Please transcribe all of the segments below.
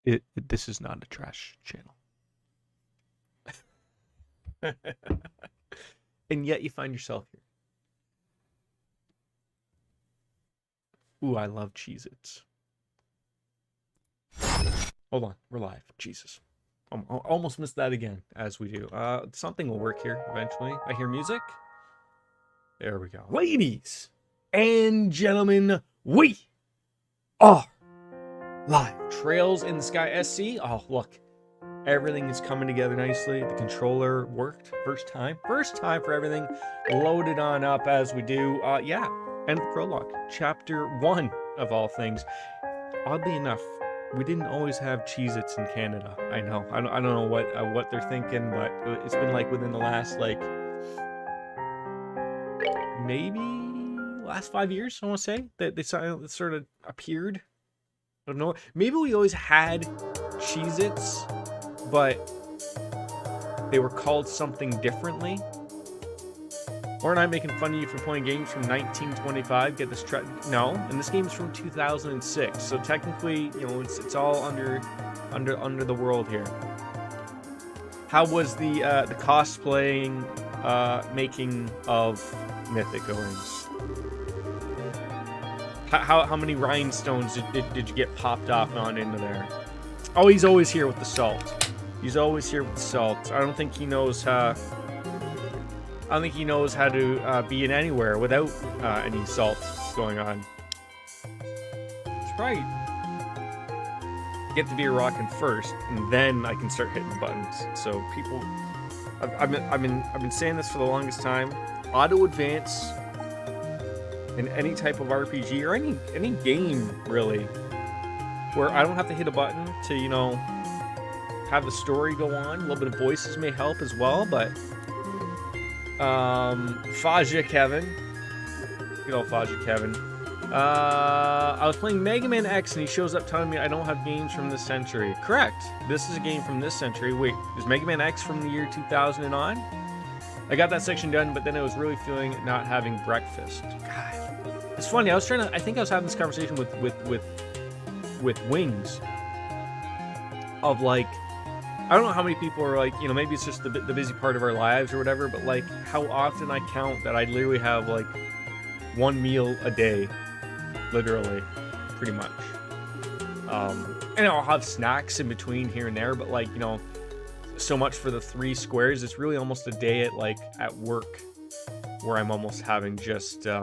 This is not a trash channel. And yet you find yourself here. Ooh, I love Cheez-Its. Hold on, we're live. Jesus. I almost missed that again, as we do. Something will work here eventually. I hear music. There we go. Ladies and gentlemen, we are live. Trails in the Sky SC. Oh, look. Everything is coming together nicely. The controller worked. First time for everything. Loaded on up as we do. Yeah. And the prologue. Chapter 1 of all things. Oddly enough, we didn't always have Cheez-Its in Canada. I know. I don't know what they're thinking, but it's been like within the last maybe last 5 years, I want to say, that they sort of appeared. I don't know. Maybe we always had Cheez-Its, but they were called something differently. Or am I making fun of you for playing games from 1925? Get this no, and this game's from 2006. So technically, you know, it's all under the world here. How was the cosplaying making of Mythic Goings? How many rhinestones did you get popped off on into there? Oh, he's always here with the salt. He's always here with the salt. I don't think he knows how to be in anywhere without any salt going on. That's right. Get the beer rocking first, and then I can start hitting the buttons. So people, I've been saying this for the longest time. Auto advance in any type of RPG or any game really, where I don't have to hit a button to, you know, have the story go on. A little bit of voices may help as well, but Faja Kevin, good old Faja Kevin. I was playing Mega Man X and he shows up telling me I don't have games from this century. Correct. This is a game from this century. Wait, is Mega Man X from the year 2000 and on? I got that section done, but then I was really feeling not having breakfast. God, it's funny. I think I was having this conversation with Wings of like, I don't know how many people are like, you know, maybe it's just the busy part of our lives or whatever, but like how often I count that I literally have like one meal a day, literally, pretty much. And I'll have snacks in between here and there, but like, you know, so much for the 3 squares. It's really almost a day at work where I'm almost having just, you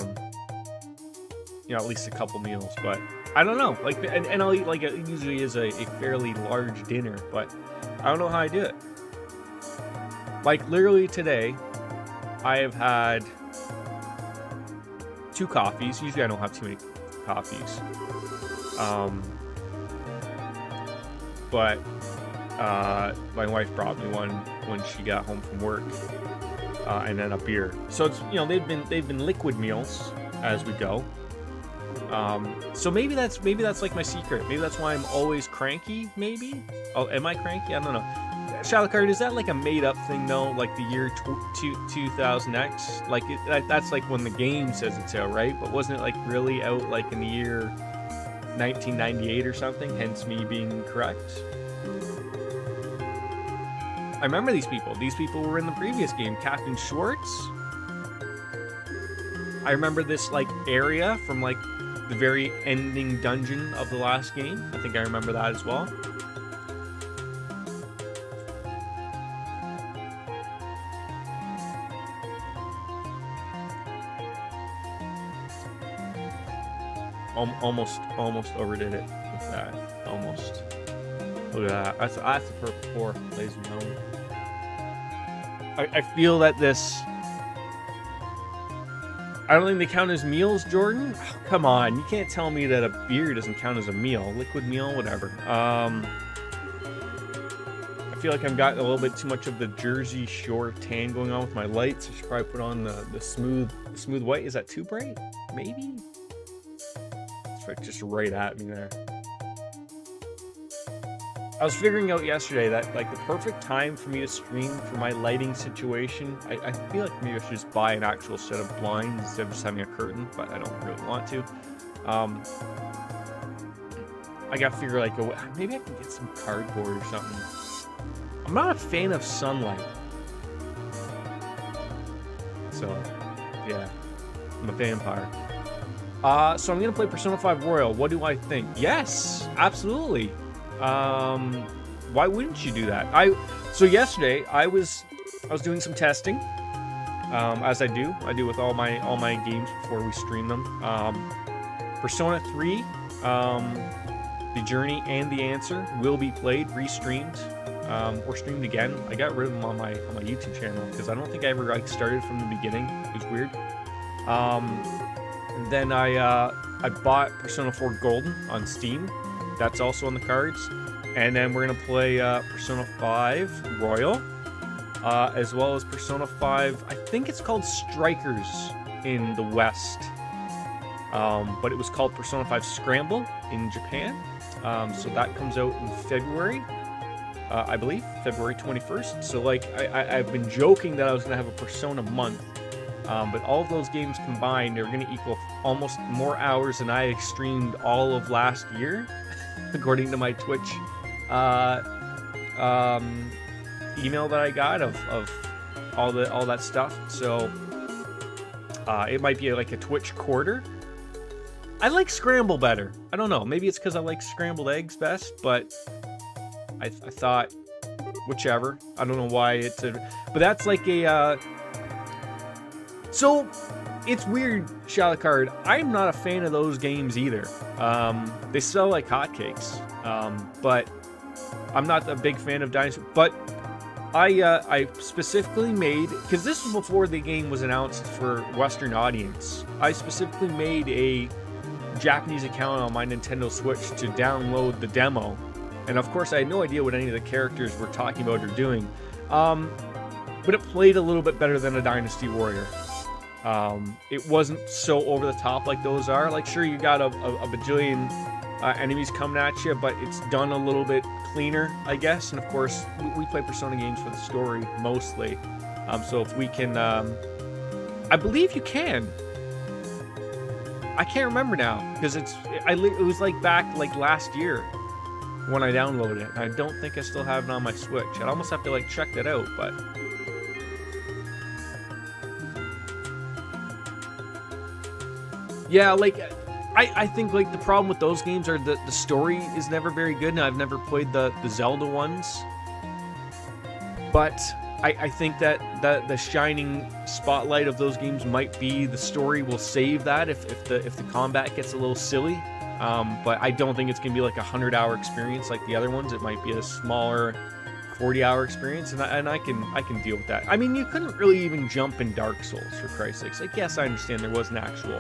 know, at least a couple meals, but I don't know, like, and I'll eat like it usually is a fairly large dinner, but I don't know how I do it. Like literally today, I have had 2 coffees. Usually I don't have too many coffees. But my wife brought me one when she got home from work, and then a beer. So it's, you know, they've been liquid meals as we go. So maybe that's like my secret. Maybe that's why I'm always cranky. Maybe. Oh, am I cranky? I don't know. Shalacard, is that like a made-up thing though? Like the year 2000X? Like that's like when the game says it's out, right? But wasn't it like really out like in the year 1998 or something? Hence me being correct. I remember these people. These people were in the previous game. Captain Schwartz. I remember this like area from like the very ending dungeon of the last game. I think I remember that as well. Almost overdid it with that. Almost. Look at that. That's a perfect 4, ladies and gentlemen. I feel that this. I don't think they count as meals, Jordan. Oh, come on, you can't tell me that a beer doesn't count as a meal, liquid meal, whatever. I feel like I've got a little bit too much of the Jersey Shore tan going on with my lights. I should probably put on the smooth white. Is that too bright? Maybe. It's just right at me there. I was figuring out yesterday that like the perfect time for me to stream for my lighting situation, I feel like maybe I should just buy an actual set of blinds instead of just having a curtain, but I don't really want to. I gotta figure like maybe I can get some cardboard or something. I'm not a fan of sunlight. So, yeah. I'm a vampire. So I'm gonna play Persona 5 Royal. What do I think? Yes, absolutely. Why wouldn't you do that? So yesterday I was doing some testing, as I do with all my games before we stream them. Persona 3, The Journey and The Answer will be played, restreamed, or streamed again. I got rid of them on my YouTube channel because I don't think I ever like started from the beginning. It was weird. And then I bought Persona 4 Golden on Steam. That's also on the cards. And then we're gonna play Persona 5 Royal, as well as Persona 5. I think it's called Strikers in the West, but it was called Persona 5 Scramble in Japan. So that comes out in February, I believe, February 21st. So like I've been joking that I was gonna have a Persona month. But all of those games combined are going to equal almost more hours than I streamed all of last year, according to my Twitch email that I got of all that stuff. So it might be like a Twitch quarter. I like Scramble better. I don't know. Maybe it's because I like scrambled eggs best, but I thought whichever. I don't know why it's a... But that's like a... So, it's weird, Shalacard. I'm not a fan of those games either. They sell like hotcakes, but I'm not a big fan of Dynasty. But I specifically made, because this was before the game was announced for Western audience, I specifically made a Japanese account on my Nintendo Switch to download the demo. And of course, I had no idea what any of the characters were talking about or doing. But it played a little bit better than a Dynasty Warrior. It wasn't so over the top like those are. Like, sure, you got a bajillion enemies coming at you, but it's done a little bit cleaner, I guess. And of course, we play Persona games for the story mostly. So if we can, I believe you can. I can't remember now because it was like back like last year when I downloaded it. And I don't think I still have it on my Switch. I'd almost have to like check that out, but. Yeah, like, I think, like, the problem with those games are that the story is never very good, and I've never played the Zelda ones. But I think that the shining spotlight of those games might be the story will save that if the combat gets a little silly. But I don't think it's going to be like a 100-hour experience like the other ones. It might be a smaller 40-hour experience, and I can deal with that. I mean, you couldn't really even jump in Dark Souls, for Christ's sakes. Like, yes, I understand there was an actual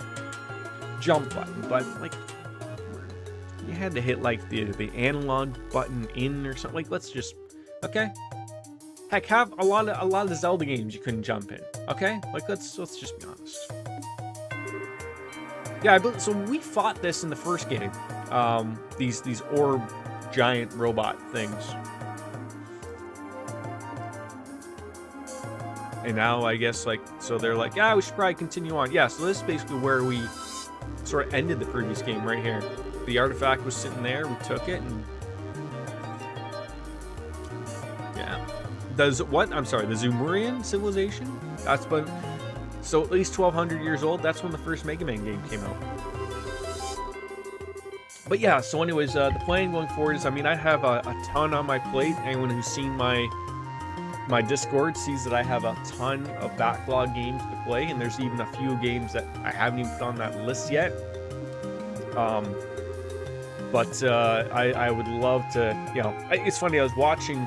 jump button, but like you had to hit like the analog button in or something. Like, let's just, okay, heck, have a lot of the Zelda games you couldn't jump in, okay? Like, let's just be honest. Yeah, so we fought this in the first game, these orb giant robot things, and now I guess like, so they're like, yeah, we should probably continue on. Yeah, so this is basically where we sort of ended the previous game right here. The artifact was sitting there, we took it, and yeah. The Zumurian civilization? That's been, so at least 1,200 years old. That's when the first Mega Man game came out. But yeah, so anyways, the plan going forward is, I mean, I have a ton on my plate. Anyone who's seen my Discord sees that I have a ton of backlog games to play, and there's even a few games that I haven't even put on that list yet. But I would love to, you know, it's funny, I was watching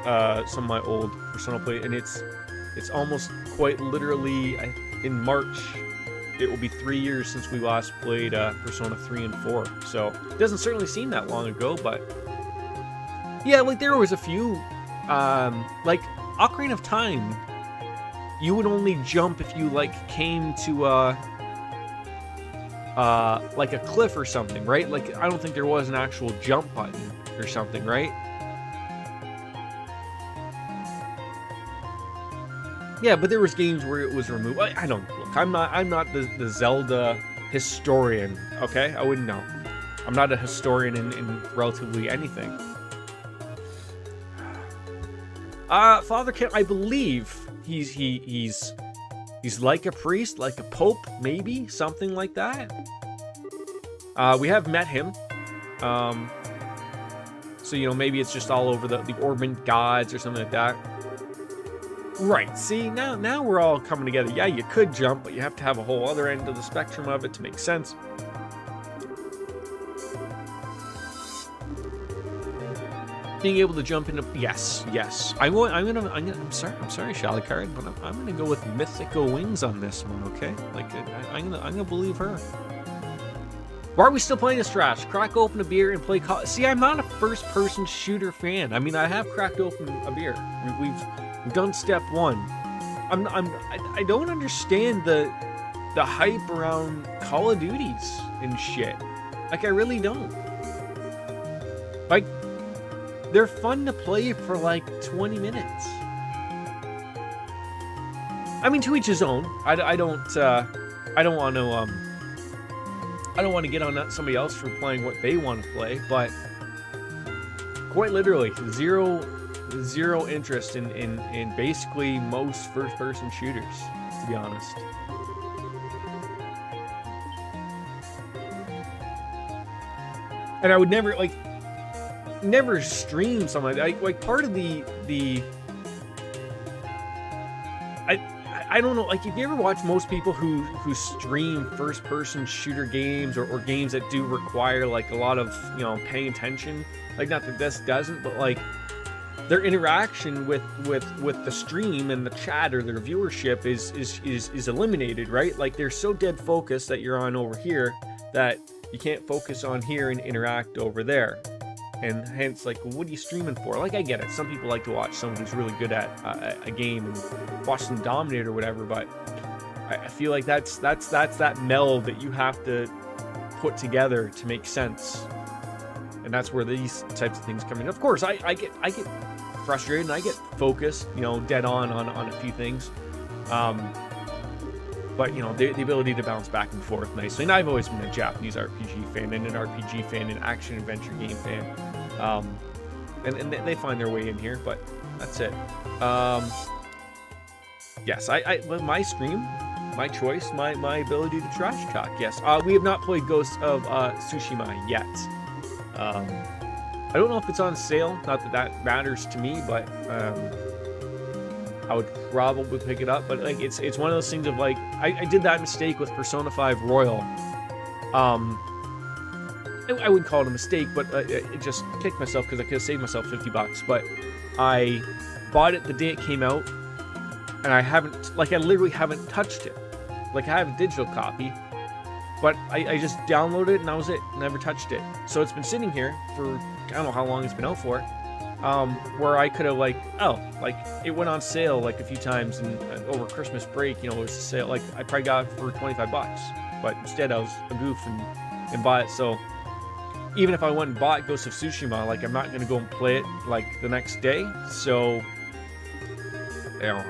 some of my old Persona play, and it's almost quite literally, in March, it will be 3 years since we last played Persona 3 and 4. So it doesn't certainly seem that long ago, but yeah, like there was a few. Like Ocarina of Time, you would only jump if you like came to like a cliff or something, right? Like I don't think there was an actual jump button or something, right? Yeah, but there was games where it was removed. I don't look. I'm not the Zelda historian. Okay, I wouldn't know. I'm not a historian in relatively anything. Father Kim, I believe he's like a priest, like a pope, maybe something like that. We have met him. So, you know, maybe it's just all over the orbit gods or something like that. Right, see, now we're all coming together. Yeah, you could jump, but you have to have a whole other end of the spectrum of it to make sense. Being able to jump into, yes. I'm sorry, Shally Card, but I'm gonna go with mythical wings on this one, okay? Like, I'm gonna believe her. Why are we still playing this trash? Crack open a beer and play See, I'm not a first-person shooter fan. I mean, I have cracked open a beer. We've done step one. I don't understand the hype around Call of Duties and shit. Like, I really don't. Like, they're fun to play for like 20 minutes. I mean, to each his own. I don't want to get on somebody else for playing what they want to play, but quite literally zero interest in basically most first-person shooters, to be honest. And I would never stream something like part of I don't know, like, if you ever watch most people who stream first-person shooter games or games that do require, like, a lot of, you know, paying attention, like, not that this doesn't, but, like, their interaction with the stream and the chat or their viewership is eliminated, right? Like, they're so dead focused that you're on over here that you can't focus on here and interact over there. And hence, like, what are you streaming for? Like, I get it. Some people like to watch someone who's really good at a game and watch them dominate or whatever, but I feel like that's that meld that you have to put together to make sense. And that's where these types of things come in. Of course, I get frustrated and I get focused, you know, dead on a few things. But, you know, the ability to bounce back and forth nicely. And I've always been a Japanese RPG fan and an RPG fan and action-adventure game fan. And they find their way in here, but that's it. Yes, my stream, my choice, my ability to trash talk, yes. We have not played Ghost of Tsushima yet. I don't know if it's on sale, not that matters to me, but I would probably pick it up, but like it's one of those things of like I did that mistake with Persona 5 Royal. I wouldn't call it a mistake, but it just kicked myself because I could have saved myself $50. But I bought it the day it came out, and I literally haven't touched it. Like, I have a digital copy, but I just downloaded it and that was it. Never touched it. So it's been sitting here for I don't know how long it's been out for. Where I could have it went on sale like a few times and over Christmas break, you know, it was a sale. Like, I probably got it for $25, but instead I was a goof and bought it. So even if I went and bought Ghost of Tsushima, like, I'm not going to go and play it like the next day. So, you know,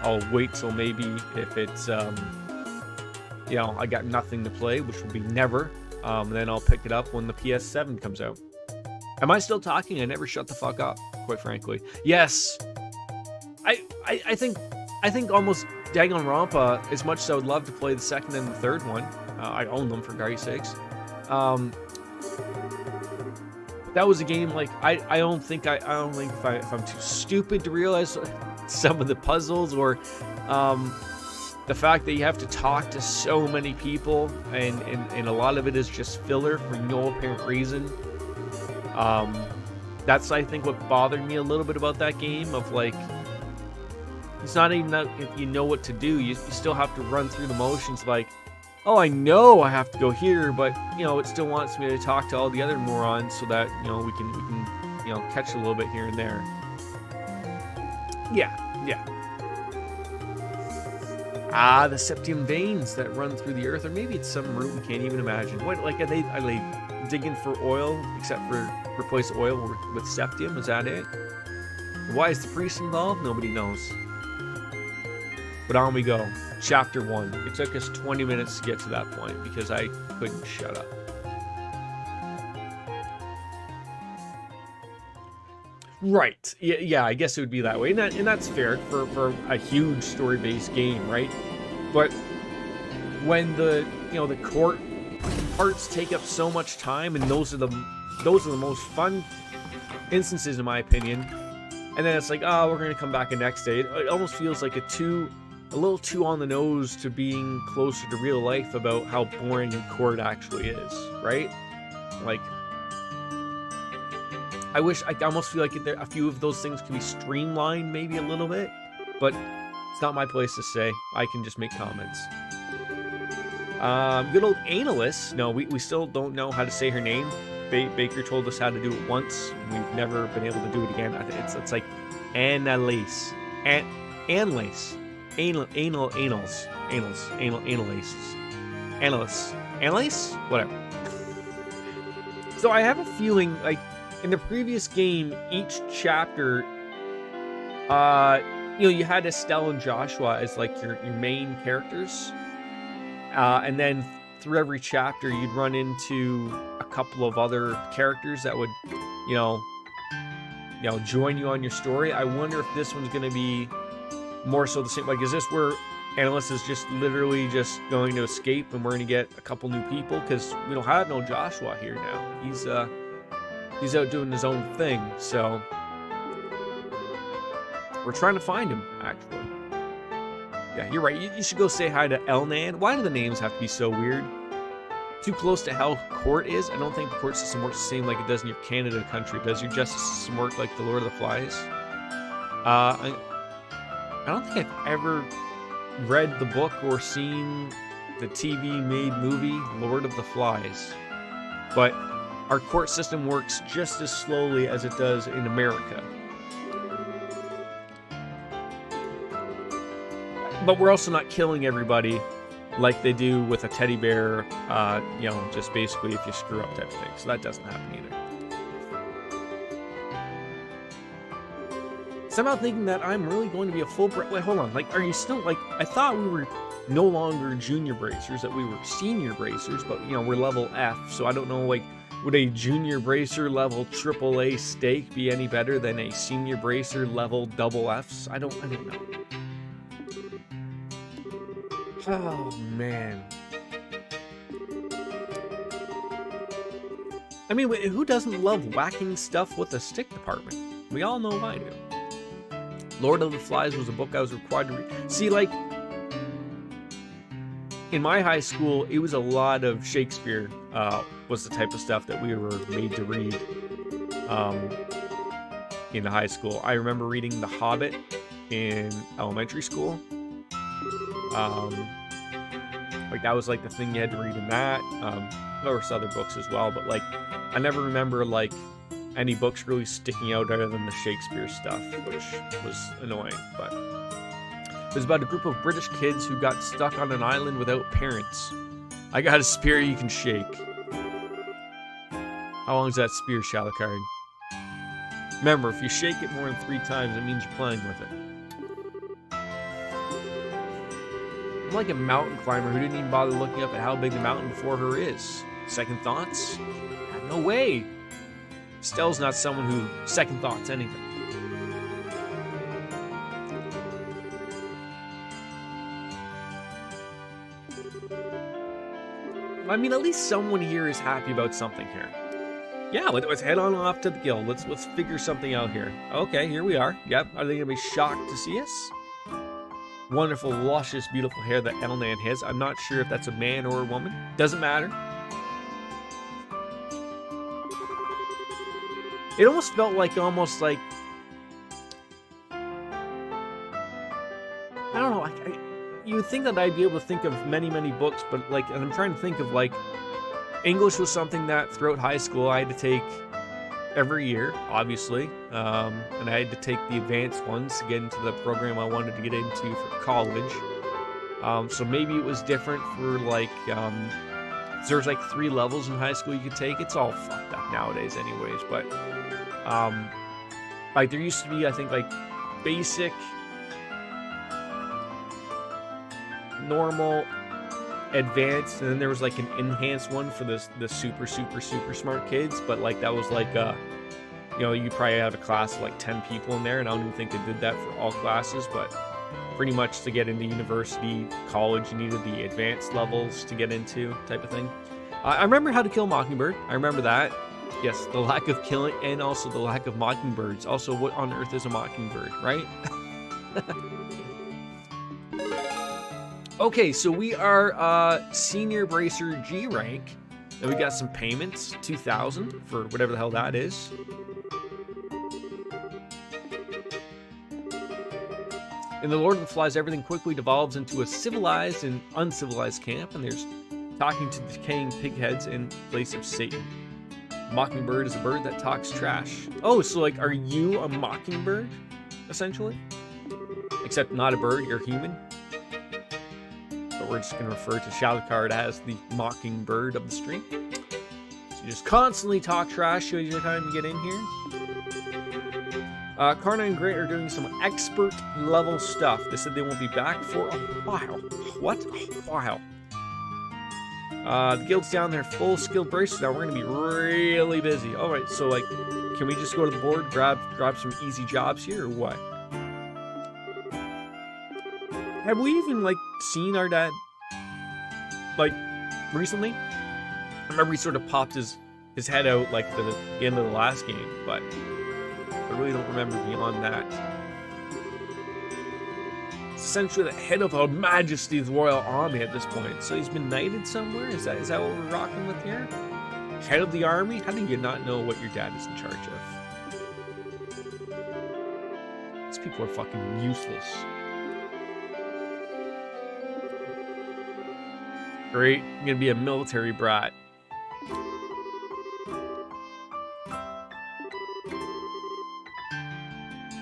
I'll wait till maybe if it's, you know, I got nothing to play, which will be never. Then I'll pick it up when the PS7 comes out. Am I still talking? I never shut the fuck up, quite frankly. Yes. I think almost Danganronpa, as much as I would love to play the second and the third one, I own them for God's sakes. That was a game like I don't think if I'm too stupid to realize some of the puzzles or the fact that you have to talk to so many people and a lot of it is just filler for no apparent reason. That's, I think, what bothered me a little bit about that game, of like, it's not even that if you know what to do, you still have to run through the motions, like, oh, I know I have to go here, but, you know, it still wants me to talk to all the other morons so that, you know, we can you know, catch a little bit here and there. Yeah. The septium veins that run through the earth, or maybe it's some route we can't even imagine. What, like, are they digging for oil, except for replace oil with septium? Is that it? Why is the priest involved? Nobody knows. But on we go. Chapter 1. It took us 20 minutes to get to that point because I couldn't shut up. Right. Yeah, I guess it would be that way. And that's fair for a huge story-based game, right? But when the court parts take up so much time, and those are the most fun instances, in my opinion. And then it's like, oh, we're gonna come back the next day. It almost feels like a little too on the nose to being closer to real life about how boring court actually is, right? Like, I almost feel like a few of those things can be streamlined maybe a little bit, but it's not my place to say. I can just make comments. Good old Analyst. No, we still don't know how to say her name. Baker told us how to do it once. We've never been able to do it again. I think it's like Annalise. Annalise. Analysts. Whatever. So I have a feeling, like, in the previous game, each chapter, you had Estelle and Joshua as, like, your main characters. And then through every chapter, you'd run into a couple of other characters that would, join you on your story. I wonder if this one's going to be more so the same. Like, is this where Analyst is just literally just going to escape and we're going to get a couple new people? Because we don't have no Joshua here now. He's out doing his own thing. So we're trying to find him, actually. Yeah, you're right. You should go say hi to Elnan. Why do the names have to be so weird? Too close to how court is? I don't think the court system works the same like it does in your Canada country. Does your justice system work like the Lord of the Flies? I don't think I've ever read the book or seen the TV-made movie Lord of the Flies. But our court system works just as slowly as it does in America. But we're also not killing everybody like they do with a teddy bear, just basically if you screw up type of thing. So that doesn't happen either. Somehow thinking that I'm really going to be a full... Wait, hold on. Like, are you still... Like, I thought we were no longer junior bracers, that we were senior bracers, but, we're level F. So I don't know, like, would a junior bracer level AAA stake be any better than a senior bracer level double Fs? I don't know. Oh, man. I mean, who doesn't love whacking stuff with a stick department? We all know I do. Lord of the Flies was a book I was required to read. See, like, in my high school, it was a lot of Shakespeare, was the type of stuff that we were made to read in high school. I remember reading The Hobbit in elementary school. Like, that was like the thing you had to read in that. There were other books as well, but like, I never remember like any books really sticking out other than the Shakespeare stuff, which was annoying. But it was about a group of British kids who got stuck on an island without parents. I got a spear you can shake. How long is that spear, Shalakard? Remember, if you shake it more than 3 times, it means you're playing with it. I'm like a mountain climber who didn't even bother looking up at how big the mountain before her is. Second thoughts? No way. Stell's not someone who second thoughts anything. I mean, at least someone here is happy about something here. Yeah, let's head on off to the guild. Let's figure something out here. Okay, here we are. Yep. Are they gonna be shocked to see us? Wonderful, luscious, beautiful hair that Elnan has. I'm not sure if that's a man or a woman. Doesn't matter. It almost felt like, I don't know, you would think that I'd be able to think of many, many books, but like, and I'm trying to think of like, English was something that throughout high school I had to take every year, obviously, and I had to take the advanced ones to get into the program I wanted to get into for college. So maybe it was different for like, there was like 3 levels in high school you could take. It's all fucked up nowadays anyways, but like there used to be, I think, like basic, normal, advanced, and then there was like an enhanced one for the super smart kids, but like that was like You know, you probably have a class of like 10 people in there, and I don't even think they did that for all classes, but pretty much to get into university, college, you needed the advanced levels to get into type of thing. I remember How to Kill a Mockingbird. I remember that. Yes, the lack of killing and also the lack of mockingbirds. Also, what on earth is a mockingbird, right? Okay, so we are Senior Bracer G rank. And we got some payments, 2,000 for whatever the hell that is. In The Lord of the Flies, everything quickly devolves into a civilized and uncivilized camp, and there's talking to decaying pigheads in place of Satan. Mockingbird is a bird that talks trash. Oh, so like, are you a mockingbird, essentially? Except not a bird, you're human. But we're just going to refer to Shadowcard as the mockingbird of the stream. So you just constantly talk trash every time you get in here. Karna and Gray are doing some expert level stuff. They said they won't be back for a while. What? A while. The guild's down there, full skilled bracers now. We're going to be really busy. All right, so like, can we just go to the board, grab some easy jobs here, or what? Have we even like seen our dad like recently? I remember he sort of popped his head out like at the end of the last game, but I really don't remember beyond that. It's essentially the head of Her Majesty's Royal Army at this point. So he's been knighted somewhere? Is that what we're rocking with here? Head of the army? How do you not know what your dad is in charge of? These people are fucking useless. Great, I'm gonna be a military brat.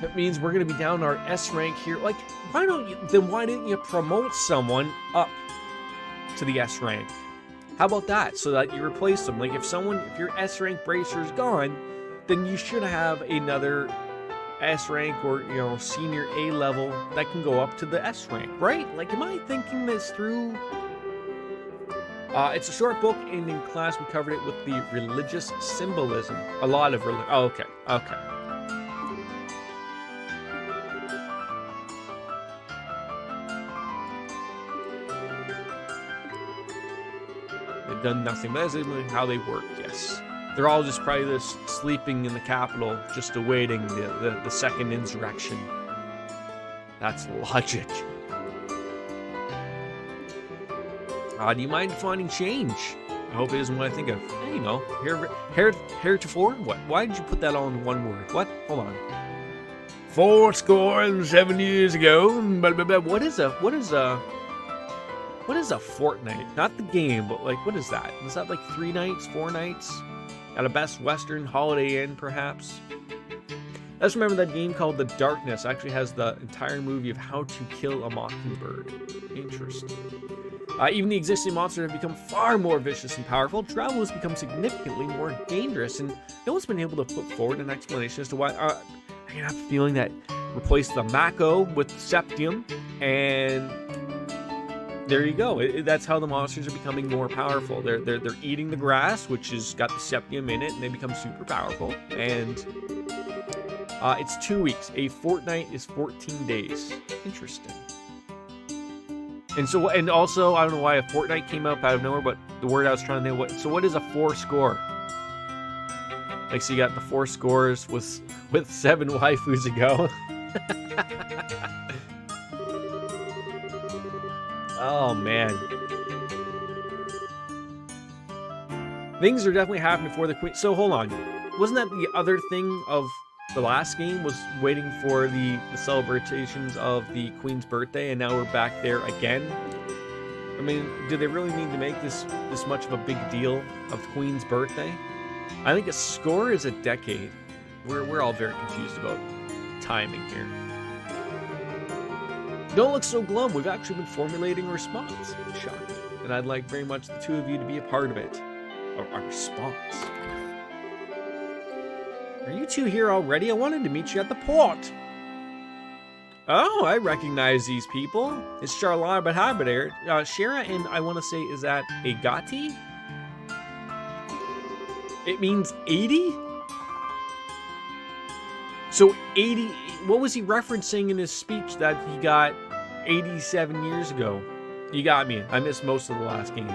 That means we're gonna be down our S rank here. Like, why didn't you promote someone up to the S rank? How about that? So that you replace them. Like, if your S rank bracer is gone, then you should have another S rank or, you know, senior A level that can go up to the S rank, right? Like, am I thinking this through? It's a short book, and in class we covered it with the religious symbolism. A lot of religion. Oh, okay. Okay. They've done nothing. That's how they work, yes. They're all just probably just sleeping in the capital, just awaiting the second insurrection. That's logic. Do you mind finding change? I hope it isn't what I think of. Hey, you know, heretofore? What? Why did you put that all in one word? What? Hold on. 407 years ago. Blah, blah, blah. What is a fortnight? Not the game, but like, what is that? Is that like 3 nights, 4 nights? At a Best Western Holiday Inn, perhaps? Let's remember that game called The Darkness actually has the entire movie of How to Kill a Mockingbird. Interesting. Even the existing monsters have become far more vicious and powerful. Travel has become significantly more dangerous, and no one's been able to put forward an explanation as to why. I have a feeling that replace the Mako with Septium, and there you go. That's how the monsters are becoming more powerful. They're eating the grass, which has got the Septium in it, and they become super powerful. And it's 2 weeks. A fortnight is 14 days. Interesting. And also, I don't know why a fortnight came up out of nowhere, but the word I was trying to think, what is a 4 score? Like, so you got the 4 scores with 7 waifus ago. Oh, man. Things are definitely happening for the queen. So, hold on. Wasn't that the other thing of the last game, was waiting for the celebrations of the queen's birthday, and now we're back there again? I mean, do they really need to make this much of a big deal of the queen's birthday? I think a score is a decade. We're all very confused about timing here. Don't look so glum. We've actually been formulating a response. Shocking. And I'd like very much the two of you to be a part of it. Our response. Are you two here already? I wanted to meet you at the port. Oh, I recognize these people. It's Charlotte Bahabadir. Shara, and I want to say, is that a Gati? It means 80? So 80, what was he referencing in his speech that he got 87 years ago? You got me. I missed most of the last game.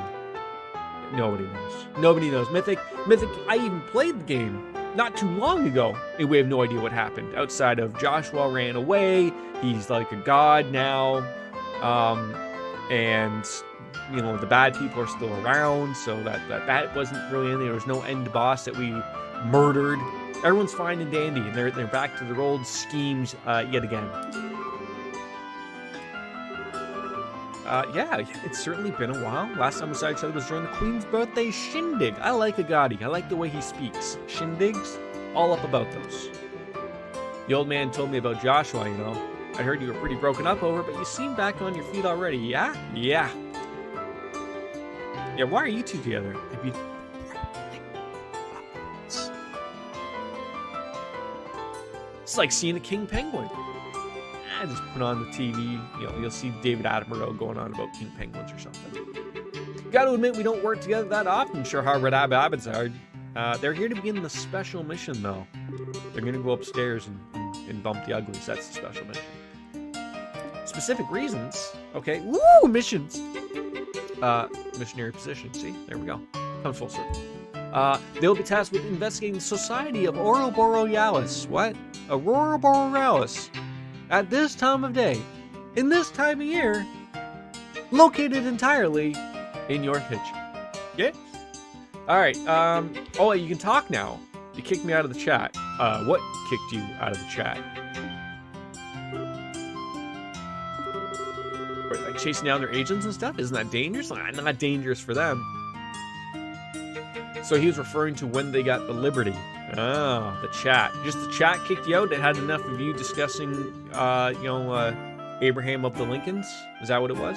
Nobody knows. Nobody knows. Mythic, I even played the game not too long ago, and we have no idea what happened. Outside of Joshua ran away, he's like a god now, and, you know, the bad people are still around, so that wasn't really in there. There was no end boss that we murdered. Everyone's fine and dandy, and they're back to their old schemes yet again. Yeah, it's certainly been a while. Last time we saw each other was during the Queen's birthday shindig. I like Agadi. I like the way he speaks. Shindigs, all up about those. The old man told me about Joshua, you know. I heard you were pretty broken up over, but you seem back on your feet already. Yeah? Yeah. Yeah, why are you two together? I mean, it's like seeing a king penguin. I just put on the TV, you know, you'll see David Attenborough going on about king penguins or something. Gotta admit, we don't work together that often, sure how Red Abbotsard. They're here to begin the special mission, though. They're gonna go upstairs and bump the uglies. That's the special mission. Specific reasons. Okay, woo, missions. Missionary position, see? There we go. Comes full circle. They'll be tasked with investigating the Society of Aurora Borealis. What? Aurora Borealis. At this time of day, in this time of year, located entirely in your kitchen. Yeah? Alright, oh, you can talk now. You kicked me out of the chat. What kicked you out of the chat? Wait, like chasing down their agents and stuff? Isn't that dangerous? Not dangerous for them. So he was referring to when they got the Liberty. Oh, the chat. Just the chat kicked you out? It had enough of you discussing, Abraham of the Lincolns? Is that what it was?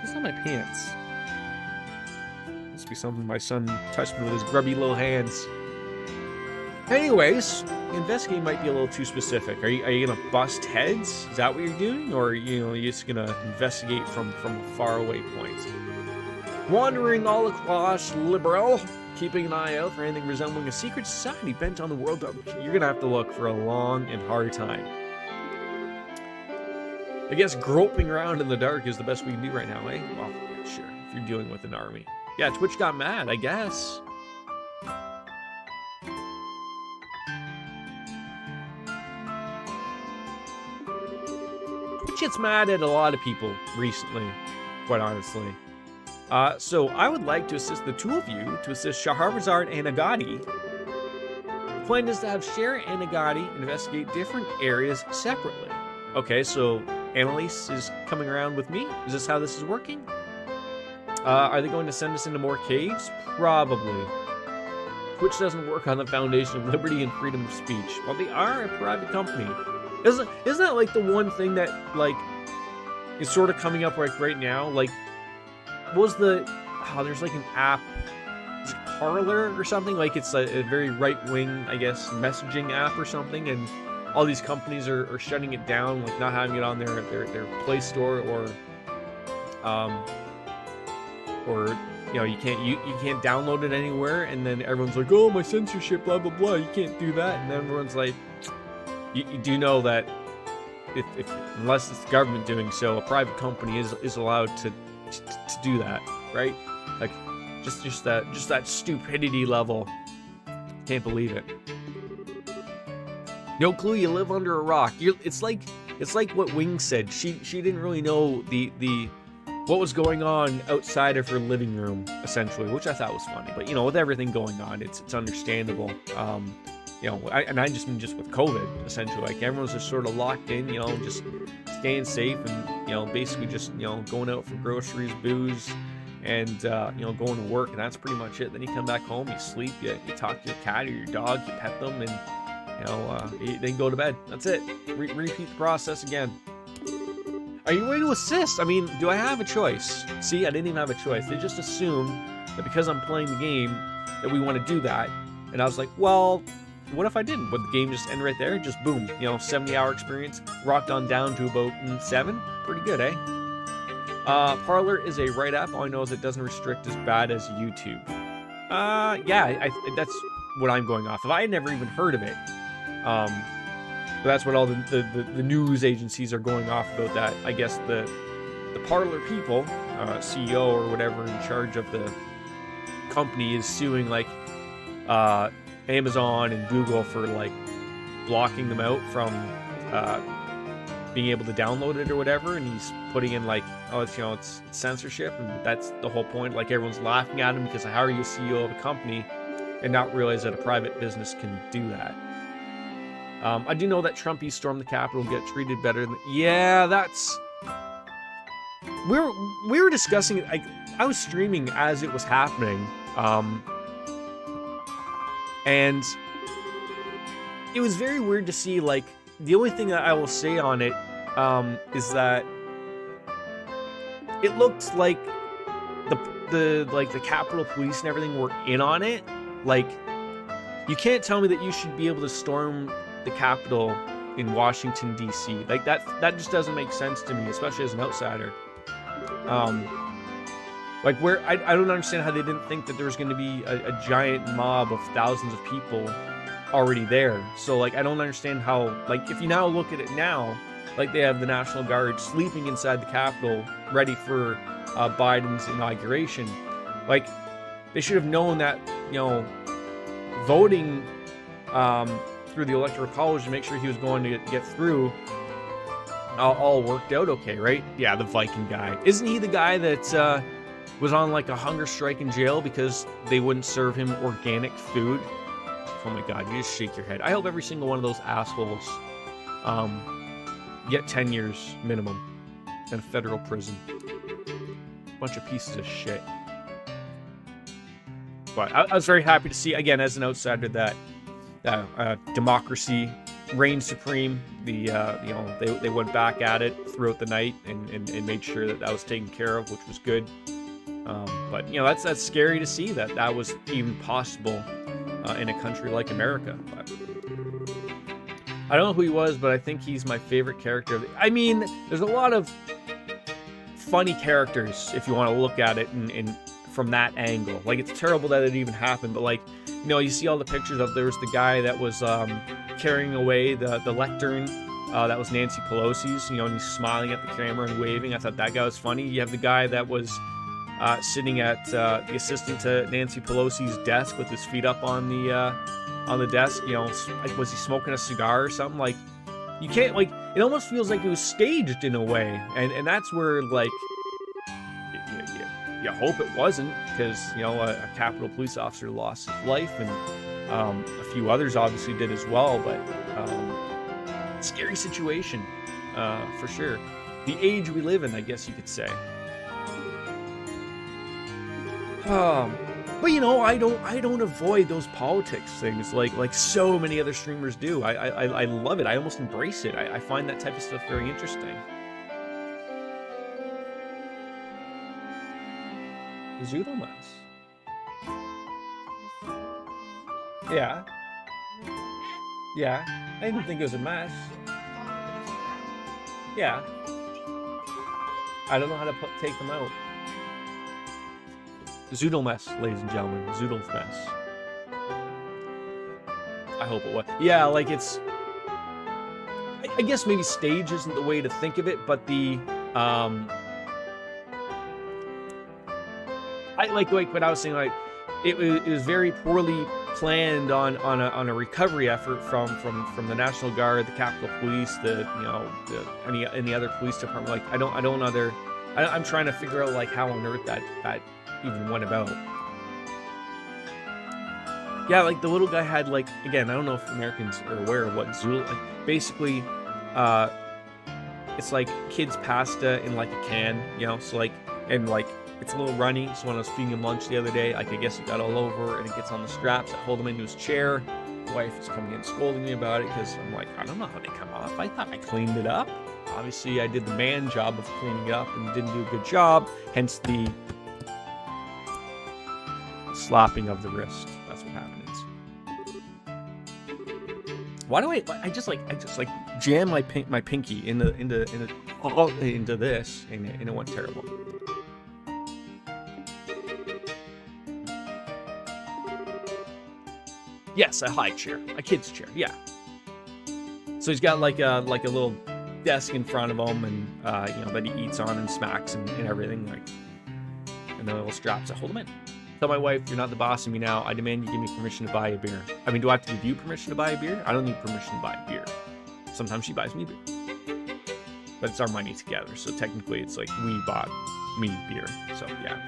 It's not my pants. Must be something my son touched me with his grubby little hands. Anyways, investigating might be a little too specific. Are you gonna bust heads? Is that what you're doing? Or, you know, you're just gonna investigate from a faraway point? Wandering all across Liberal, keeping an eye out for anything resembling a secret society bent on the world. You're gonna have to look for a long and hard time. I guess groping around in the dark is the best we can do right now, eh? Well, sure, if you're dealing with an army. Yeah, Twitch got mad, I guess. Twitch gets mad at a lot of people recently, quite honestly. So I would like to assist the two of you to assist Shahrazad and Agadi. The plan is to have Cher and Agadi investigate different areas separately. Okay, so Annalise is coming around with me? Is this how this is working? Are they going to send us into more caves? Probably. Twitch doesn't work on the foundation of liberty and freedom of speech. Well, they are a private company. Isn't that like the one thing that, like, is sort of coming up right now? Like, what was the... Oh, there's like an app. Is it Parler or something? Like, it's a very right-wing, I guess, messaging app or something, and all these companies are shutting it down, like not having it on their Play Store, or you know, you can't download it anywhere, and then everyone's like, oh, my censorship, blah blah blah, you can't do that, and everyone's like, you do know that if unless it's the government doing so, a private company is allowed to do that, right? Like, just that stupidity level. Can't believe it. No clue, you live under a rock. It's like what Wing said. She didn't really know the what was going on outside of her living room, essentially, which I thought was funny. But, you know, with everything going on, it's understandable. You know, I just mean just with COVID, essentially. Like, everyone's just sort of locked in, you know, just staying safe and, you know, basically just, you know, going out for groceries, booze, and, you know, going to work, and that's pretty much it. Then you come back home, you sleep, you talk to your cat or your dog, you pet them, and, you know, then go to bed. That's it. Repeat the process again. Are you ready to assist? I mean, do I have a choice? See, I didn't even have a choice. They just assume that because I'm playing the game that we want to do that. And I was like, well, what if I didn't? Would the game just end right there? Just boom, you know, 70-hour experience, rocked on down to about 7? Pretty good, eh? Parler is a right app. All I know is it doesn't restrict as bad as YouTube. Yeah, that's what I'm going off of. I had never even heard of it. But that's what all the news agencies are going off about. That I guess the Parler people, CEO or whatever in charge of the company, is suing like Amazon and Google for like blocking them out from being able to download it or whatever, and he's putting in like, oh, it's censorship, and that's the whole point. Like, everyone's laughing at him because how are you CEO of a company and not realize that a private business can do that? I do know that Trumpies storm the Capitol, get treated better than... Yeah, that's... We were discussing it. I was streaming as it was happening, and it was very weird to see. Like, the only thing that I will say on it is that it looked like the Capitol Police and everything were in on it. Like, you can't tell me that you should be able to storm the Capitol in Washington, D.C. Like, that just doesn't make sense to me, especially as an outsider. Like, where I don't understand how they didn't think that there was going to be a giant mob of thousands of people already there. So, like, I don't understand how, like, if you now look at it now, like, they have the National Guard sleeping inside the Capitol ready for Biden's inauguration. Like, they should have known that, voting through the Electoral College to make sure he was going to get through all worked out okay, right? Yeah, the Viking guy. Isn't he the guy that was on like a hunger strike in jail because they wouldn't serve him organic food? Oh my God, you just shake your head. I hope every single one of those assholes get 10 years minimum in a federal prison. Bunch of pieces of shit. But I was very happy to see, again, as an outsider, that democracy reigned supreme. They went back at it throughout the night and made sure that was taken care of, which was good. But that's scary to see that was even possible in a country like America. But I don't know who he was, but I think he's my favorite character. I mean, there's a lot of funny characters if you want to look at it and from that angle. Like, it's terrible that it even happened, but like, you see all the pictures of, there was the guy that was carrying away the lectern that was Nancy Pelosi's, and he's smiling at the camera and waving. I thought that guy was funny. You have the guy that was sitting at the assistant to Nancy Pelosi's desk with his feet up on the desk. Was he smoking a cigar or something? Like, you can't, like, it almost feels like it was staged in a way, and that's where, like, you hope it wasn't, because a Capitol police officer lost his life, and a few others obviously did as well. But scary situation, for sure. The age we live in, I guess you could say. But I don't avoid those politics things like so many other streamers do. I love it. I almost embrace it. I find that type of stuff very interesting. Zoodle mouse. Yeah. I didn't think it was a mess. Yeah. I don't know how to take them out. Zoodle mess, ladies and gentlemen. Zoodle's mess. I hope it was. Yeah, like, it's... I guess maybe stage isn't the way to think of it, but the... I like what I was saying, like, it was very poorly planned on a recovery effort from the National Guard, the Capitol Police, any other police department. Like, I'm trying to figure out, like, how on earth that even went about. Yeah, like, the little guy had, like, again, I don't know if Americans are aware of what Zoodle, like, basically, it's like kids pasta in like a can, so like, and like, it's a little runny. So when I was feeding him lunch the other day, like, I guess it got all over and it gets on the straps. I hold him into his chair. My wife is coming in scolding me about it because I'm like, I don't know how they come off. I thought I cleaned it up. Obviously, I did the man job of cleaning it up and didn't do a good job. Hence the slapping of the wrist. That's what happens. Why do I just jam my pinky into this and it went terrible. Yes, a high chair, a kid's chair. Yeah. So he's got like a little desk in front of him, and you know, that he eats on and smacks and everything, like, and the little straps that hold him in. Tell my wife, you're not the boss of me now. I demand you give me permission to buy a beer. I mean, do I have to give you permission to buy a beer? I don't need permission to buy a beer. Sometimes she buys me beer. But it's our money together, so technically it's like we bought me beer. So, yeah.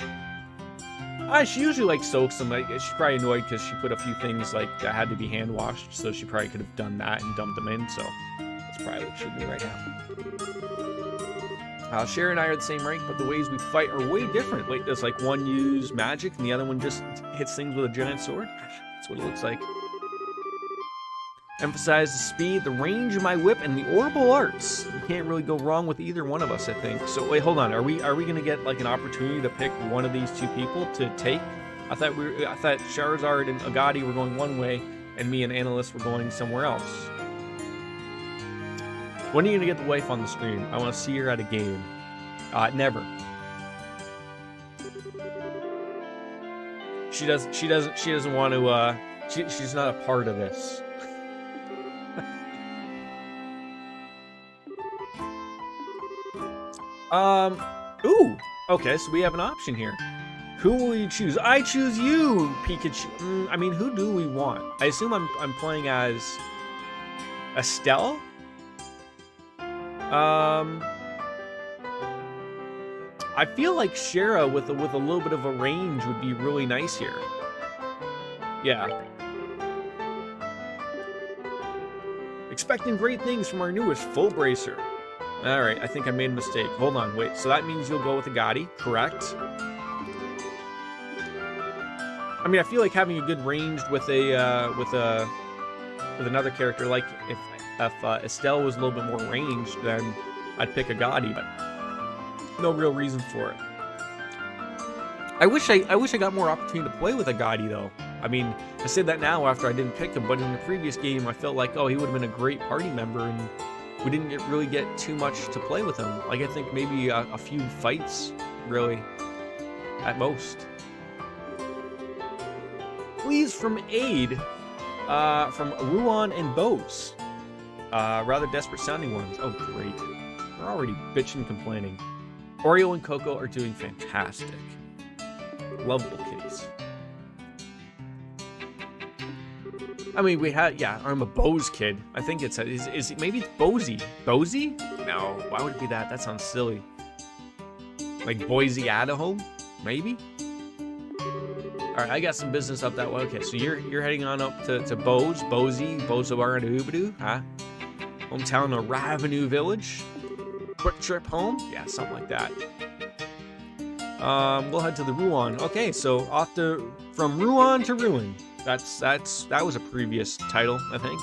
She usually, like, soaks them. Like, she's probably annoyed because she put a few things, like, that had to be hand-washed, so she probably could have done that and dumped them in, so that's probably what she'll do right now. Cher and I are the same rank, but the ways we fight are way different. Like, there's like one use magic and the other one just hits things with a giant sword. That's what it looks like. Emphasize the speed, the range of my whip, and the orbital arts. You can't really go wrong with either one of us, I think. So wait, hold on. Are we gonna get like an opportunity to pick one of these two people to take? I thought Charizard and Agadi were going one way, and me and Analyst were going somewhere else. When are you gonna get the wife on the stream? I want to see her at a game. Never. She doesn't want to. She's not a part of this. Ooh. Okay, so we have an option here. Who will you choose? I choose you, Pikachu. I mean, who do we want? I assume I'm playing as Estelle. I feel like Shara with a little bit of a range would be really nice here. Yeah. Expecting great things from our newest full bracer. Alright, I think I made a mistake. Hold on, wait. So that means you'll go with Agadi, correct? I mean, I feel like having a good range with another character, like if Estelle was a little bit more ranged, then I'd pick Agadi, but no real reason for it. I wish I got more opportunity to play with Agadi though. I mean, I said that now after I didn't pick him, but in the previous game I felt like, oh, he would have been a great party member, and we didn't really get too much to play with him. Like, I think maybe a few fights, really, at most. Please from aid, from Ruan and Bose. Rather desperate sounding ones. Oh, great. We're already bitching and complaining. Oreo and Coco are doing fantastic. Lovable kitties. I mean, we had, yeah, I'm a Bose kid. I think it's, maybe it's Bozy. Bozy? No, why would it be that? That sounds silly. Like Boise, Idaho? Maybe? Alright, I got some business up that way. Okay, so you're heading on up to Bose, Bozy, Bozobaradu, huh? Hometown of Ravenue Village. Quick trip home? Yeah, something like that. We'll head to the Ruan. Okay, so off to, from Ruan to Ruin. That was a previous title, I think.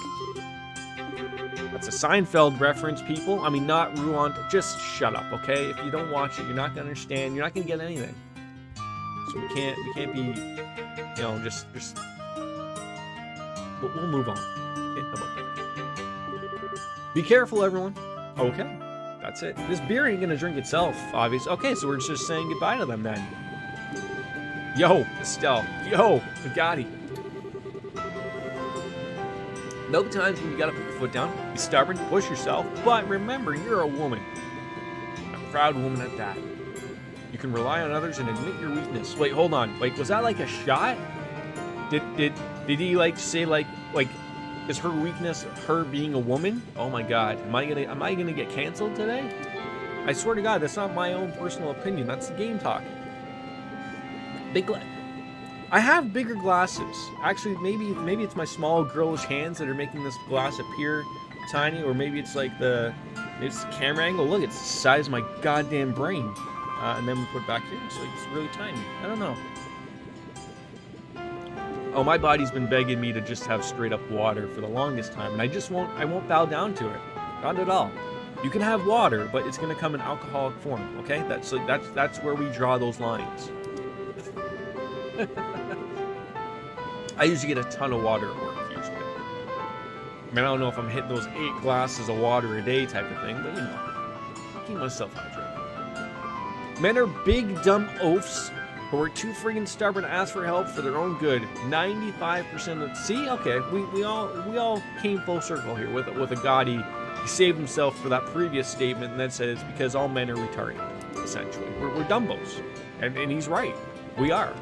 That's a Seinfeld reference, people. I mean, not Ruan. Just shut up, okay? If you don't watch it, you're not gonna understand. You're not gonna get anything. So we can't be, you know, just. We'll move on. Okay, how about that? Be careful, everyone. Okay, that's it. This beer ain't gonna drink itself, obviously. Okay, so we're just saying goodbye to them then. Yo, Estelle. Yo, Agadi. There'll be times when you gotta put your foot down, be stubborn, push yourself, but remember, you're a woman. A proud woman at that. You can rely on others and admit your weakness. Wait, hold on. Wait, was that like a shot? Did he like say like is her weakness her being a woman? Oh my god. Am I gonna get canceled today? I swear to god, that's not my own personal opinion. That's the game talk. I have bigger glasses. Actually, maybe it's my small girlish hands that are making this glass appear tiny, or maybe it's like it's the camera angle. Look, it's the size of my goddamn brain. And then we put it back here, so it's really tiny. I don't know. Oh, my body's been begging me to just have straight up water for the longest time, and I won't bow down to it. Not at all. You can have water, but it's gonna come in alcoholic form, okay? That's where we draw those lines. I usually get a ton of water at work, usually. I mean, I don't know if I'm hitting those 8 glasses of water a day type of thing, but you know, keep myself hydrated. Men are big, dumb oafs who are too friggin' stubborn to ask for help for their own good. 95% of... See? Okay, we all came full circle here with a God. He saved himself for that previous statement and then said it's because all men are retarded, essentially. We're dumbos. And he's right. We are.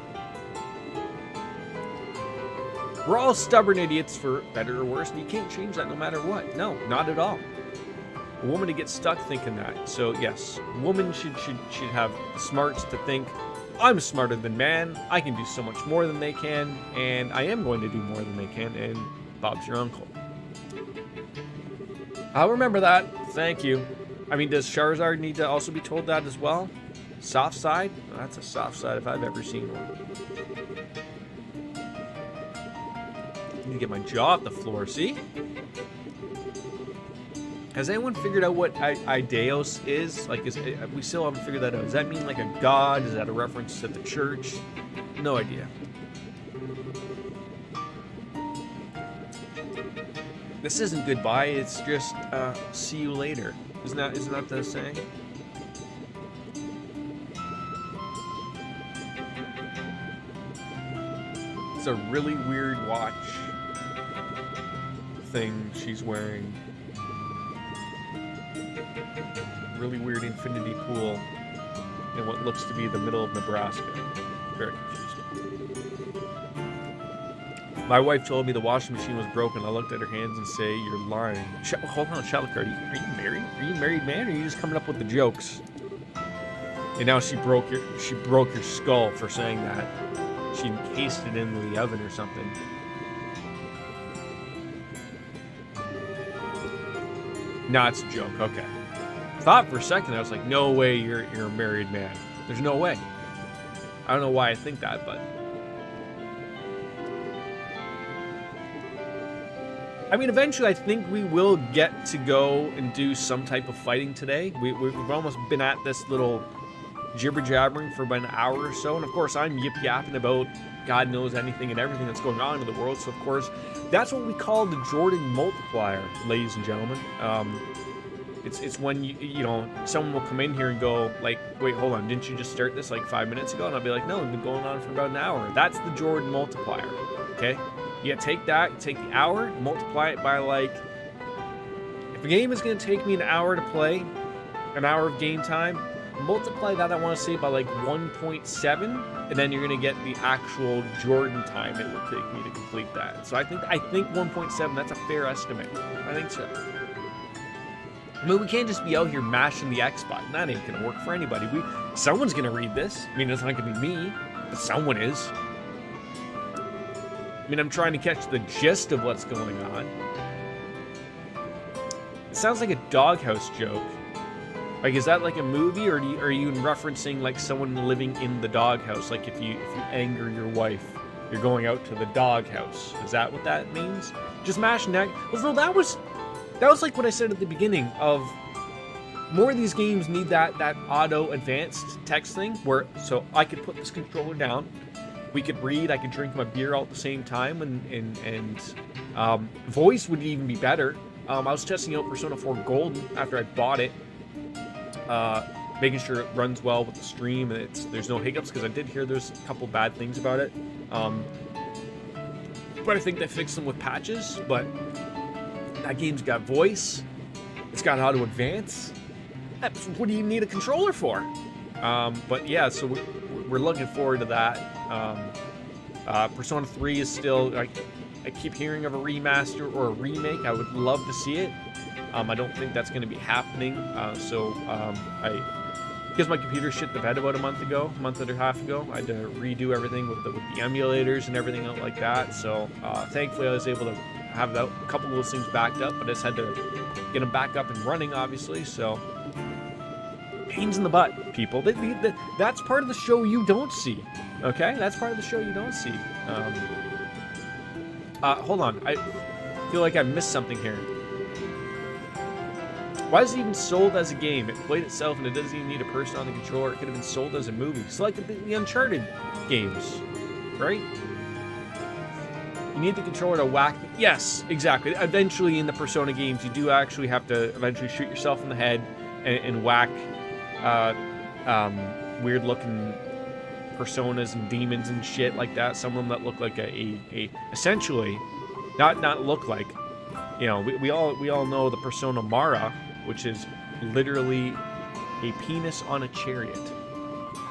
We're all stubborn idiots, for better or worse, and you can't change that no matter what. No, not at all. A woman to get stuck thinking that. So yes, women should have the smarts to think, I'm smarter than man, I can do so much more than they can, and I am going to do more than they can, and Bob's your uncle. I'll remember that. Thank you. I mean, does Charizard need to also be told that as well? Soft side? Well, that's a soft side if I've ever seen one. I need to get my jaw off the floor, see? Has anyone figured out what Aideos is? Like, we still haven't figured that out. Does that mean like a god? Is that a reference to the church? No idea. This isn't goodbye, it's just see you later. Isn't that the saying? It's a really weird watch thing she's wearing. Really weird infinity pool in what looks to be the middle of Nebraska. Very confused. My wife told me the washing machine was broken. I looked at her hands and say, "You're lying." Hold on, Shalika, are you married? Are you a married man, or are you just coming up with the jokes? And now she broke your skull for saying that. She encased it into the oven or something. Nah, it's a joke. Okay. Thought for a second, I was like, no way you're a married man. There's no way. I don't know why I think that, but... I mean, eventually I think we will get to go and do some type of fighting today. We've almost been at this little jibber-jabbering for about an hour or so, and of course I'm yip-yapping about God knows anything and everything that's going on in the world, so of course that's what we call the Jordan multiplier, ladies and gentlemen. It's when you know, someone will come in here and go like, wait, hold on, didn't you just start this like 5 minutes ago? And I'll be like, no, it's been going on for about an hour. That's the Jordan multiplier, okay? You take that, take the hour, multiply it by like, if a game is going to take me an hour to play, an hour of game time, multiply that, I want to say, by like 1.7, and then you're going to get the actual Jordan time it will take me to complete that. So I think 1.7, that's a fair estimate. I think so. I mean, we can't just be out here mashing the X button. That ain't gonna work for anybody. Someone's gonna read this. I mean, it's not gonna be me, but someone is. I mean, I'm trying to catch the gist of what's going on. It sounds like a doghouse joke. Like, is that like a movie, or are you referencing like someone living in the doghouse? Like, if you anger your wife, you're going out to the doghouse. Is that what that means? Just mashing that. Well, that was like what I said at the beginning of more of these games need that auto advanced text thing where, so I could put this controller down, we could read, I could drink my beer all at the same time, and voice would even be better. I was testing out Persona 4 Golden after I bought it, making sure it runs well with the stream and there's no hiccups, because I did hear there's a couple bad things about it. But I think they fixed them with patches, but that game's got voice, it's got auto advance. What do you need a controller for? But yeah, so we're looking forward to that. Persona 3 is still, like, I keep hearing of a remaster or a remake. I would love to see it. I don't think that's going to be happening. Because my computer shit the bed about a month and a half ago, I had to redo everything with the emulators and everything out like that. So thankfully I was able to have a couple of those things backed up, but I just had to get them back up and running, obviously. So pains in the butt, people. That's part of the show you don't see. Okay, that's part of the show you don't see. Hold on, I feel like I missed something here. Why is it even sold as a game? It played itself and it doesn't even need a person on the controller. It could have been sold as a movie. It's like the Uncharted games, right? You need the controller to whack. Yes, exactly. Eventually in the Persona games, you do actually have to eventually shoot yourself in the head and whack weird looking personas and demons and shit like that. Some of them that look like a essentially, not look like, you know, we all know the persona Mara, which is literally a penis on a chariot.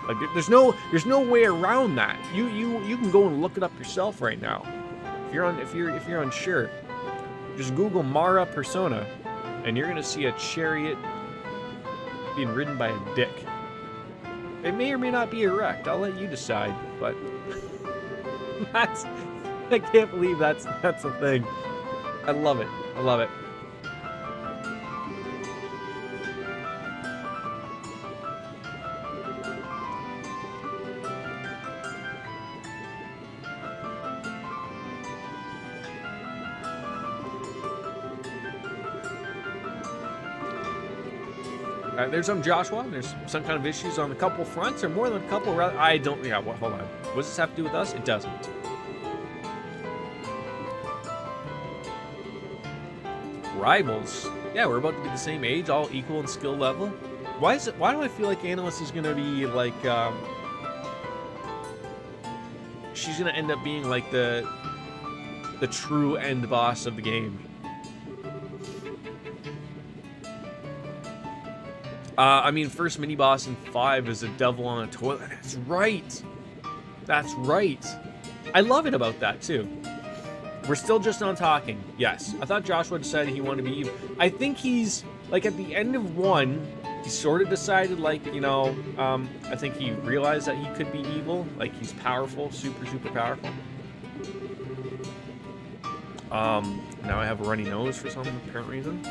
Like there's no way around that. You can go and look it up yourself right now. If you're unsure, just Google Mara persona, and you're gonna see a chariot being ridden by a dick. It may or may not be erect. I'll let you decide. But I can't believe that's a thing. I love it. I love it. There's Joshua. There's some kind of issues on a couple fronts, or more than a couple. Rather, I don't. Yeah. Well, hold on. What does this have to do with us? It doesn't. Rivals. Yeah, we're about to be the same age, all equal in skill level. Why do I feel like Analyst is gonna be like? She's gonna end up being like the true end boss of the game. I mean, first mini boss in 5 is a devil on a toilet. That's right. That's right. I love it about that too. We're still just on talking. Yes, I thought Joshua decided he wanted to be evil. I think he's like at the end of 1, he sort of decided, like, you know, I think he realized that he could be evil. Like, he's powerful, super powerful. Now I have a runny nose for some apparent reason.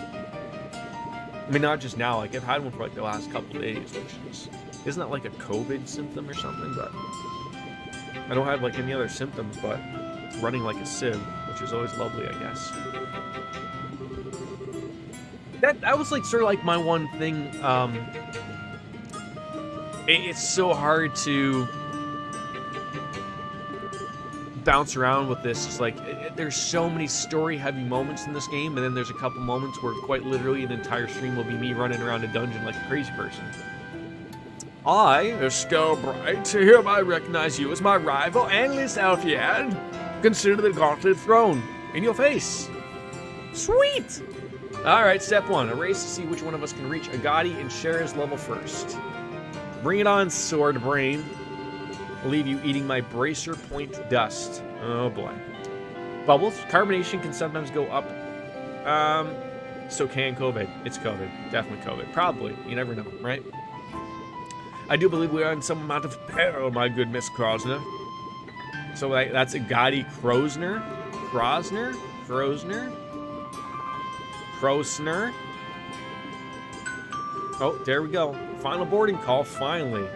I mean, not just now, like, I've had one for, like, the last couple days, which isn't that, like, a COVID symptom or something, but I don't have, like, any other symptoms, but running like a sieve, which is always lovely, I guess. That was, like, sort of, like, my one thing, it's so hard to bounce around with this. It's like there's so many story-heavy moments in this game, and then there's a couple moments where quite literally an entire stream will be me running around a dungeon like a crazy person. I, Estelle Bright, hereby recognize you as my rival, Analyst Alfiad. Consider the gauntlet thrown in your face. Sweet! Alright, step 1. A race to see which one of us can reach Agati and share his level first. Bring it on, Sword Brain. I'll leave you eating my bracer point dust. Oh boy. Bubbles. Carbonation can sometimes go up. So can COVID. It's COVID. Definitely COVID. Probably. You never know, right? I do believe we are in some amount of peril, my good Miss Krosner. So that's Agati Krosner. Krosner. Oh, there we go. Final boarding call, finally.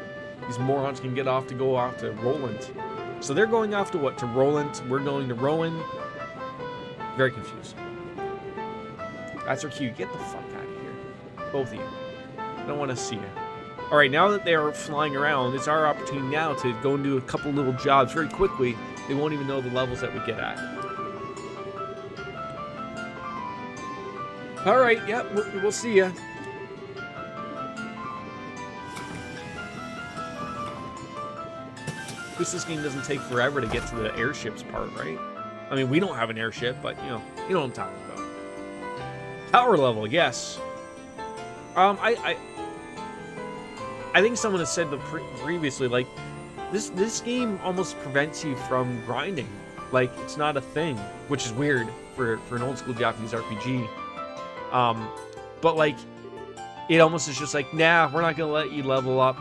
These morons can go off to Roland. So they're going off to what? To Roland. We're going to Rowan. Very confused. That's our cue. Get the fuck out of here. Both of you. I don't want to see you. Alright, now that they're flying around, it's our opportunity now to go and do a couple little jobs very quickly. They won't even know the levels that we get at. Alright, yep, we'll see ya. At least this game doesn't take forever to get to the airships part, right? I mean, we don't have an airship, but, you know what I'm talking about. Power level, yes. I think someone has said previously, like, this game almost prevents you from grinding. Like, it's not a thing, which is weird for an old school Japanese RPG. But, like, it almost is just like, nah, we're not gonna let you level up.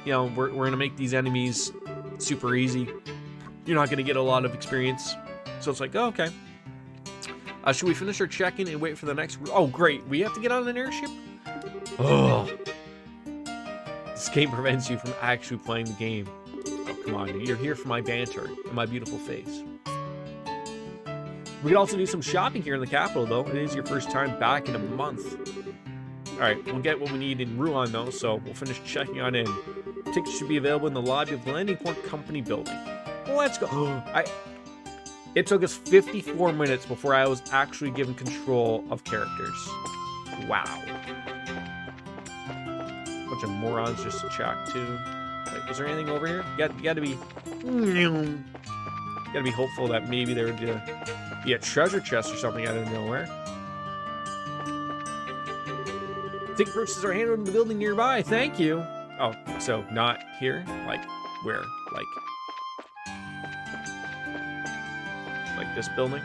You know, we're gonna make these enemies super easy. You're not gonna get a lot of experience. So it's like, oh, okay. Should we finish our check-in and wait for the next? Oh, great. We have to get on an airship? Oh. This game prevents you from actually playing the game. Oh, come on. You're here for my banter and my beautiful face. We could also do some shopping here in the capital, though. It is your first time back in a month. Alright, we'll get what we need in Rouen, though, so we'll finish checking on in. Tickets should be available in the lobby of the Landing Port Company building. Let's go. It took us 54 minutes before I was actually given control of characters. Wow. Bunch of morons just to check, too. Like, is there anything over here? You gotta be hopeful that maybe there would be a treasure chest or something out of nowhere. Ticket purchases are handled in the building nearby. Thank you. Oh, so not here? Like where? Like this building?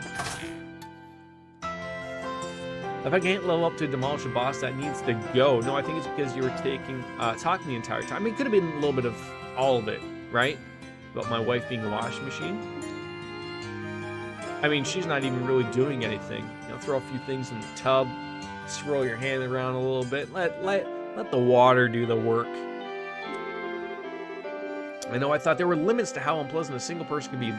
If I can't level up to demolish a boss, that needs to go. No, I think it's because you were talking the entire time. I mean, it could have been a little bit of all of it, right? About my wife being a washing machine. I mean, she's not even really doing anything. You know, throw a few things in the tub, swirl your hand around a little bit, let the water do the work. I know I thought there were limits to how unpleasant a single person could be.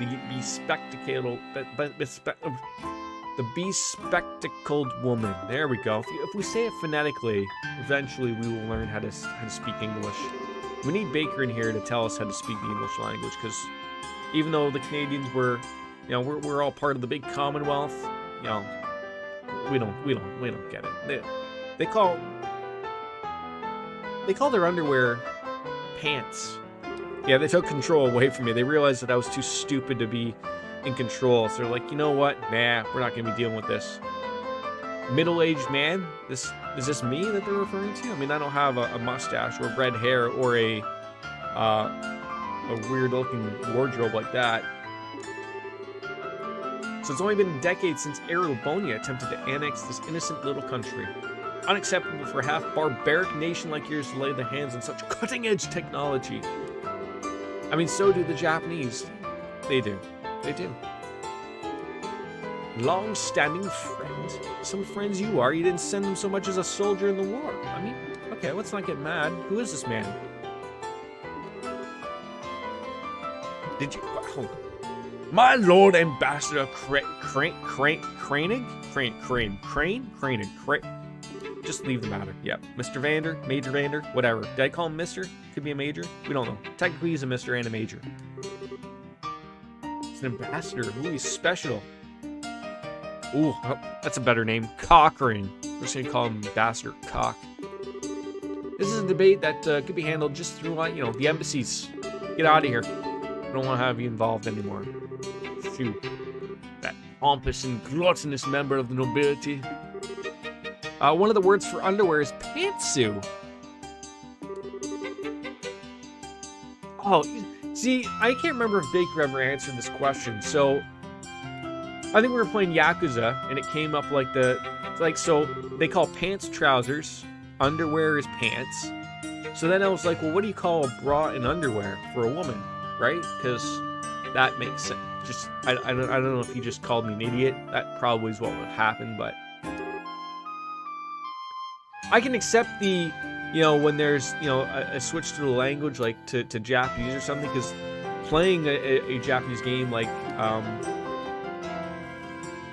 The bespectacled woman. There we go. If we say it phonetically, eventually we will learn how to speak English. We need Baker in here to tell us how to speak the English language, because even though the Canadians were, you know, we're all part of the big Commonwealth, you know, we don't get it. They call their underwear pants. Yeah, they took control away from me. They realized that I was too stupid to be in control, so they're like, you know what? Nah, we're not gonna be dealing with this. Middle-aged man? Is this me that they're referring to? I mean, I don't have a mustache or red hair or a weird-looking wardrobe like that. So it's only been decades since Erebonia attempted to annex this innocent little country. Unacceptable for a half-barbaric nation like yours to lay their hands on such cutting-edge technology. I mean, so do the Japanese. They do. They do. Long-standing friend. Some friends you are. You didn't send them so much as a soldier in the war. I mean, okay, let's not get mad. Who is this man? Did you... Hold on. My Lord Ambassador Crane. Just leave the matter. Yeah. Mr. Vander, Major Vander, whatever. Did I call him Mr.? Could be a major. We don't know. Technically, he's a Mr. and a major. He's an ambassador. Ooh, he's special. Ooh, oh, that's a better name. Cochrane. We're just gonna call him Ambassador Cock. This is a debate that could be handled just through, you know, the embassies. Get out of here. I don't want to have you involved anymore. Phew. That pompous and gluttonous member of the nobility. One of the words for underwear is pantsu. Oh, see, I can't remember if Baker ever answered this question. So, I think we were playing Yakuza, and it came up like so they call pants trousers, underwear is pants. So then I was like, well, what do you call a bra and underwear for a woman, right? Because that makes sense. Just, I don't know if he just called me an idiot. That probably is what would happen, but I can accept the, you know, when there's, you know, a switch to the language, like to Japanese or something, because playing a Japanese game like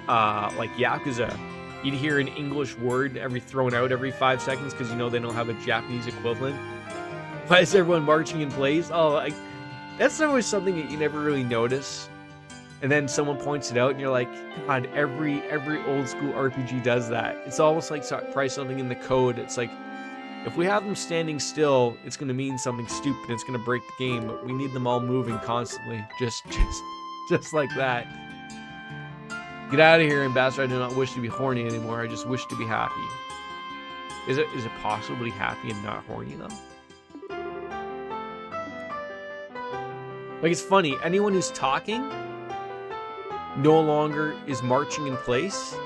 Yakuza, you'd hear an English word thrown out every 5 seconds because, you know, they don't have a Japanese equivalent. Why is everyone marching in place? Oh, that's always something that you never really notice. And then someone points it out, and you're like, God, every old school RPG does that. It's almost like probably something in the code. It's like, if we have them standing still, it's going to mean something stupid. It's going to break the game, but we need them all moving constantly. Just like that. Get out of here, Ambassador. I do not wish to be horny anymore. I just wish to be happy. Is it possible to be happy and not horny, though? Like, it's funny. Anyone who's talking no longer is marching in place.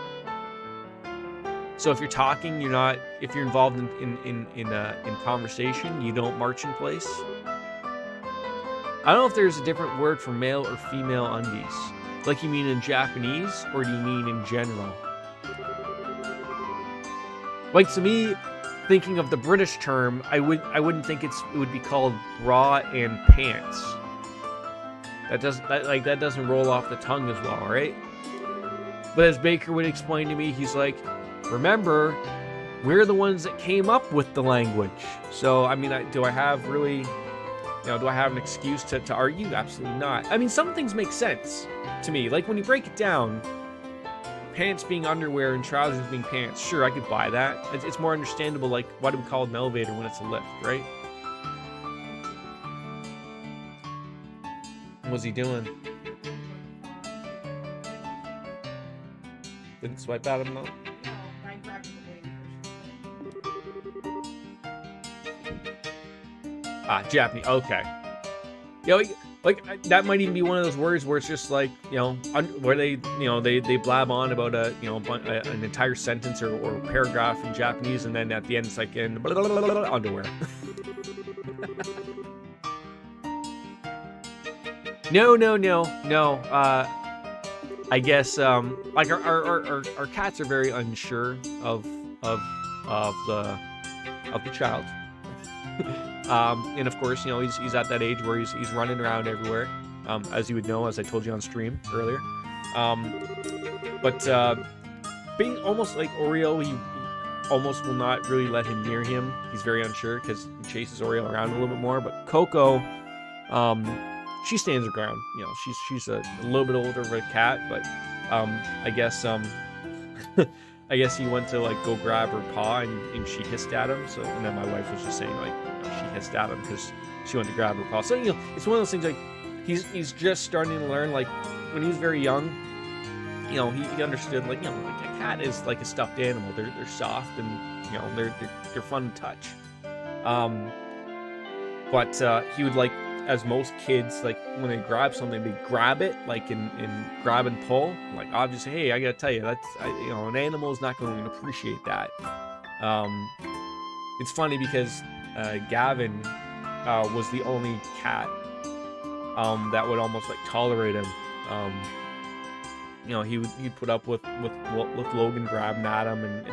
So if you're talking, you're not. If you're involved in conversation, you don't march in place. I don't know if there's a different word for male or female undies. Like you mean in Japanese, or do you mean in general? Like, to me, thinking of the British term, I wouldn't think it would be called bra and pants. That doesn't roll off the tongue as well, right? But as Baker would explain to me, he's like, remember, we're the ones that came up with the language. So, I mean, do I have an excuse to argue? Absolutely not. I mean, some things make sense to me. Like, when you break it down, pants being underwear and trousers being pants, sure, I could buy that. It's more understandable, like, why do we call it an elevator when it's a lift, right? What's he doing? Didn't swipe at him though? No, I grabbed the lady. Ah, Japanese. Okay. You know, like that might even be one of those words where it's just like, you know, where they blab on about an entire sentence or paragraph in Japanese, and then at the end it's like in blah, blah, blah, blah, blah, underwear. No. I guess like our cats are very unsure of the child. And of course, you know, he's at that age where he's running around everywhere, as you would know, as I told you on stream earlier. But being almost like Oreo, he almost will not really let him near him. He's very unsure because he chases Oreo around a little bit more. But Coco, she stands her ground. You know, she's a little bit older of a cat, but I guess I guess he went to like go grab her paw and she hissed at him. So, and then my wife was just saying like, you know, she hissed at him because she went to grab her paw. So, you know, it's one of those things like he's just starting to learn. Like when he was very young, you know, he understood like, you know, like a cat is like a stuffed animal. They're soft and, you know, they're fun to touch. But he would like, as most kids, like when they grab something, they grab it like in grab and pull. Like obviously, hey, I gotta tell you, you know, an animal is not going to appreciate that. It's funny because Gavin was the only cat that would almost like tolerate him. You know, he'd put up with Logan grabbing at him and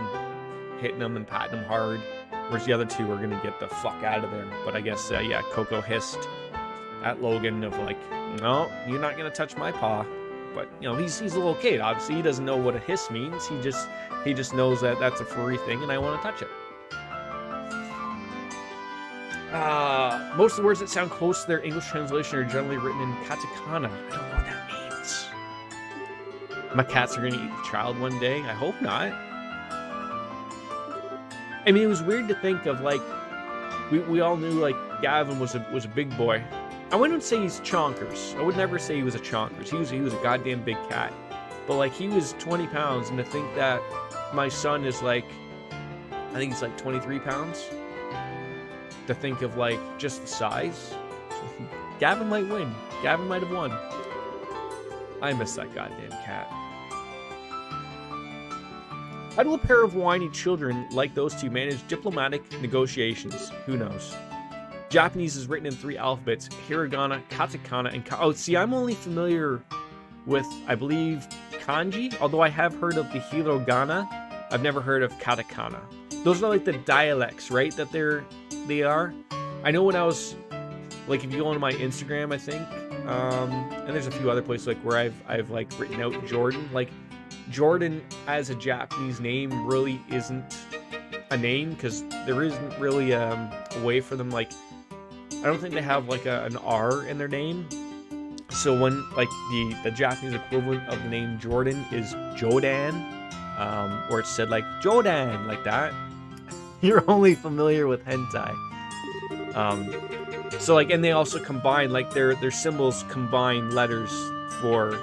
hitting him and patting him hard, whereas the other two were gonna get the fuck out of there. But I guess yeah, Coco hissed at Logan of like, no, you're not gonna touch my paw. But you know, he's a little kid. Obviously, he doesn't know what a hiss means. He just knows that that's a furry thing, and I want to touch it. Most of the words that sound close to their English translation are generally written in katakana. I don't know what that means. My cats are gonna eat the child one day. I hope not. I mean, it was weird to think of like we all knew like Gavin was a big boy. I wouldn't say he's chonkers. I would never say he was a chonkers. He was a goddamn big cat. But like he was 20 pounds, and to think that my son is like, I think he's like 23 pounds. To think of like just the size, Gavin might win. Gavin might have won. I miss that goddamn cat. How do a pair of whiny children like those two manage diplomatic negotiations? Who knows? Japanese is written in 3 alphabets: hiragana, katakana, and oh, see, I'm only familiar with, I believe, kanji, although I have heard of the hiragana. I've never heard of katakana. Those are like the dialects, right? That they are. I know when I was like, if you go on my Instagram, I think, and there's a few other places like where I've like written out Jordan. Like Jordan as a Japanese name really isn't a name because there isn't really a way for them, like, I don't think they have like an R in their name. So when like the Japanese equivalent of the name Jordan is Jodan, or it's said like Jodan, like that, you're only familiar with hentai. So like, and they also combine like their symbols combine letters for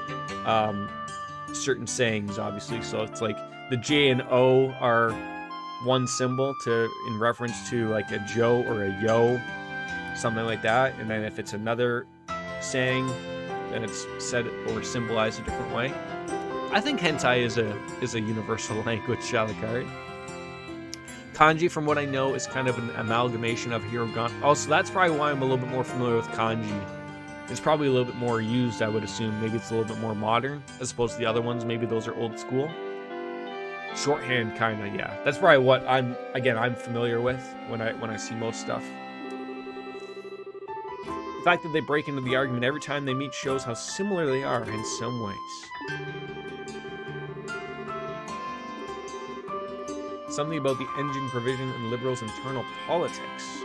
certain sayings, obviously. So it's like the J and O are one symbol in reference to like a Joe or a Yo, something like that. And then if it's another saying, then it's said or symbolized a different way. I think hentai is a universal language, a la carte. Kanji, from what I know, is kind of an amalgamation of hiragana. Also, that's probably why I'm a little bit more familiar with kanji. It's probably a little bit more used, I would assume. Maybe it's a little bit more modern, as opposed to the other ones. Maybe those are old school. Shorthand, kind of, yeah. That's probably what I'm familiar with when I see most stuff. The fact that they break into the argument every time they meet shows how similar they are in some ways. Something about the engine provision and liberals' internal politics.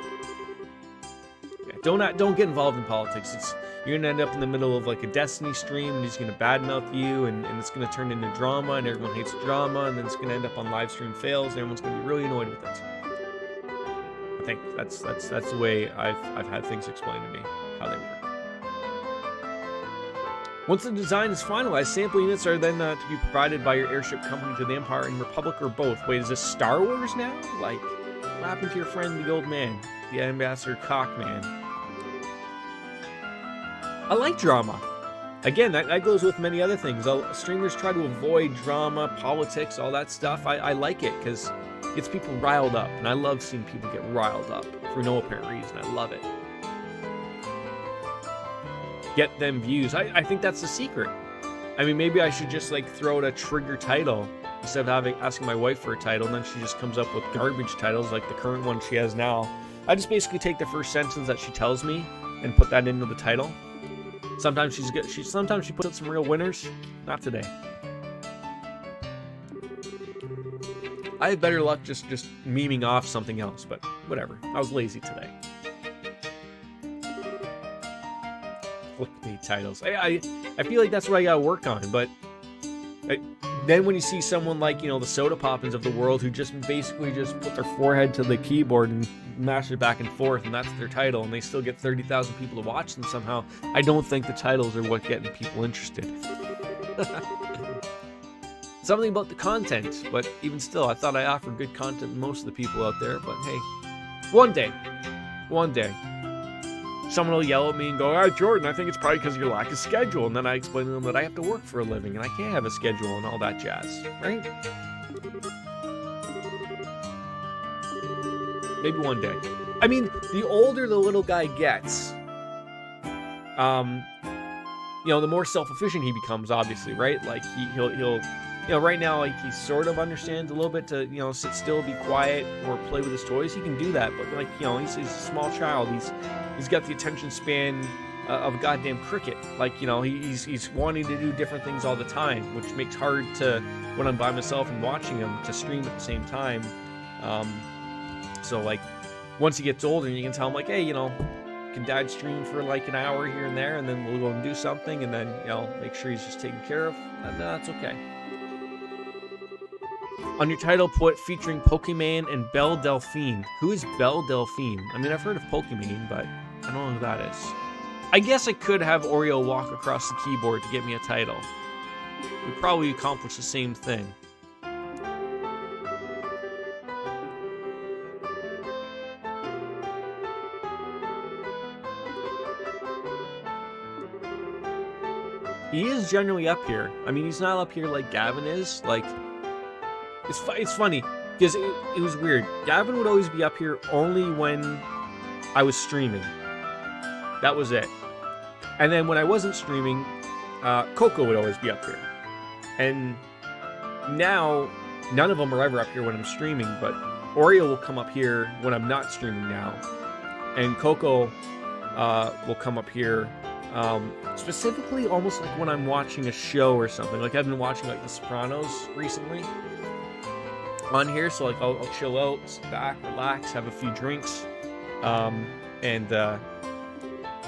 Yeah, don't get involved in politics. You're gonna end up in the middle of like a Destiny stream, and he's gonna badmouth you, and it's gonna turn into drama, and everyone hates drama, and then it's gonna end up on live stream fails, and everyone's gonna be really annoyed with it. I think that's the way I've had things explained to me, how they work. Once the design is finalized, sample units are then to be provided by your airship company to the Empire and Republic or both. Wait, is this Star Wars now? Like, what happened to your friend, the old man? The Ambassador Cockman. I like drama. Again, that goes with many other things. Streamers try to avoid drama, politics, all that stuff. I like it because it gets people riled up. And I love seeing people get riled up for no apparent reason. I love it. Get them views. I think that's the secret. I mean, maybe I should just like throw out a trigger title instead of asking my wife for a title, and then she just comes up with garbage titles like the current one she has now. I just basically take the first sentence that she tells me and put that into the title. Sometimes she's good. Sometimes she puts out some real winners. Not today. I have better luck just memeing off something else, but whatever. I was lazy today. Clickbait titles. I feel like that's what I gotta work on, but then when you see someone like, you know, the Soda Poppins of the world who just basically just put their forehead to the keyboard and mash it back and forth, and that's their title, and they still get 30,000 people to watch them somehow, I don't think the titles are what getting people interested. Something about the content, but even still, I thought I offered good content to most of the people out there, but hey, one day, someone will yell at me and go, "Ah, Jordan, I think it's probably because of your lack of schedule." And then I explain to them that I have to work for a living and I can't have a schedule and all that jazz, right? Maybe one day. I mean, the older the little guy gets, you know, the more self-efficient he becomes, obviously, right? Like he'll you know, right now, like, he sort of understands a little bit to, you know, sit still, be quiet, or play with his toys. He can do that, but, like, you know, he's a small child. He's got the attention span of a goddamn cricket. Like, you know, he's wanting to do different things all the time, which makes hard to, when I'm by myself and watching him, to stream at the same time. So, like, once he gets older, you can tell him, like, hey, you know, can dad stream for, like, an hour here and there, and then we'll go and do something, and then, you know, make sure he's just taken care of, and that's okay. On your title, put featuring Pokemon and Belle Delphine. Who is Belle Delphine? I mean, I've heard of Pokemon, but I don't know who that is. I guess I could have Oreo walk across the keyboard to get me a title. We'd probably accomplish the same thing. He is generally up here. I mean, he's not up here like Gavin is. Like, it's funny, because it was weird. Gavin would always be up here only when I was streaming. That was it. And then when I wasn't streaming, Coco would always be up here. And now, none of them are ever up here when I'm streaming, but Oreo will come up here when I'm not streaming now. And Coco will come up here specifically almost like when I'm watching a show or something. Like, I've been watching, like, The Sopranos recently on here, so like I'll chill out, sit back, relax, have a few drinks, and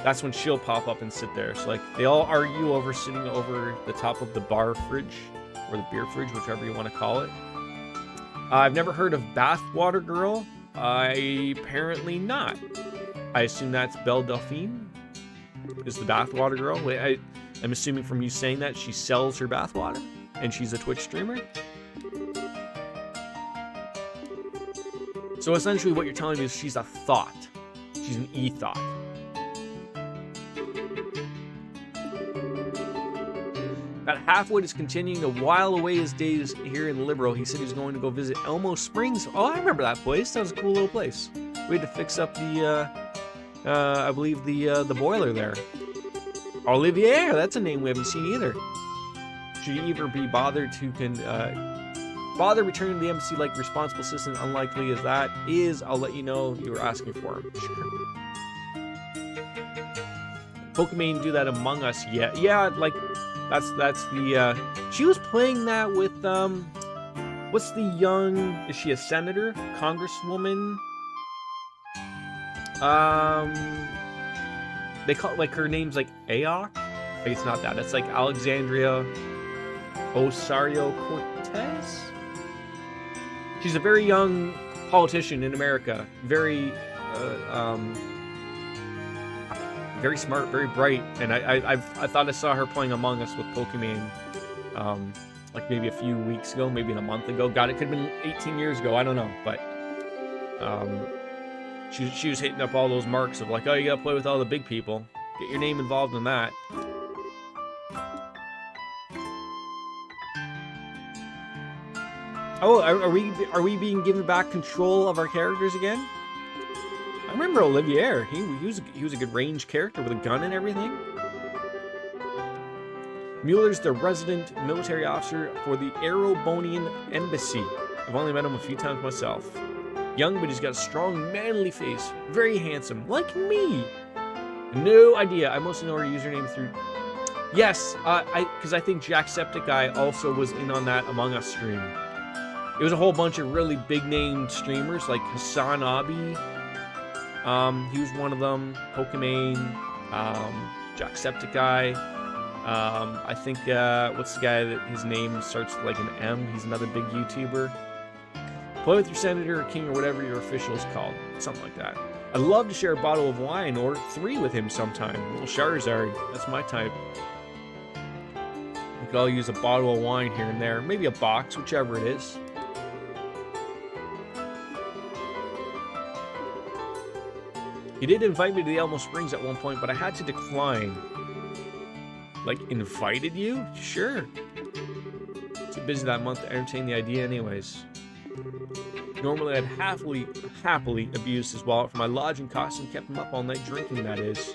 that's when she'll pop up and sit there. So like they all argue over sitting over the top of the bar fridge or the beer fridge, whichever you want to call it. I've never heard of Bathwater Girl. Apparently not. I assume that's Belle Delphine is the Bathwater Girl. Wait, I'm assuming from you saying that she sells her bathwater and she's a Twitch streamer. So essentially what you're telling me is she's a thought. She's an e-thought. About halfway is continuing to while away his days here in Liberal. He said he was going to go visit Elmo Springs. Oh, I remember that place. That was a cool little place. We had to fix up the, I believe the boiler there. Olivier, that's a name we haven't seen either. Should you ever be bothered to bother returning to the embassy like responsible citizen, unlikely as that is, I'll let you know you were asking for him. Sure. Pokemon do that Among Us yet? Yeah, like that's the she was playing that with what's the young, is she a senator? Congresswoman? They call it, like, her name's like Aok? Like, it's not that. It's like Alexandria Ocasio-Cortez? She's a very young politician in America. Very, very smart, very bright, and I thought I saw her playing Among Us with Pokemon, like maybe a few weeks ago, maybe a month ago. God, it could have been 18 years ago. I don't know, but she was hitting up all those marks of like, oh, you gotta play with all the big people, get your name involved in that. Oh, are we being given back control of our characters again? I remember Olivier. He was a good range character with a gun and everything. Mueller's the resident military officer for the Arrowbonian Embassy. I've only met him a few times myself. Young, but he's got a strong, manly face. Very handsome, like me. No idea. I mostly know her username through. Yes, because I think Jacksepticeye also was in on that Among Us stream. It was a whole bunch of really big-name streamers, like Hassan Abi. He was one of them. Pokemon, Jacksepticeye. I think, what's the guy that his name starts with like an M? He's another big YouTuber. Play with your senator or king or whatever your official is called. Something like that. I'd love to share a bottle of wine or 3 with him sometime. Little Charizard. That's my type. We could all use a bottle of wine here and there. Maybe a box, whichever it is. He did invite me to the Elmo Springs at one point, but I had to decline. Like, invited you? Sure. Too busy that month to entertain the idea anyways. Normally I'd happily abuse his wallet for my lodging costs and kept him up all night drinking, that is.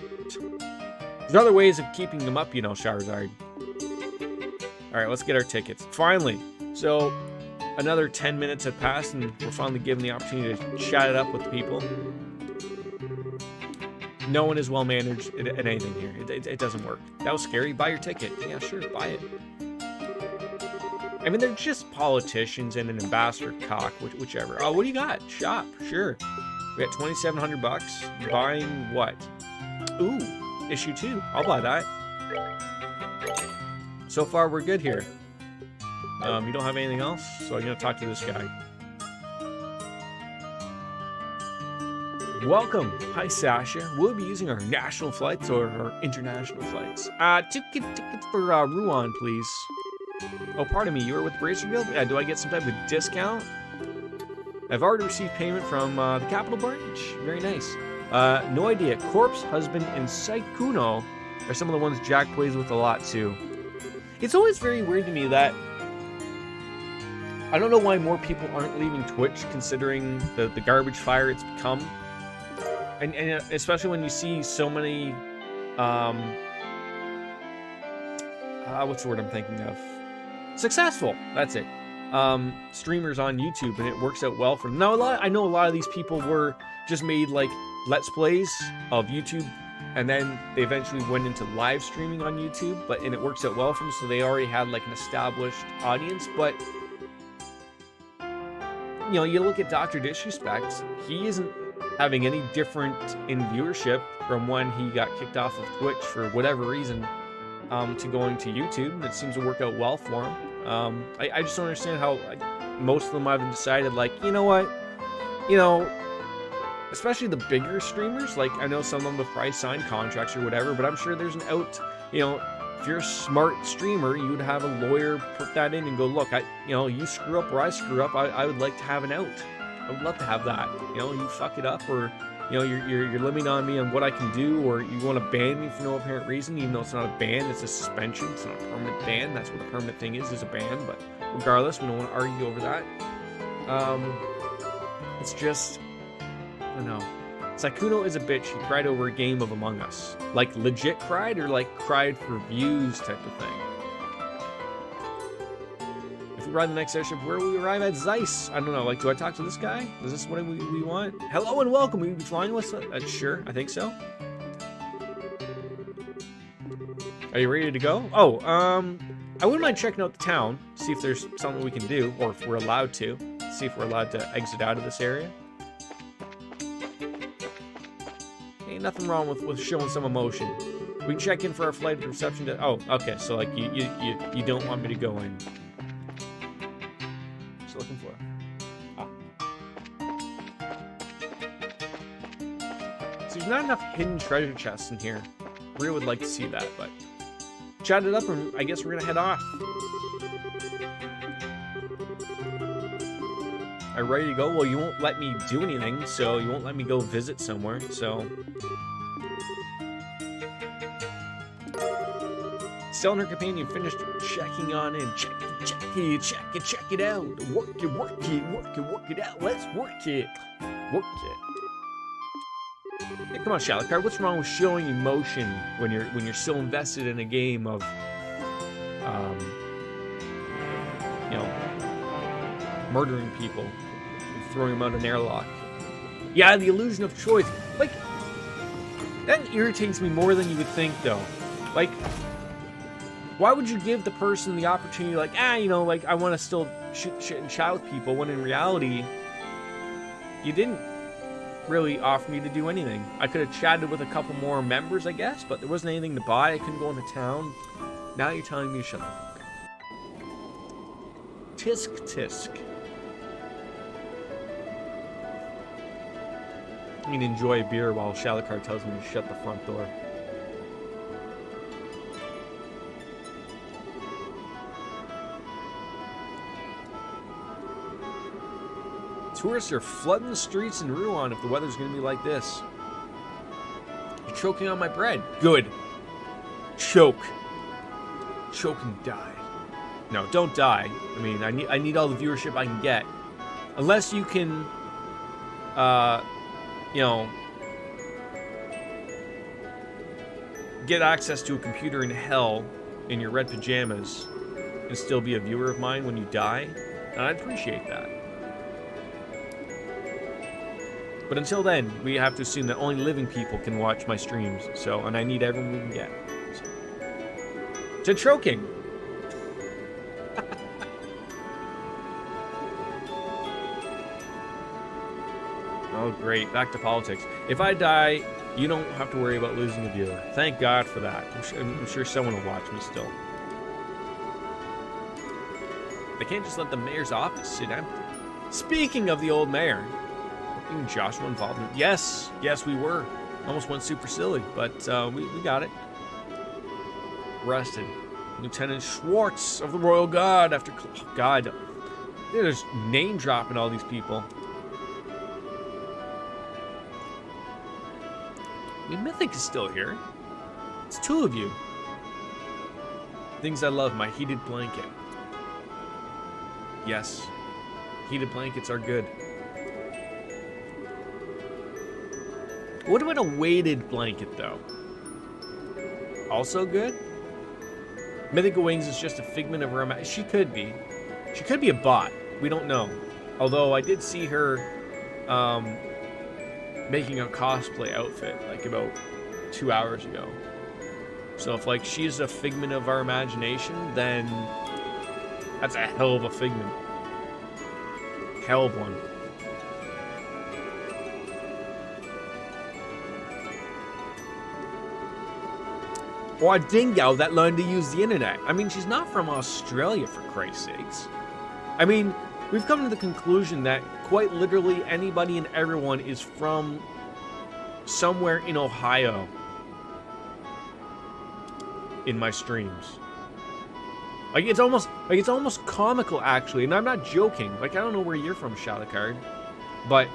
There's other ways of keeping him up, you know, Charizard. Alright, let's get our tickets. Finally. So, another 10 minutes have passed and we're finally given the opportunity to chat it up with people. No one is well managed at anything here. It doesn't work. That was scary. Buy your ticket. Yeah, sure, buy it. I mean, they're just politicians and an ambassador cock, whichever. Oh, what do you got? Shop, sure. We got $2,700. Buying what? Ooh, issue 2. I'll buy that. So far, we're good here. You don't have anything else, so I'm gonna talk to this guy. Welcome. Hi, Sasha. We'll be using our national flights or our international flights. Tickets for Rouen, please. Oh, pardon me. You were with Bracerfield? Yeah, do I get some type of discount? I've already received payment from the Capital Branch. Very nice. No idea. Corpse, Husband, and Saikuno are some of the ones Jack plays with a lot, too. It's always very weird to me that I don't know why more people aren't leaving Twitch, considering the garbage fire it's become. And especially when you see so many, what's the word I'm thinking of? Successful, that's it. Streamers on YouTube, and it works out well for them. Now, I know a lot of these people were just made like Let's Plays of YouTube, and then they eventually went into live streaming on YouTube, and it works out well for them, so they already had like an established audience. But you know, you look at Dr. Disrespect, he isn't having any different in viewership from when he got kicked off of Twitch for whatever reason to going to YouTube, and it seems to work out well for him. I just don't understand how most of them haven't decided, like, you know what, you know, especially the bigger streamers, like I know some of them have probably signed contracts or whatever, but I'm sure there's an out, you know, if you're a smart streamer, you would have a lawyer put that in and go, look, you know, you screw up or I screw up, I would like to have an out. I would love to have that. You know, you fuck it up, or you know, you're limiting on me on what I can do, or you want to ban me for no apparent reason, even though it's not a ban, it's a suspension, it's not a permanent ban. That's what the permanent thing is a ban. But regardless, we don't want to argue over that. It's just, I don't know. Saikuno is a bitch. He cried over a game of Among Us. Like legit cried, or like cried for views type of thing. If we ride the next airship, where will we arrive at? Zeiss. I don't know. Like, do I talk to this guy? Is this what we want? Hello and welcome. Will you be flying with us? Sure, I think so. Are you ready to go? Oh, I wouldn't mind checking out the town, see if there's something we can do, or if we're allowed to. See if we're allowed to exit out of this area. Ain't nothing wrong with showing some emotion. We can check in for our flight reception. Oh, okay. So like you don't want me to go in. Just looking for. Ah. So there's not enough hidden treasure chests in here. Really would like to see that, but chat it up and I guess we're gonna head off. Are you ready to go? Well, you won't let me do anything, so you won't let me go visit somewhere, so. Stella and her companion finished checking on in. Check it out. Work it out. Let's work it. Work it. Hey, come on, Shalakar. What's wrong with showing emotion when you're so invested in a game of, you know, murdering people and throwing them out an airlock? Yeah, the illusion of choice. Like, that irritates me more than you would think, though. Like, why would you give the person the opportunity, like, you know, like, I want to still shoot shit and chat with people, when in reality, you didn't really offer me to do anything. I could have chatted with a couple more members, I guess, but there wasn't anything to buy. I couldn't go into town. Now you're telling me to shut the fuck up. Tisk tisk. I mean, enjoy a beer while Shalakar tells me to shut the front door. Tourists are flooding the streets in Rouen if the weather's going to be like this. You're choking on my bread. Good. Choke. Choke and die. No, don't die. I mean, I need all the viewership I can get. Unless you can, you know, get access to a computer in hell in your red pajamas and still be a viewer of mine when you die, and I'd appreciate that. But until then, we have to assume that only living people can watch my streams. So, and I need everyone we can get. So. To choking. Oh, great. Back to politics. If I die, you don't have to worry about losing a viewer. Thank God for that. I'm sure someone will watch me still. They can't just let the mayor's office sit empty. Speaking of the old mayor. Joshua involved in it. Yes, we were. Almost went super silly, but we got it. Arrested. Lieutenant Schwartz of the Royal Guard after... Oh, God. They're just name-dropping all these people. I mean, Mythic is still here. It's two of you. Things I love, my heated blanket. Yes. Heated blankets are good. What about a weighted blanket, though? Also good? Mythical Wings is just a figment of her imagination. She could be. She could be a bot. We don't know. Although I did see her making a cosplay outfit like about 2 hours ago. So if like she's a figment of our imagination, then that's a hell of a figment. Hell of one. Or a dingo that learned to use the internet. I mean, she's not from Australia, for Christ's sakes. I mean, we've come to the conclusion that quite literally anybody and everyone is from somewhere in Ohio in my streams. Like it's almost comical, actually, and I'm not joking. Like, I don't know where you're from, Shalakard, but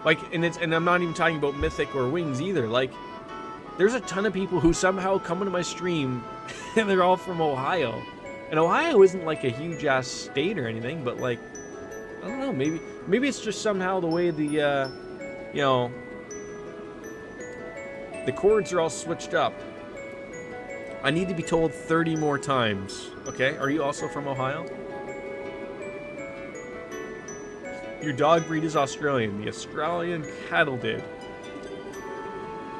like, and I'm not even talking about Mythic or Wings either. Like, there's a ton of people who somehow come into my stream and they're all from Ohio. And Ohio isn't like a huge ass state or anything, but like, I don't know, maybe it's just somehow the way the you know, the chords are all switched up. I need to be told 30 more times. Okay, are you also from Ohio? Your dog breed is Australian. The Australian cattle did.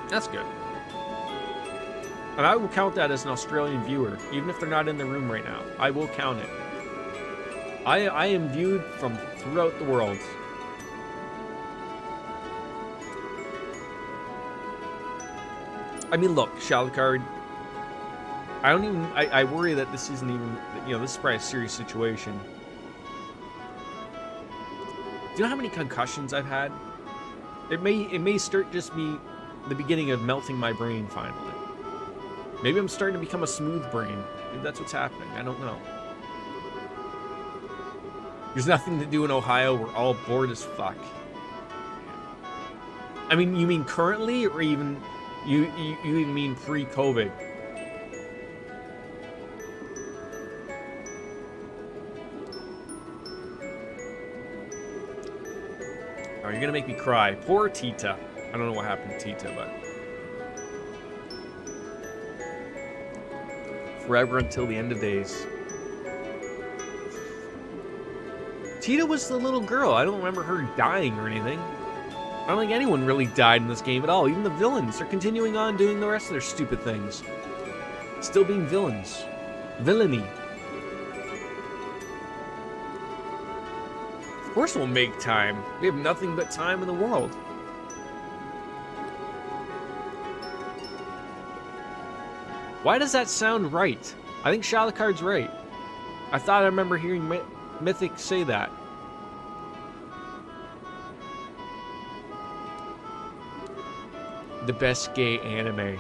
That's good. And I will count that as an Australian viewer, even if they're not in the room right now. I will count it. I am viewed from throughout the world. I mean, look, Shalakard, I worry that this isn't even, you know, this is probably a serious situation. Do you know how many concussions I've had? It may start just be the beginning of melting my brain finally. Maybe I'm starting to become a smooth brain. Maybe that's what's happening. I don't know. There's nothing to do in Ohio. We're all bored as fuck. I mean, you mean currently, or even you even mean pre-COVID? Oh, you're gonna make me cry. Poor Tita. I don't know what happened to Tita, but forever until the end of days. Tita was the little girl. I don't remember her dying or anything. I don't think anyone really died in this game at all. Even the villains are continuing on doing the rest of their stupid things. Still being villains. Villainy. Of course we'll make time. We have nothing but time in the world. Why does that sound right? I think Shalakard's right. I thought I remember hearing Mythic say that. The best gay anime.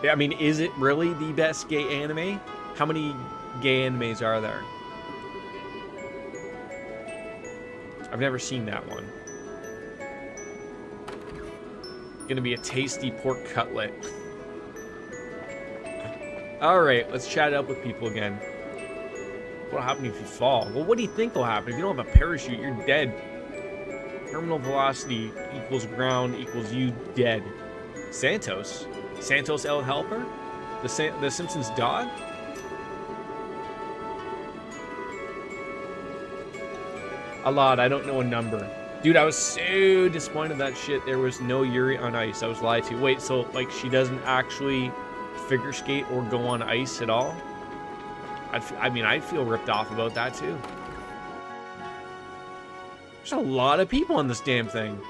I mean, is it really the best gay anime? How many gay animes are there? I've never seen that one. Gonna be a tasty pork cutlet. Alright, let's chat it up with people again. What'll happen if you fall? Well, what do you think will happen? If you don't have a parachute, you're dead. Terminal velocity equals ground equals you dead. Santos? Santos El Helper? The Simpsons dog? A lot, I don't know a number. Dude, I was so disappointed that shit. There was no Yuri on ice. I was lied to. Wait, so like she doesn't actually figure skate or go on ice at all? I mean, I'd feel ripped off about that too. There's a lot of people on this damn thing.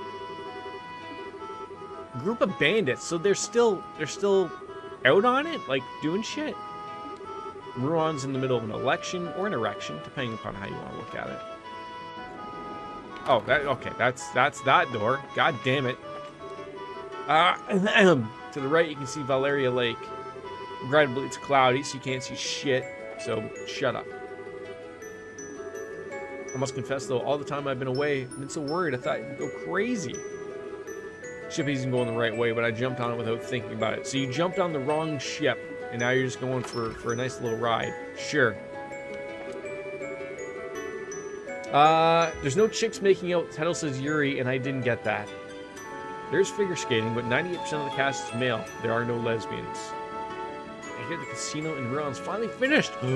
Group of bandits, so they're still out on it, like doing shit. Ruan's in the middle of an election or an erection, depending upon how you want to look at it. Oh, okay, that's that door. God damn it. To the right, you can see Valeria Lake. Regrettably, it's cloudy, so you can't see shit. So, shut up. I must confess, though, all the time I've been away, I've been so worried I thought you'd go crazy. Ship isn't going the right way, but I jumped on it without thinking about it. So you jumped on the wrong ship, and now you're just going for a nice little ride. Sure. There's no chicks making out. The title says Yuri, and I didn't get that. There's figure skating, but 98% of the cast is male. There are no lesbians. I hear the casino in Ruan's finally finished. We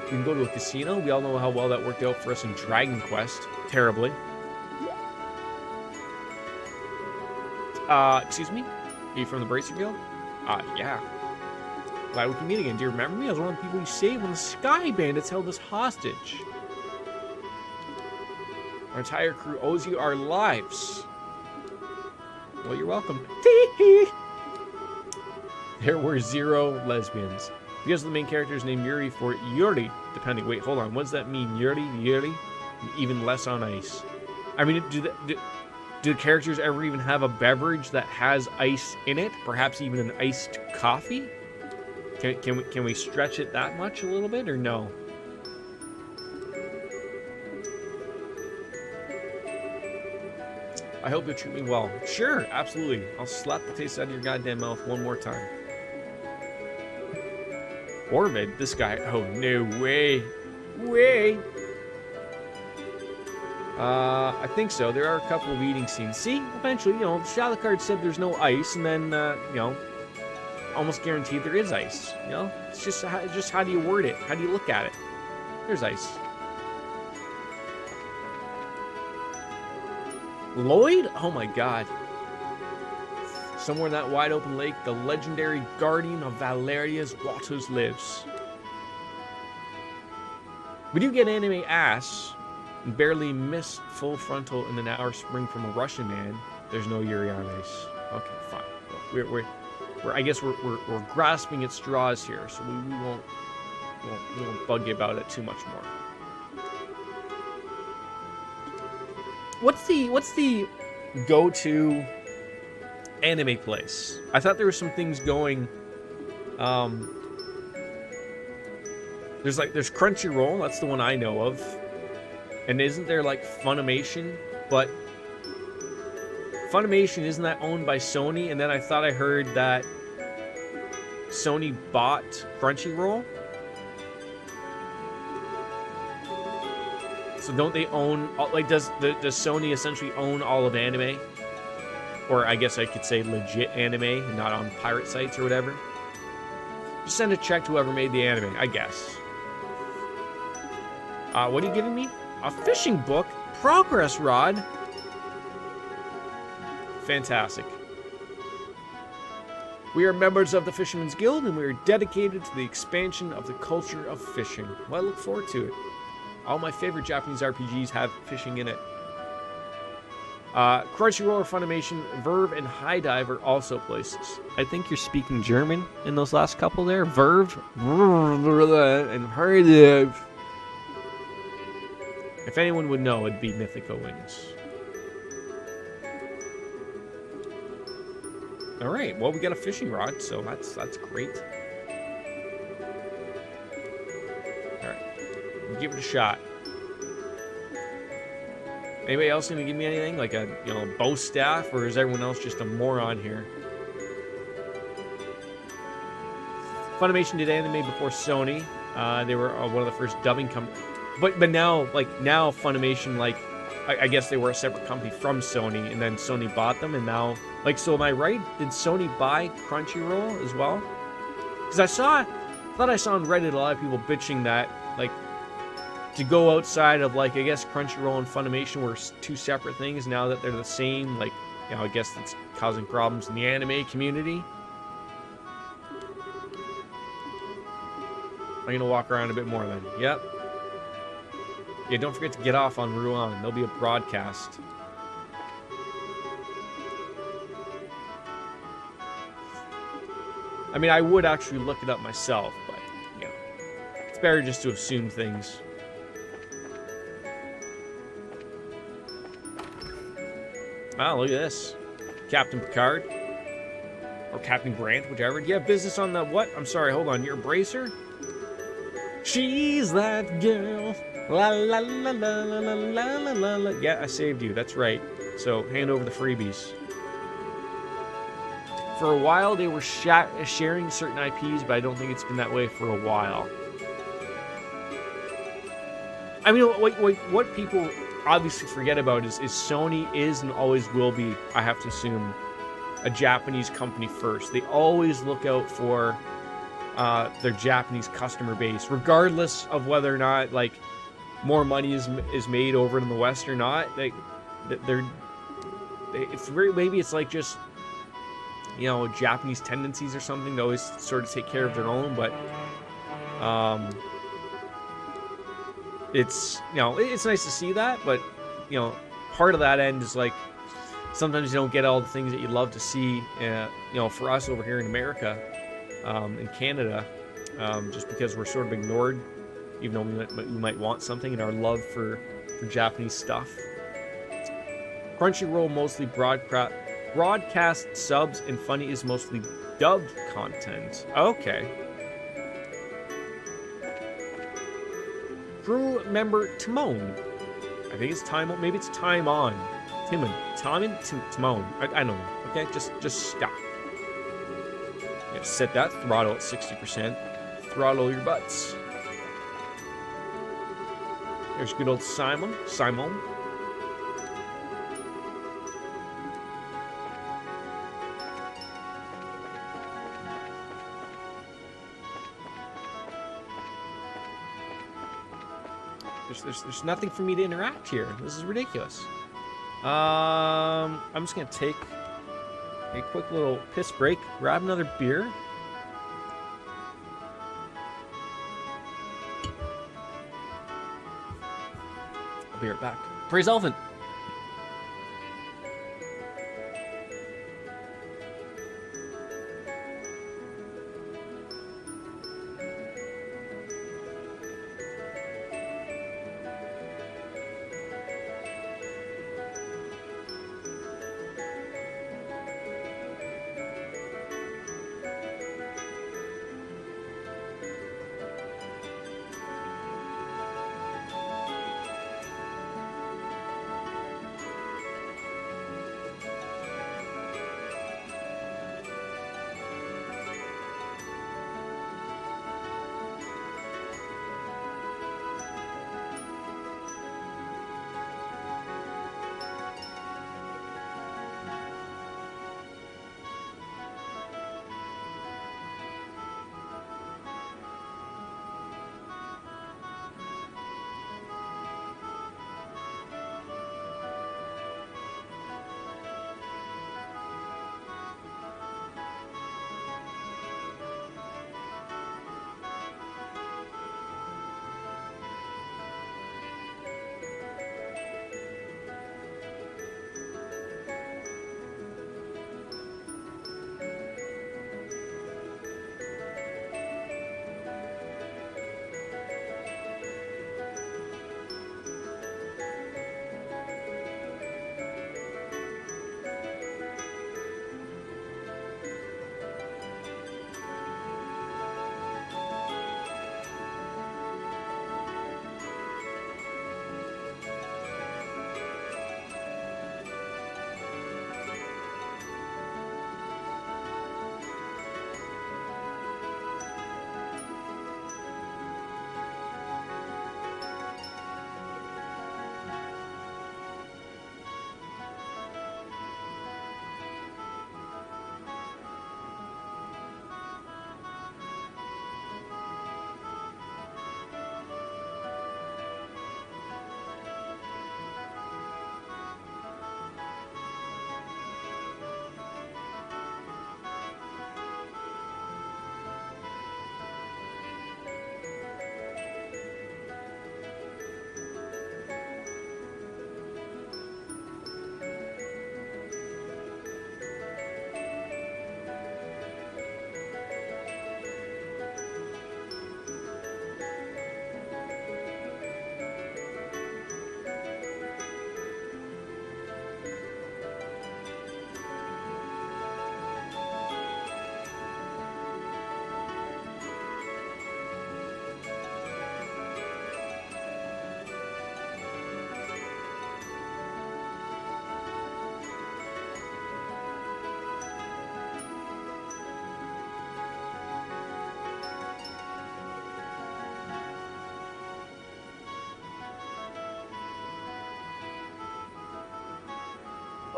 can go to a casino. We all know how well that worked out for us in Dragon Quest. Terribly. Excuse me? Are you from the Bracer Guild? Yeah. Glad we can meet again. Do you remember me? I was one of the people you saved when the Sky Bandits held us hostage. Our entire crew owes you our lives. Well, you're welcome. There were 0 lesbians. Because the main character is named Yuri for Yuri, depending. Wait, hold on. What does that mean? Yuri? Yuri? Even less on ice. I mean, do the characters ever even have a beverage that has ice in it? Perhaps even an iced coffee? Can we stretch it that much a little bit, or no? I hope you'll treat me well. Sure, absolutely. I'll slap the taste out of your goddamn mouth one more time. Orvid, this guy. Oh, no way. I think so. There are a couple of eating scenes. See, eventually, you know, Shalakard said there's no ice, and then, you know, almost guaranteed there is ice. You know, it's just how do you word it? How do you look at it? There's ice. Lloyd? Oh my god. Somewhere in that wide open lake, the legendary guardian of Valeria's waters lives. We do get anime ass, and barely miss full frontal in an hour spring from a Russian man. There's no Yuri on ice. Okay, fine. I guess we're grasping at straws here, so we won't bug you about it too much more. what's the go-to anime place? I thought there were some things going. There's Crunchyroll. That's the one I know of. And isn't there like Funimation? But Funimation, isn't that owned by Sony? And then I thought I heard that Sony bought Crunchyroll. So don't they own, like, does Sony essentially own all of anime? Or I guess I could say legit anime and not on pirate sites or whatever. Just send a check to whoever made the anime, I guess. What are you giving me? A fishing book? Progress rod? Fantastic. We are members of the Fisherman's Guild, and we are dedicated to the expansion of the culture of fishing. Well, I look forward to it. All my favorite Japanese RPGs have fishing in it. Crunchyroll or Funimation, Verve, and High Dive are also places. I think you're speaking German in those last couple there. Verve and High Dive. If anyone would know, it'd be Mythico Wings. All right, well, we got a fishing rod, so that's great. All right, we'll give it a shot. Anybody else gonna give me anything, like a bow staff, or is everyone else just a moron here? Funimation did anime before Sony. They were one of the first dubbing companies. But now Funimation, like, I guess they were a separate company from Sony, and then Sony bought them, and now, like, so am I right? Did Sony buy Crunchyroll as well? Because I thought I saw on Reddit a lot of people bitching that, like, to go outside of, like, I guess Crunchyroll and Funimation were two separate things. Now that they're the same, like, I guess that's causing problems in the anime community. I'm gonna walk around a bit more then. Yep. Yeah, don't forget to get off on Ruan. There'll be a broadcast. I mean, I would actually look it up myself, but, it's better just to assume things. Wow, look at this. Captain Picard. Or Captain Grant, whichever. Do you have business on the what? I'm sorry, hold on. Your bracer? She's that girl. La la la la la la la la la. Yeah, I saved you. That's right. So, hand over the freebies. For a while, they were sharing certain IPs, but I don't think it's been that way for a while. I mean, what people obviously forget about is Sony is and always will be, I have to assume, a Japanese company first. They always look out for their Japanese customer base, regardless of whether or not, like, more money is made over in the West or not. Maybe it's like just, Japanese tendencies or something to always sort of take care of their own, but it's nice to see that, but part of that end is like sometimes you don't get all the things that you'd love to see. For us over here in America, in Canada, just because we're sort of ignored, even though we might want something in our love for Japanese stuff. Crunchyroll mostly broadcast subs, and Funny is mostly dubbed content. Okay. Crew member Timon. I think it's Timon. Maybe it's Time On. Timon. I don't know. Okay, just stop. Set that throttle at 60%. Throttle your butts. There's good old Simon. There's nothing for me to interact here. This is ridiculous. I'm just gonna take a quick little piss break, grab another beer. I'll be right back. Praise Elephant.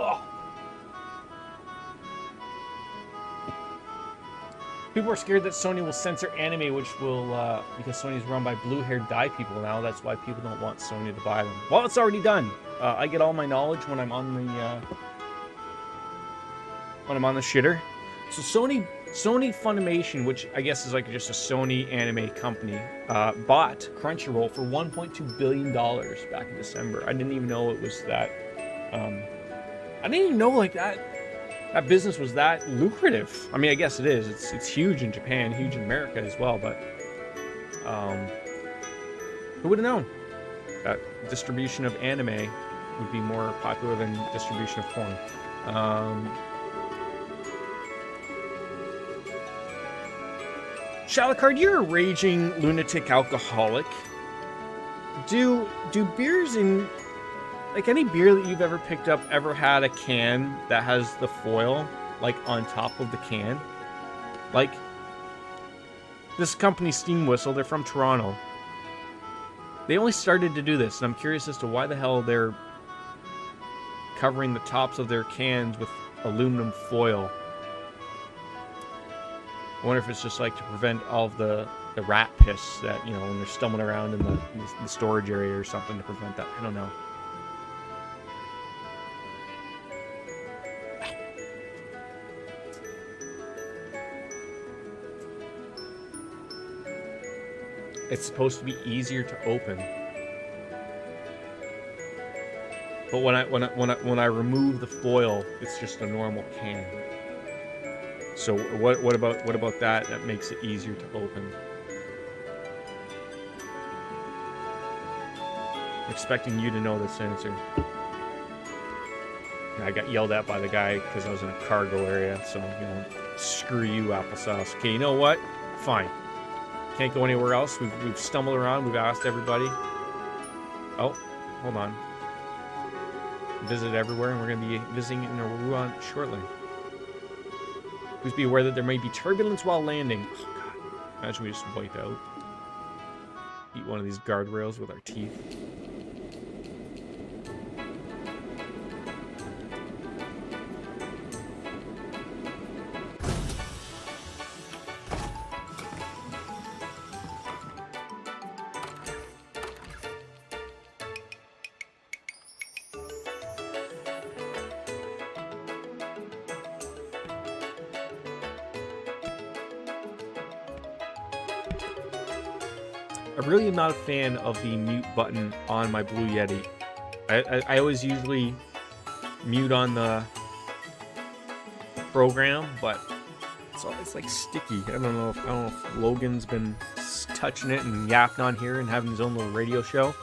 Oh. People are scared that Sony will censor anime, which will, because Sony's run by blue-haired dye people now. That's why people don't want Sony to buy them. Well, it's already done. I get all my knowledge when I'm on the shitter. So Sony Funimation, which I guess is like just a Sony anime company, bought Crunchyroll for $1.2 billion back in December. I didn't even know it was that. I didn't even know like that business was that lucrative. I mean, I guess it is. It's huge in Japan, huge in America as well. But who would have known that distribution of anime would be more popular than distribution of porn? Shalacard, you're a raging lunatic alcoholic. Do beers in, like, any beer that you've ever picked up ever had a can that has the foil, like, on top of the can? Like, this company, Steam Whistle, they're from Toronto. They only started to do this, and I'm curious as to why the hell they're covering the tops of their cans with aluminum foil. I wonder if it's just like to prevent all of the rat piss that, you know, when they're stumbling around in the storage area or something, to prevent that. I don't know. It's supposed to be easier to open. But when I remove the foil, it's just a normal can. So what about that? That makes it easier to open. I'm expecting you to know this answer. I got yelled at by the guy because I was in a cargo area. So, you know, screw you, applesauce. Okay, you know what? Fine. Can't go anywhere else. We've stumbled around. We've asked everybody. Oh, hold on. Visit everywhere, and we're going to be visiting in Rouen shortly. Please be aware that there may be turbulence while landing. Oh, God. Imagine we just wipe out. Eat one of these guardrails with our teeth. I really am not a fan of the mute button on my Blue Yeti. I always usually mute on the program, but it's like sticky. I don't know if Logan's been touching it and yapping on here and having his own little radio show.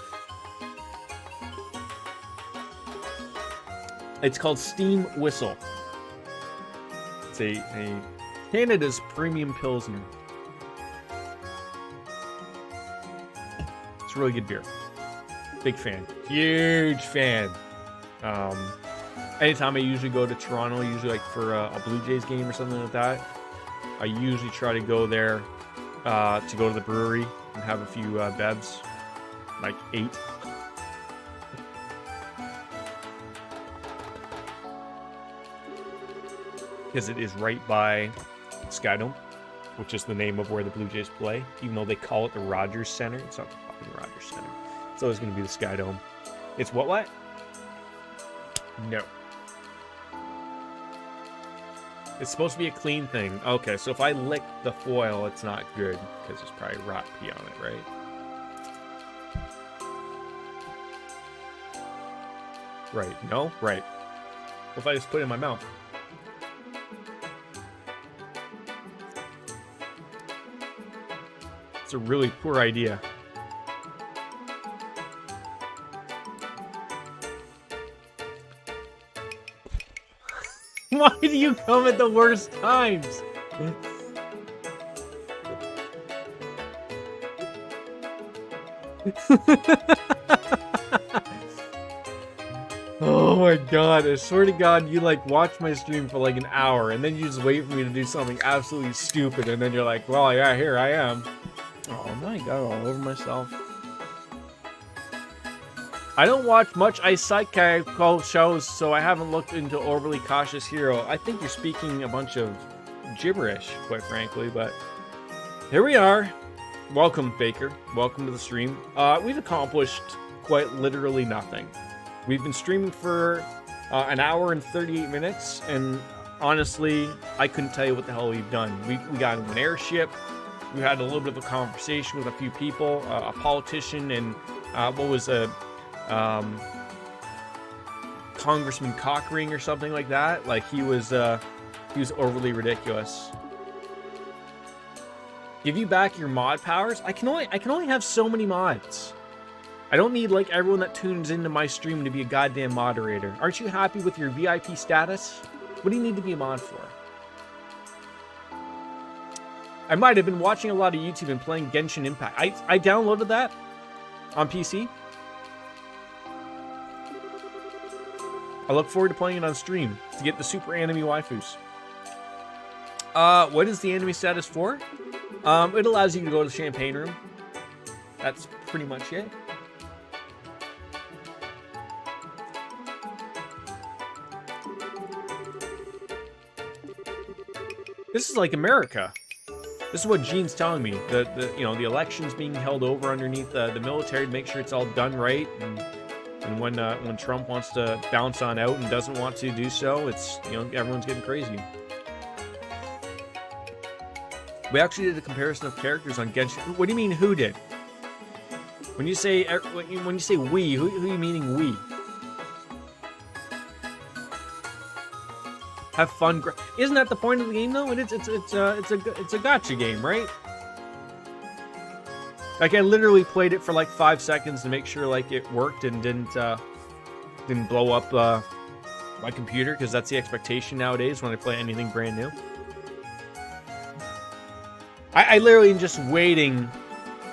It's called Steam Whistle. It's a Canada's premium Pilsner. It's a really good beer. Big fan. Huge fan. Anytime I usually go to Toronto, usually like for a Blue Jays game or something like that, I usually try to go there to go to the brewery and have a few bevs, like 8. Because it is right by Skydome, which is the name of where the Blue Jays play. Even though they call it the Rogers Center, it's not the fucking Rogers Center. It's always going to be the Skydome. It's what? No. It's supposed to be a clean thing. Okay, so if I lick the foil, it's not good, because there's probably rot pee on it, right? Right. No? Right. What if I just put it in my mouth? It's a really poor idea. Why do you come at the worst times? Oh my god, I swear to god, you like watch my stream for like an hour and then you just wait for me to do something absolutely stupid and then you're like, well, yeah, here I am. Oh, now I got all over myself. I don't watch much Isekai shows, so I haven't looked into Overly Cautious Hero. I think you're speaking a bunch of gibberish, quite frankly, but here we are. Welcome, Baker. Welcome to the stream. We've accomplished quite literally nothing. We've been streaming for an hour and 38 minutes, and honestly, I couldn't tell you what the hell we've done. We got in an airship. We had a little bit of a conversation with a few people, a politician, and what was a Congressman Cockring or something like that. Like he was overly ridiculous. Give you back your mod powers. I can only have so many mods. I don't need like everyone that tunes into my stream to be a goddamn moderator. Aren't you happy with your VIP status? What do you need to be a mod for? I might have been watching a lot of YouTube and playing Genshin Impact. I downloaded that on PC. I look forward to playing it on stream to get the super anime waifus. What is the anime status for? It allows you to go to the champagne room. That's pretty much it. This is like America. This is what Gene's telling me. The elections being held over underneath the military to make sure it's all done right. And when Trump wants to bounce on out and doesn't want to do so, it's everyone's getting crazy. We actually did a comparison of characters on Genshin. What do you mean? Who did? When you say we, who are you meaning we? Have fun. Isn't that the point of the game though? It's a gacha game, right? Like I literally played it for like 5 seconds to make sure like it worked and didn't blow up my computer, because that's the expectation nowadays when I play anything brand new. I literally am just waiting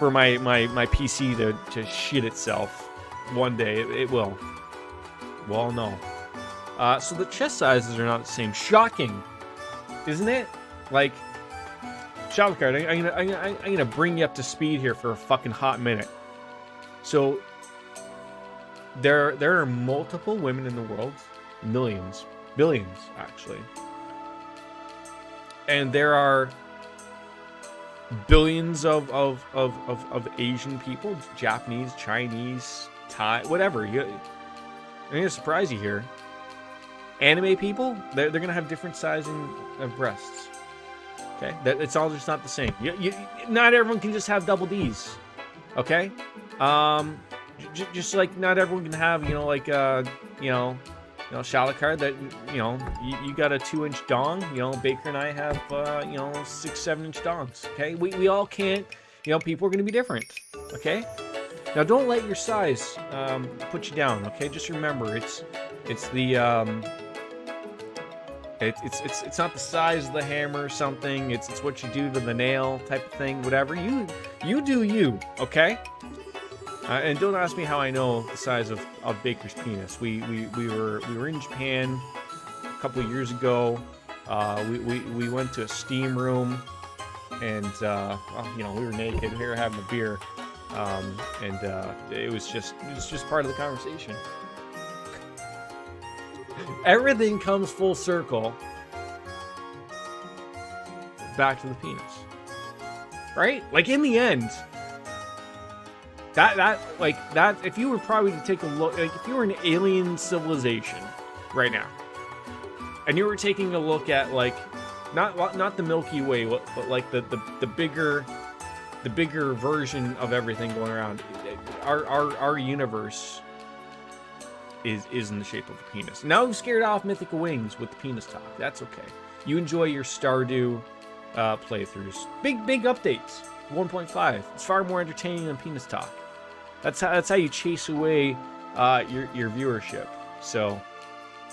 for my PC to shit itself. One day it will. Well, no. So the chest sizes are not the same. Shocking, isn't it? Like, Shalcard, I'm gonna bring you up to speed here for a fucking hot minute. So there are multiple women in the world, millions, billions actually, and there are billions of Asian people, Japanese, Chinese, Thai, whatever. I'm gonna surprise you here. Anime people, they're gonna have different sizing of breasts. Okay, it's all just not the same. Not everyone can just have double D's. Okay, just like not everyone can have Shalakar that you got a 2-inch dong. Baker and I have 6-7 inch dongs. Okay, we all can't. People are gonna be different. Okay, now don't let your size put you down. Okay, just remember it's not the size of the hammer or something. It's what you do to the nail type of thing. Whatever you do you. Okay. And don't ask me how I know the size of Baker's penis. We were in Japan a couple of years ago. We went to a steam room, and we were naked. We were having a beer, and it was just part of the conversation. Everything comes full circle back to the penis, right? Like in the end. That if you were probably to take a look, like if you were an alien civilization right now, and you were taking a look at like not the Milky Way, but like the bigger version of everything going around, our universe is in the shape of a penis. Now I'm scared off Mythical Wings with the penis talk. That's okay. You enjoy your Stardew playthroughs. Big updates. 1.5. It's far more entertaining than penis talk. That's how you chase away your viewership. So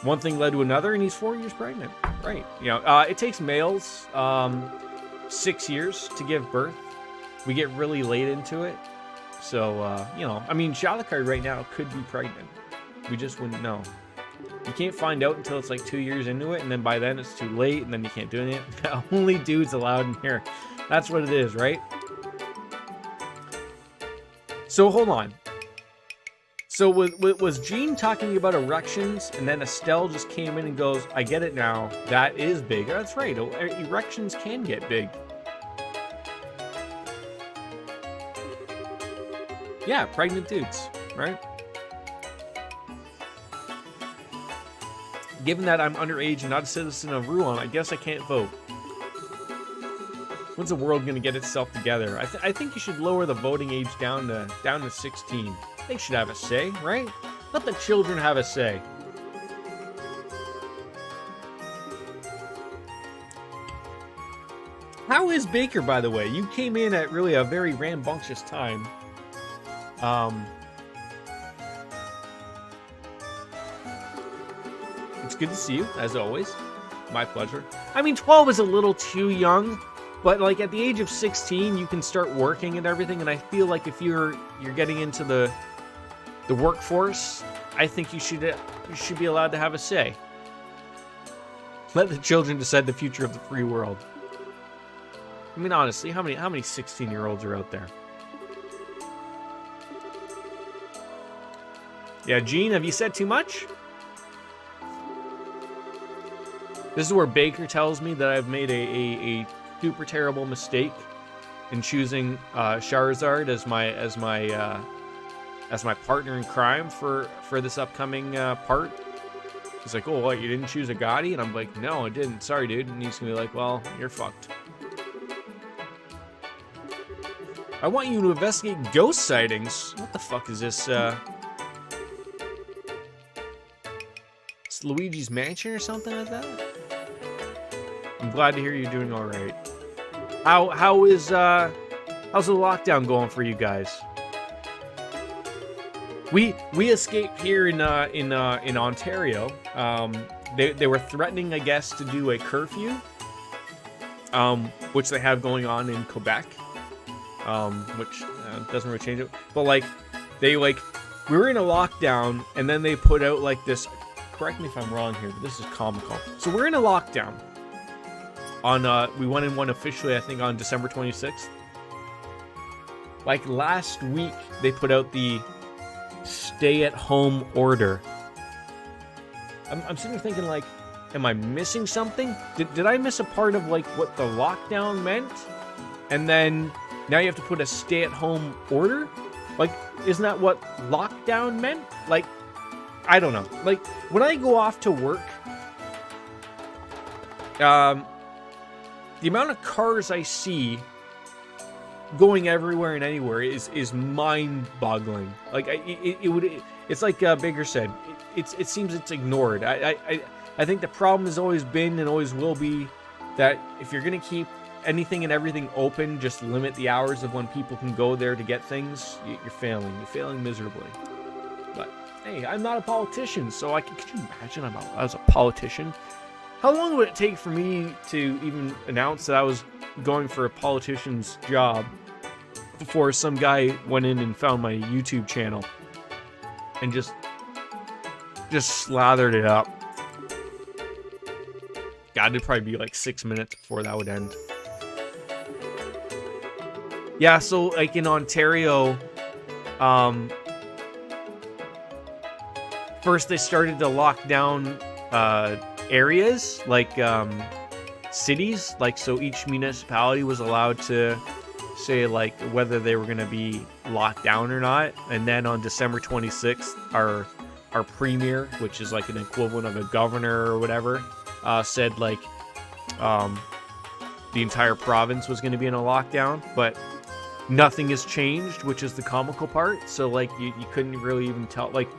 one thing led to another, and he's 4 years pregnant. Right. It takes males 6 years to give birth. We get really late into it. So Shalakar right now could be pregnant. We just wouldn't know. You can't find out until it's like 2 years into it, and then by then it's too late, and then you can't do anything. Only dudes allowed in here. That's what it is, right? So hold on. So was Gene talking about erections, and then Estelle just came in and goes, I get it now. That is big. That's right. Erections can get big. Yeah, pregnant dudes, right? Given that I'm underage and not a citizen of Rouen, I guess I can't vote. When's the world gonna get itself together? I think you should lower the voting age down to 16. They should have a say, right? Let the children have a say. How is Baker, by the way? You came in at really a very rambunctious time. It's good to see you, as always. My pleasure. I mean, 12 is a little too young, but like at the age of 16, you can start working and everything. And I feel like if you're getting into the workforce, I think you should be allowed to have a say. Let the children decide the future of the free world. I mean, honestly, how many 16-year-olds are out there? Yeah, Gene, have you said too much? This is where Baker tells me that I've made a super terrible mistake in choosing Charizard as my partner in crime for this upcoming part. He's like, oh, what, you didn't choose a Gotti? And I'm like, no, I didn't. Sorry, dude. And he's gonna be like, well, you're fucked. I want you to investigate ghost sightings. What the fuck is this? It's Luigi's Mansion or something like that? I'm glad to hear you're doing all right. How's the lockdown going for you guys? We escaped here in Ontario. They were threatening, I guess, to do a curfew, which they have going on in Quebec, which doesn't really change it. But like, we were in a lockdown, and then they put out like this. Correct me if I'm wrong here, but this is comical. So we're in a lockdown. We went in one officially, I think, on December 26th. Like last week, they put out the stay-at-home order. I'm sitting here thinking, like, am I missing something? Did I miss a part of like what the lockdown meant? And then now you have to put a stay-at-home order? Like, isn't that what lockdown meant? Like, I don't know. Like, when I go off to work, the amount of cars I see going everywhere and anywhere is mind-boggling. Like, it's like Baker said, it seems it's ignored. I think the problem has always been and always will be that if you're gonna keep anything and everything open, just limit the hours of when people can go there to get things, you're failing. You're failing miserably. But hey, I'm not a politician, so could you imagine I was a politician? How long would it take for me to even announce that I was going for a politician's job before some guy went in and found my YouTube channel and just slathered it up? God, it'd probably be like 6 minutes before that would end. Yeah, so like in Ontario, first they started to lock down areas, like cities, like, so each municipality was allowed to say like whether they were going to be locked down or not. And then on December 26th, our premier, which is like an equivalent of a governor or whatever, said like the entire province was going to be in a lockdown, but nothing has changed, which is the comical part. So like you couldn't really even tell. Like,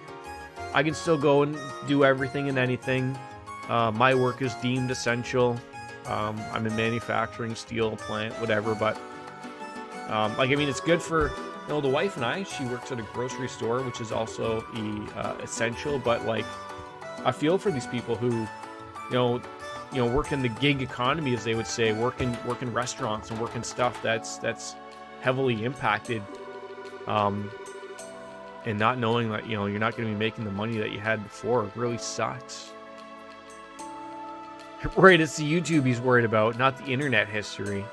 I can still go and do everything and anything. My work is deemed essential. I'm in manufacturing, steel plant, whatever. But like, I mean, it's good for, you know, the wife and I. She works at a grocery store, which is also essential. But like, I feel for these people who, you know, work in the gig economy, as they would say, work in restaurants and work in stuff that's heavily impacted. And not knowing that, you know, you're not going to be making the money that you had before really sucks. Right, it's the YouTube he's worried about, not the internet history.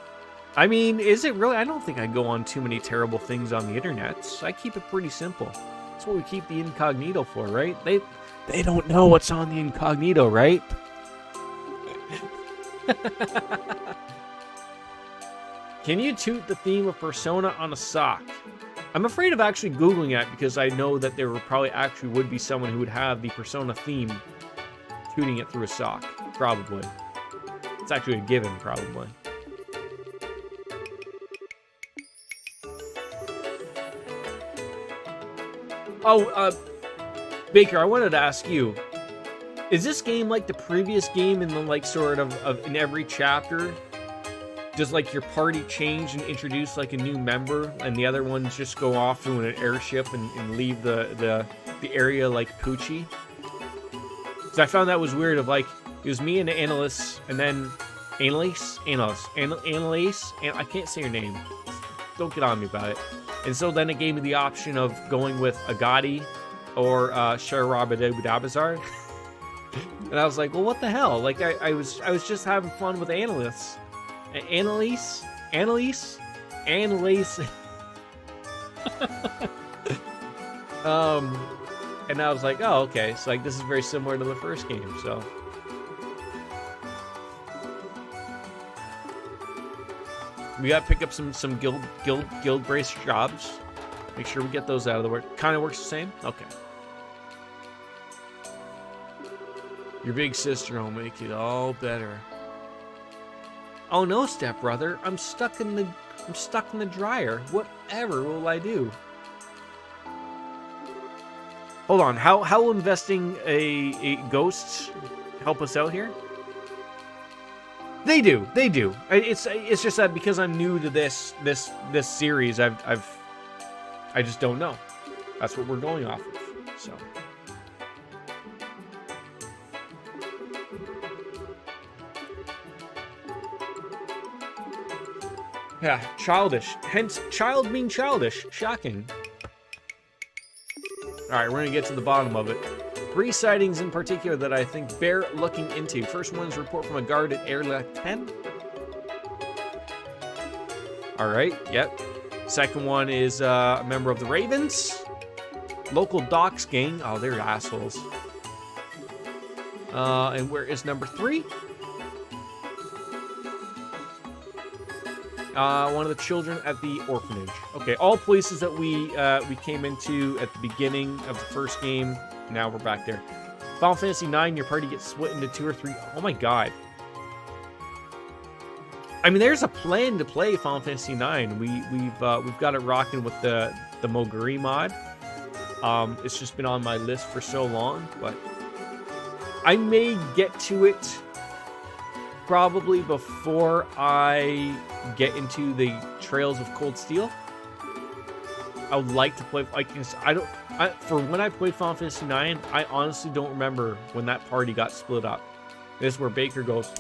I mean, is it really? I don't think I go on too many terrible things on the internet. I keep it pretty simple. That's what we keep the incognito for, right? They don't know what's on the incognito, right? Can you toot the theme of Persona on a sock? I'm afraid of actually Googling it because I know that there probably actually would be someone who would have the Persona theme tooting it through a sock. Probably. It's actually a given, probably. Oh, Baker, I wanted to ask you, is this game like the previous game in the, like, sort of in every chapter? Does, like, your party change and introduce, like, a new member, and the other ones just go off to an airship and leave the area like Poochie? Because I found that was weird of, like, it was me and Annalise, and then Annalise, and I can't say your name. Don't get on me about it. And so then it gave me the option of going with Agati or Sharabadabazar. And I was like, well, what the hell? Like, I was just having fun with Annalise. Annalise. And I was like, oh, okay. So, like, this is very similar to the first game, so. We gotta pick up some guild brace jobs. Make sure we get those out of the work. Kind of works the same? Okay. Your big sister will make it all better. Oh no, stepbrother. I'm stuck in the dryer. Whatever will I do? Hold on. How will investing a ghosts help us out here? They do. It's just that because I'm new to this series, I just don't know. That's what we're going off of. So. Yeah, childish. Hence, child being childish. Shocking. Alright, we're gonna get to the bottom of it. 3 sightings in particular that I think bear looking into. First one's report from a guard at Area 10. Alright, yep. Second one is a member of the Ravens. Local Docks gang. Oh, they're assholes. And where is number 3? One of the children at the orphanage. Okay, all places that we came into at the beginning of the first game. Now we're back there. Final Fantasy IX, your party gets split into 2 or 3. Oh my god. I mean, there's a plan to play Final Fantasy IX. We've got it rocking with the Moguri mod. It's just been on my list for so long, but I may get to it probably before I get into the Trails of Cold Steel. I would like to play. For when I played Final Fantasy IX, I honestly don't remember when that party got split up. This is where Baker goes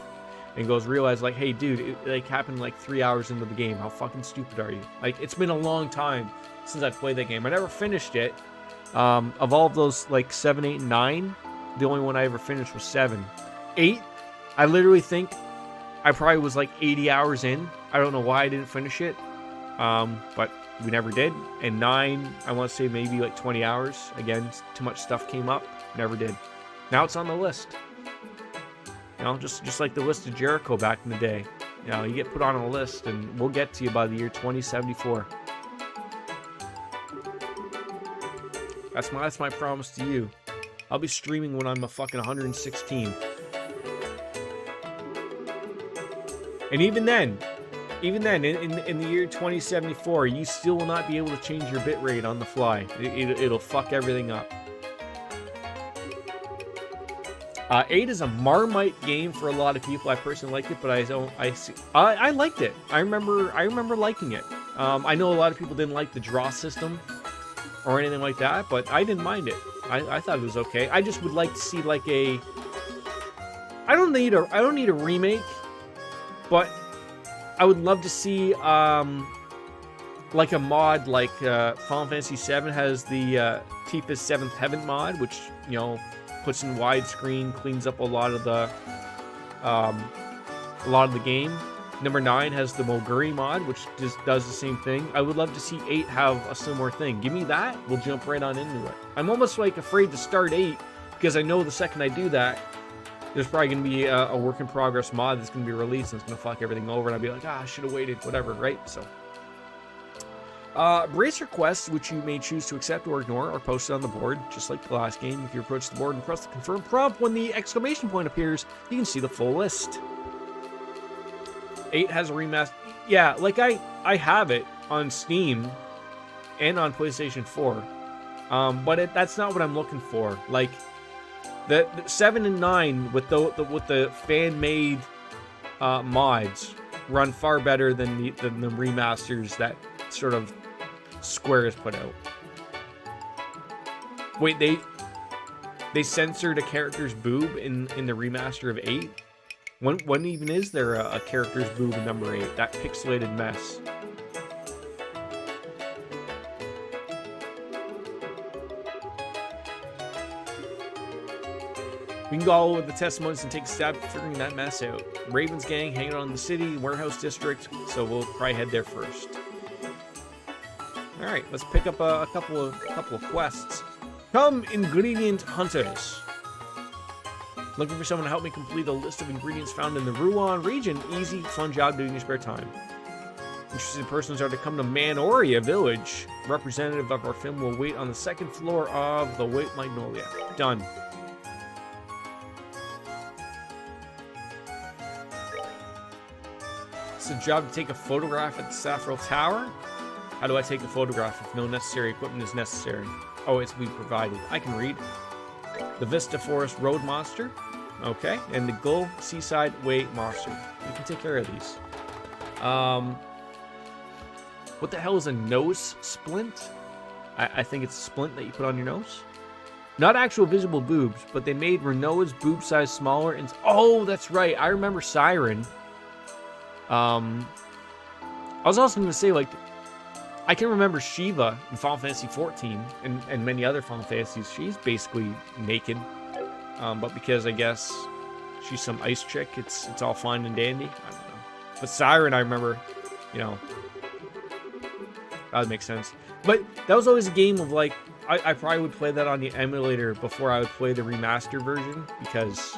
realize like, hey dude, it like happened like 3 hours into the game. How fucking stupid are you? Like, it's been a long time since I played that game. I never finished it. Of all of those, like 7, 8, and 9, the only one I ever finished was 7. 8, I literally think I probably was like 80 hours in. I don't know why I didn't finish it, but we never did. And 9, I want to say maybe like 20 hours. Again, too much stuff came up. Never did. Now it's on the list. You know, just like the list of Jericho back in the day. You know, you get put on a list, and we'll get to you by the year 2074. That's my promise to you. I'll be streaming when I'm a fucking 116. And even then, in the year 2074, you still will not be able to change your bitrate on the fly. It'll fuck everything up. 8 is a Marmite game for a lot of people. I personally like it, but I liked it. I remember liking it. I know a lot of people didn't like the draw system or anything like that, but I didn't mind it. I thought it was okay. I just would like to see like a. I don't need a remake, but I would love to see like a mod like Final Fantasy VII has the Tifa's Seventh Heaven mod, which, you know, puts in widescreen, cleans up a lot of the game. Number 9 has the Moguri mod, which just does the same thing. I would love to see 8 have a similar thing. Give me that, we'll jump right on into it. I'm almost like afraid to start 8 because I know the second I do that, there's probably going to be a work in progress mod that's going to be released and it's going to fuck everything over and I'll be like, I should have waited, whatever, right? So, brace requests, which you may choose to accept or ignore, are posted on the board, just like the last game. If you approach the board and press the confirm prompt when the exclamation point appears, you can see the full list. 8 has a remaster. Yeah, like I have it on Steam and on PlayStation 4. But that's not what I'm looking for. Like the 7 and 9 with the fan-made mods run far better than the remasters that sort of Square has put out. Wait, they censored a character's boob in the remaster of 8? When even is there a character's boob in number 8? That pixelated mess. We can go all over the testimonies and take a stab at figuring that mess out. Raven's gang hanging out in the city, warehouse district, so we'll probably head there first. All right, let's pick up a couple of quests. Come, ingredient hunters. Looking for someone to help me complete a list of ingredients found in the Ruan region. Easy, fun job doing in your spare time. Interested persons are to come to Manoria village. Representative of our film will wait on the 2nd floor of the White Magnolia. Done. It's a job to take a photograph at the Saffron Tower. How do I take a photograph if no necessary equipment is necessary? Oh, it's to be provided. I can read. The Vista Forest Road Monster. Okay. And the Gull Seaside Way Monster. You can take care of these. What the hell is a nose splint? I think it's a splint that you put on your nose. Not actual visible boobs, but they made Renault's boob size smaller. And oh, that's right. I remember Siren. I was also going to say, like, I can remember Shiva in Final Fantasy XIV and many other Final Fantasies. She's basically naked. But because I guess she's some ice chick, it's all fine and dandy. I don't know. But Siren, I remember, you know, that would make sense. But that was always a game of, like, I probably would play that on the emulator before I would play the remaster version, because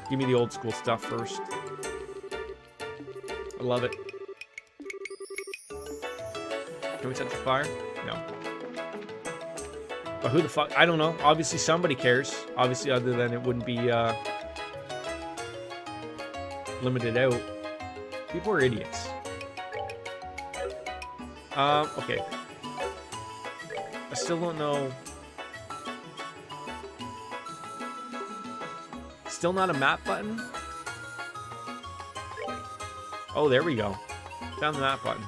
give me the old school stuff first. I love it. Can we touch the fire? No. But who the fuck? I don't know. Obviously somebody cares. Obviously, other than it wouldn't be limited out. People are idiots. Okay. I still don't know. Still not a map button? Oh, there we go. Found the map button.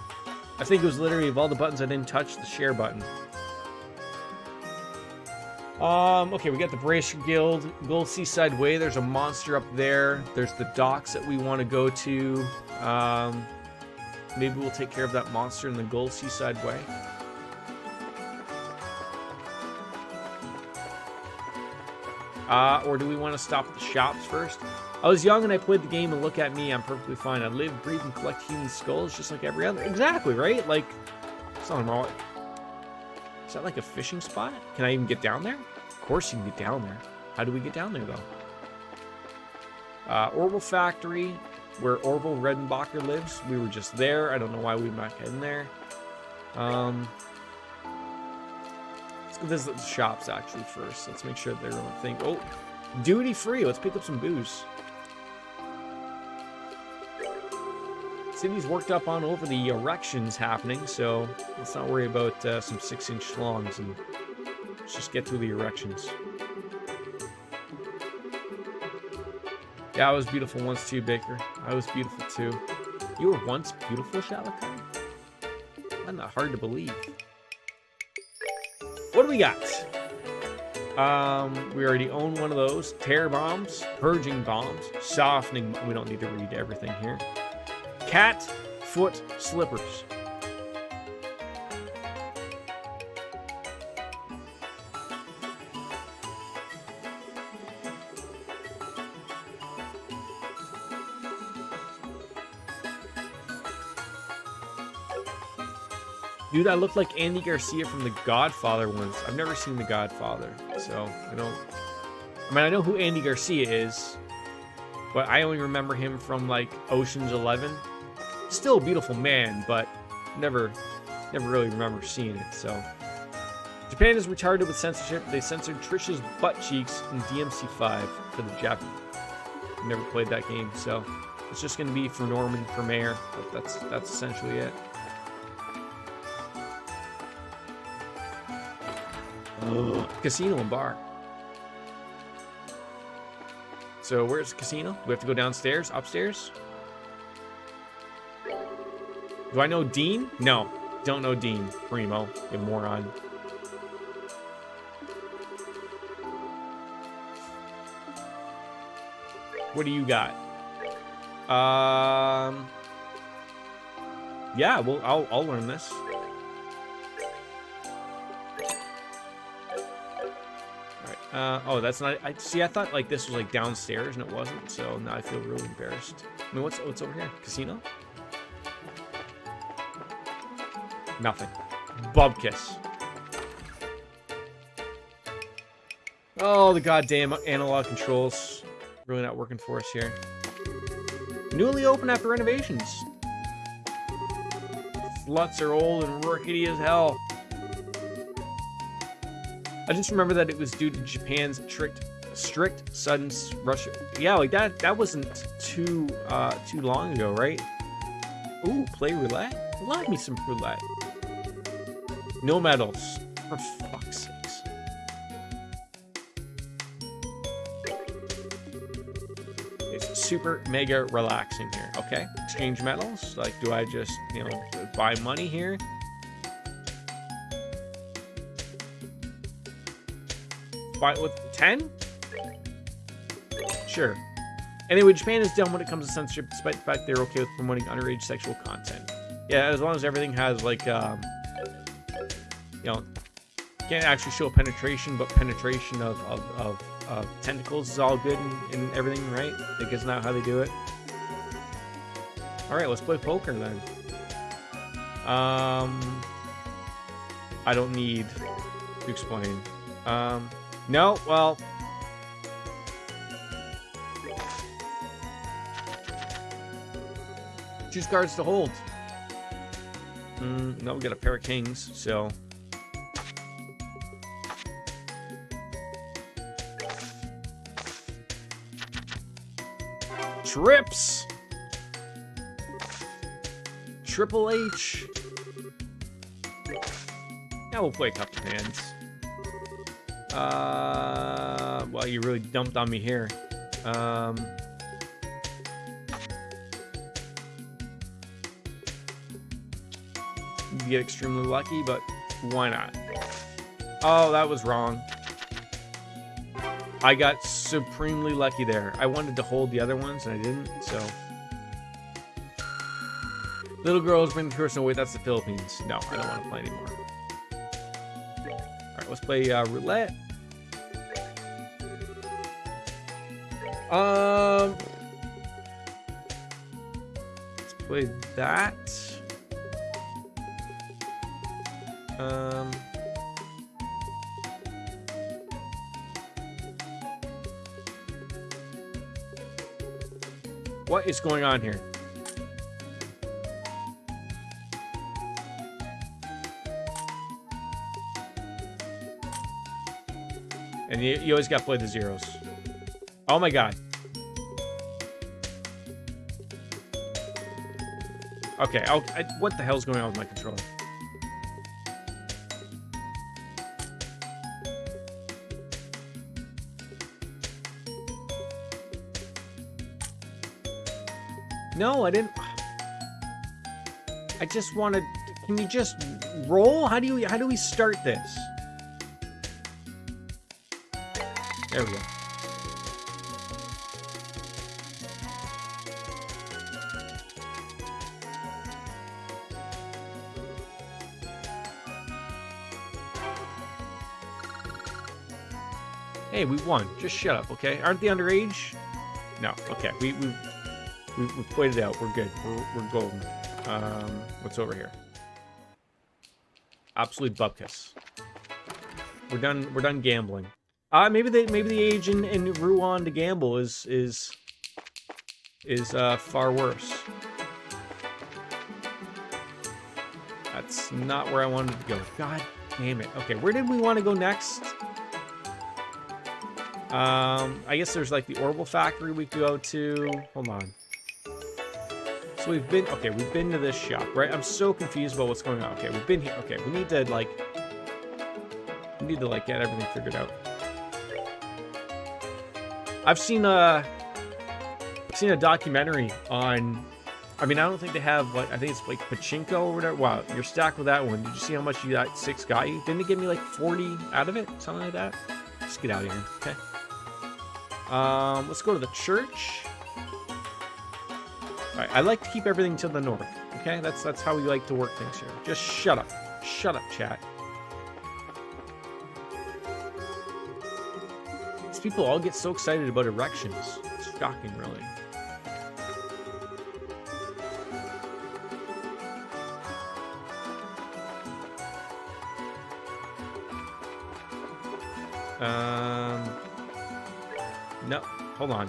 I think it was literally of all the buttons I didn't touch, the share button. Okay, we got the Bracer Guild, Gold Seaside Way. There's a monster up there. There's the docks that we want to go to. Maybe we'll take care of that monster in the Gold Seaside Way. Or do we want to stop at the shops first? I was young and I played the game, and look at me, I'm perfectly fine. I live, breathe, and collect human skulls just like every other. Exactly, right? Like, it's not wrong. Is that like a fishing spot? Can I even get down there? Of course you can get down there. How do we get down there, though? Orville Factory, where Orville Redenbacher lives. We were just there. I don't know why we might head in there. Let's go visit the shops, actually, first. Let's make sure they don't think... Oh, duty free. Let's pick up some booze. City's worked up on over the erections happening, so let's not worry about some 6-inch schlongs, and let's just get through the erections. Yeah, I was beautiful once too, Baker. I was beautiful too. You were once beautiful, Shalaka? That's not hard to believe. What do we got? We already own one of those. Terror bombs, purging bombs, softening. We don't need to read everything here. Cat foot slippers. Dude, I look like Andy Garcia from The Godfather once. I've never seen The Godfather, so I don't... I mean, I know who Andy Garcia is, but I only remember him from, like, Ocean's 11. Still a beautiful man, but never really remember seeing it, so... Japan is retarded with censorship. They censored Trisha's butt cheeks in DMC5 for the Japanese. Never played that game, so it's just going to be for Norman for mayor, but that's essentially it. Casino and bar. So where's the casino? Do we have to go downstairs? Upstairs? Do I know Dean? No. Don't know Dean. Primo. You moron. What do you got? Yeah, well, I'll learn this. Oh, that's not... I thought, like, this was, like, downstairs, and it wasn't, so now I feel really embarrassed. I mean, what's over here? Casino? Nothing. Bubkiss. Oh, the goddamn analog controls. Really not working for us here. Newly opened after renovations. Sluts are old and rickety as hell. I just remember that it was due to Japan's strict sudden Russia. Yeah, like that wasn't too long ago, right? Ooh, play roulette? Love me some roulette. No medals. For fuck's sakes. It's super mega relaxing here. Okay. Exchange medals. Like, do I just, you know, buy money here? Buy with 10? Sure. Anyway, Japan is dumb when it comes to censorship, despite the fact they're okay with promoting underage sexual content. Yeah, as long as everything has, like, you know, can't actually show penetration, but penetration of tentacles is all good and everything, right? Like, isn't that how they do it? Alright, let's play poker then. I don't need to explain. No, well... Choose cards to hold. No, we got a pair of kings, so... Trips! Triple H. Now we'll play a couple hands. Well, you really dumped on me here. You get extremely lucky, but why not? Oh, that was wrong. I got supremely lucky there. I wanted to hold the other ones, and I didn't, so... Little girls bring the person away. That's the Philippines. No, I don't want to play anymore. Alright, let's play roulette. Let's play that. What is going on here? And you always got to play the zeros. Oh my god. Okay, what the hell's going on with my controller? No, I didn't. I just wanted. Can you just roll? How do we start this? There we go. Hey, we won. Just shut up, okay? Aren't they underage? No. Okay, we've played it out. We're good. We're golden. What's over here? Absolute bupkis. We're done gambling. Maybe the age in Rouen to gamble is far worse. That's not where I wanted to go. God damn it. Okay, where did we want to go next? I guess there's like the Orbital Factory we could go to. Hold on. So we've been to this shop, right? I'm so confused about what's going on. Okay, we've been here. Okay, we need to get everything figured out. I've seen a documentary on, I mean, I don't think they have, like, I think it's like pachinko or whatever. Wow, you're stacked with that one. Did you see how much that 6 got you? Didn't it give me like 40 out of it? Something like that? Just get out of here, okay? Let's go to the church. All right, I like to keep everything to the north, okay? That's how we like to work things here. Just shut up. Shut up, chat. These people all get so excited about erections. It's shocking, really. No, hold on.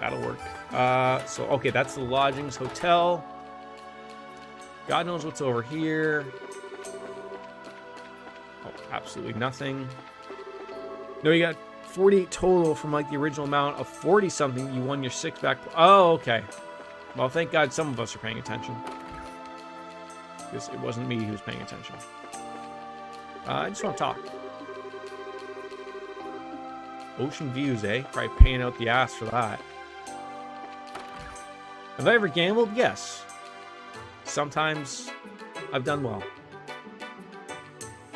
That'll work. So, okay, that's the lodgings hotel. God knows what's over here. Oh, absolutely nothing. No, you got 48 total from like the original amount of 40 something. You won your 6 back. Oh, okay. Well, thank God some of us are paying attention. Because it wasn't me who was paying attention. I just want to talk. Ocean views, eh? Probably paying out the ass for that. Have I ever gambled? Yes. Sometimes I've done well.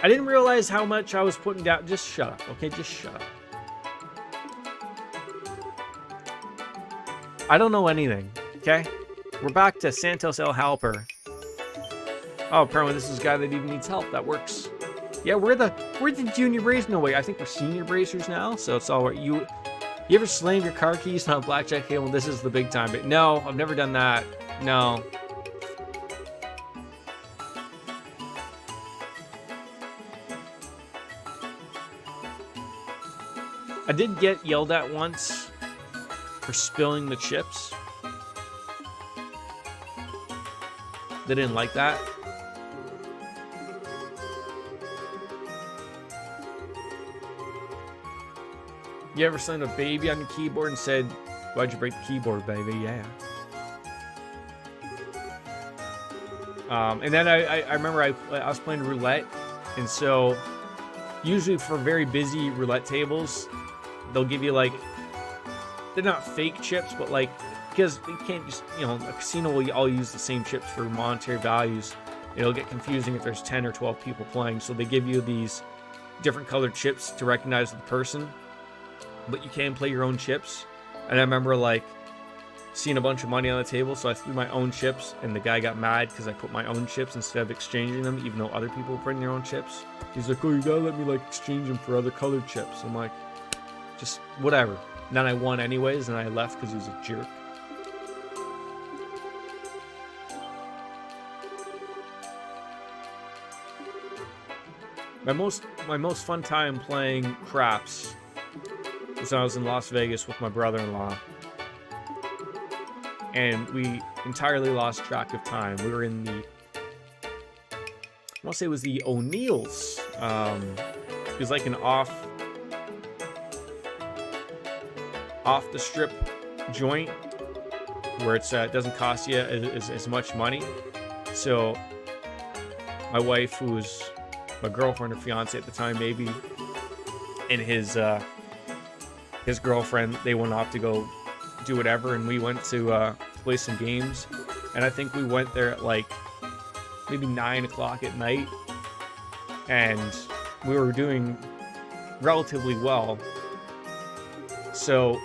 I didn't realize how much I was putting down. Just shut up, okay? Just shut up. I don't know anything, okay? We're back to Santos El Halper. Oh, apparently this is a guy that even needs help. That works. Yeah, we're the junior bracers. No, wait, I think we're senior bracers now, so it's all right. You ever slammed your car keys on a blackjack table? This is the big time. But no, I've never done that. No. I did get yelled at once for spilling the chips. They didn't like that. You ever slammed a baby on the keyboard and said, "Why'd you break the keyboard, baby?" Yeah. And then I remember I was playing roulette, and so usually for very busy roulette tables, they'll give you like, they're not fake chips, but like, because you can't just, you know, a casino will all use the same chips for monetary values. It'll get confusing if there's 10 or 12 people playing, so they give you these different colored chips to recognize the person. But you can play your own chips. And I remember like seeing a bunch of money on the table, so I threw my own chips, and the guy got mad because I put my own chips instead of exchanging them, even though other people were putting their own chips. He's like, "Oh, you gotta let me like exchange them for other colored chips." I'm like, just whatever. And then I won anyways, and I left because he was a jerk. My most fun time playing craps was when I was in Las Vegas with my brother-in-law, and we entirely lost track of time. We were in the, I want to say it was the O'Neill's. It was like an off the strip joint where it's it doesn't cost you as much money. So my wife, who was my girlfriend or fiance at the time, maybe, and his girlfriend, they went off to go do whatever, and we went to play some games. And I think we went there at like maybe 9 o'clock at night, and we were doing relatively well. So,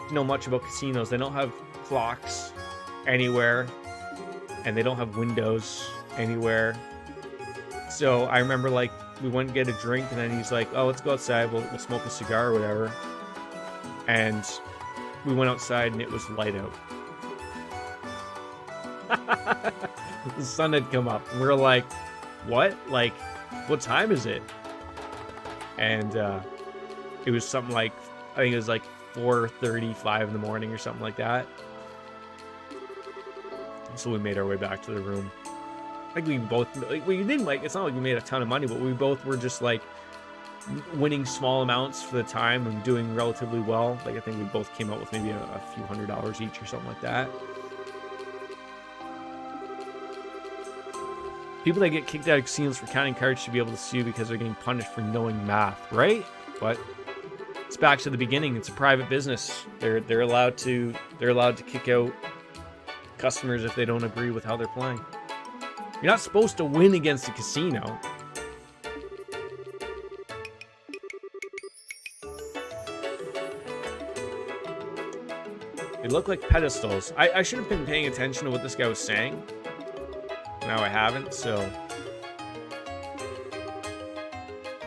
you know much about casinos, they don't have clocks anywhere, and they don't have windows anywhere. So I remember like we went and get a drink, and then he's like, "Oh, let's go outside, we'll smoke a cigar or whatever." And we went outside, and it was light out. The sun had come up, and we were like, what? Like, what time is it? And it was something like, I think it was like 4:35 in the morning or something like that. So we made our way back to the room. Like we both, like, we didn't like, it's not like we made a ton of money, but we both were just like winning small amounts for the time and doing relatively well. Like I think we both came out with maybe a few $100s each or something like that. People that get kicked out of casinos for counting cards should be able to sue because they're getting punished for knowing math, right? But it's back to the beginning. It's a private business. They're allowed to kick out customers if they don't agree with how they're playing. You're not supposed to win against a casino. They look like pedestals. I should have been paying attention to what this guy was saying. Now I haven't, so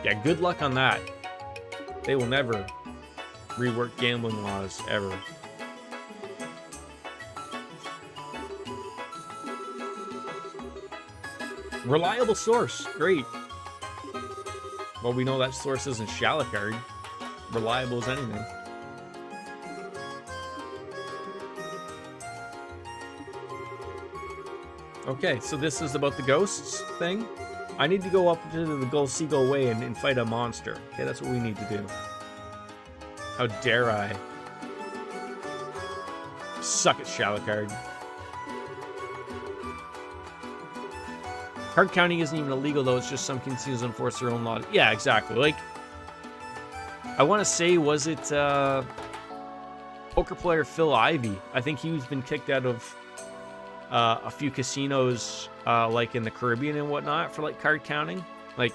yeah, good luck on that. They will never rework gambling laws, ever. Reliable source, great. Well, we know that source isn't Shalicard. Reliable as anything. Okay, so this is about the ghosts thing. I need to go up to the Seagull Way and fight a monster. Okay, that's what we need to do. How dare I? Suck it, Shalicard. Card counting isn't even illegal, though. It's just some casinos enforce their own law. Yeah, exactly. Like, I want to say, was it poker player Phil Ivey? I think he's been kicked out of a few casinos, like in the Caribbean and whatnot, for like card counting. Like,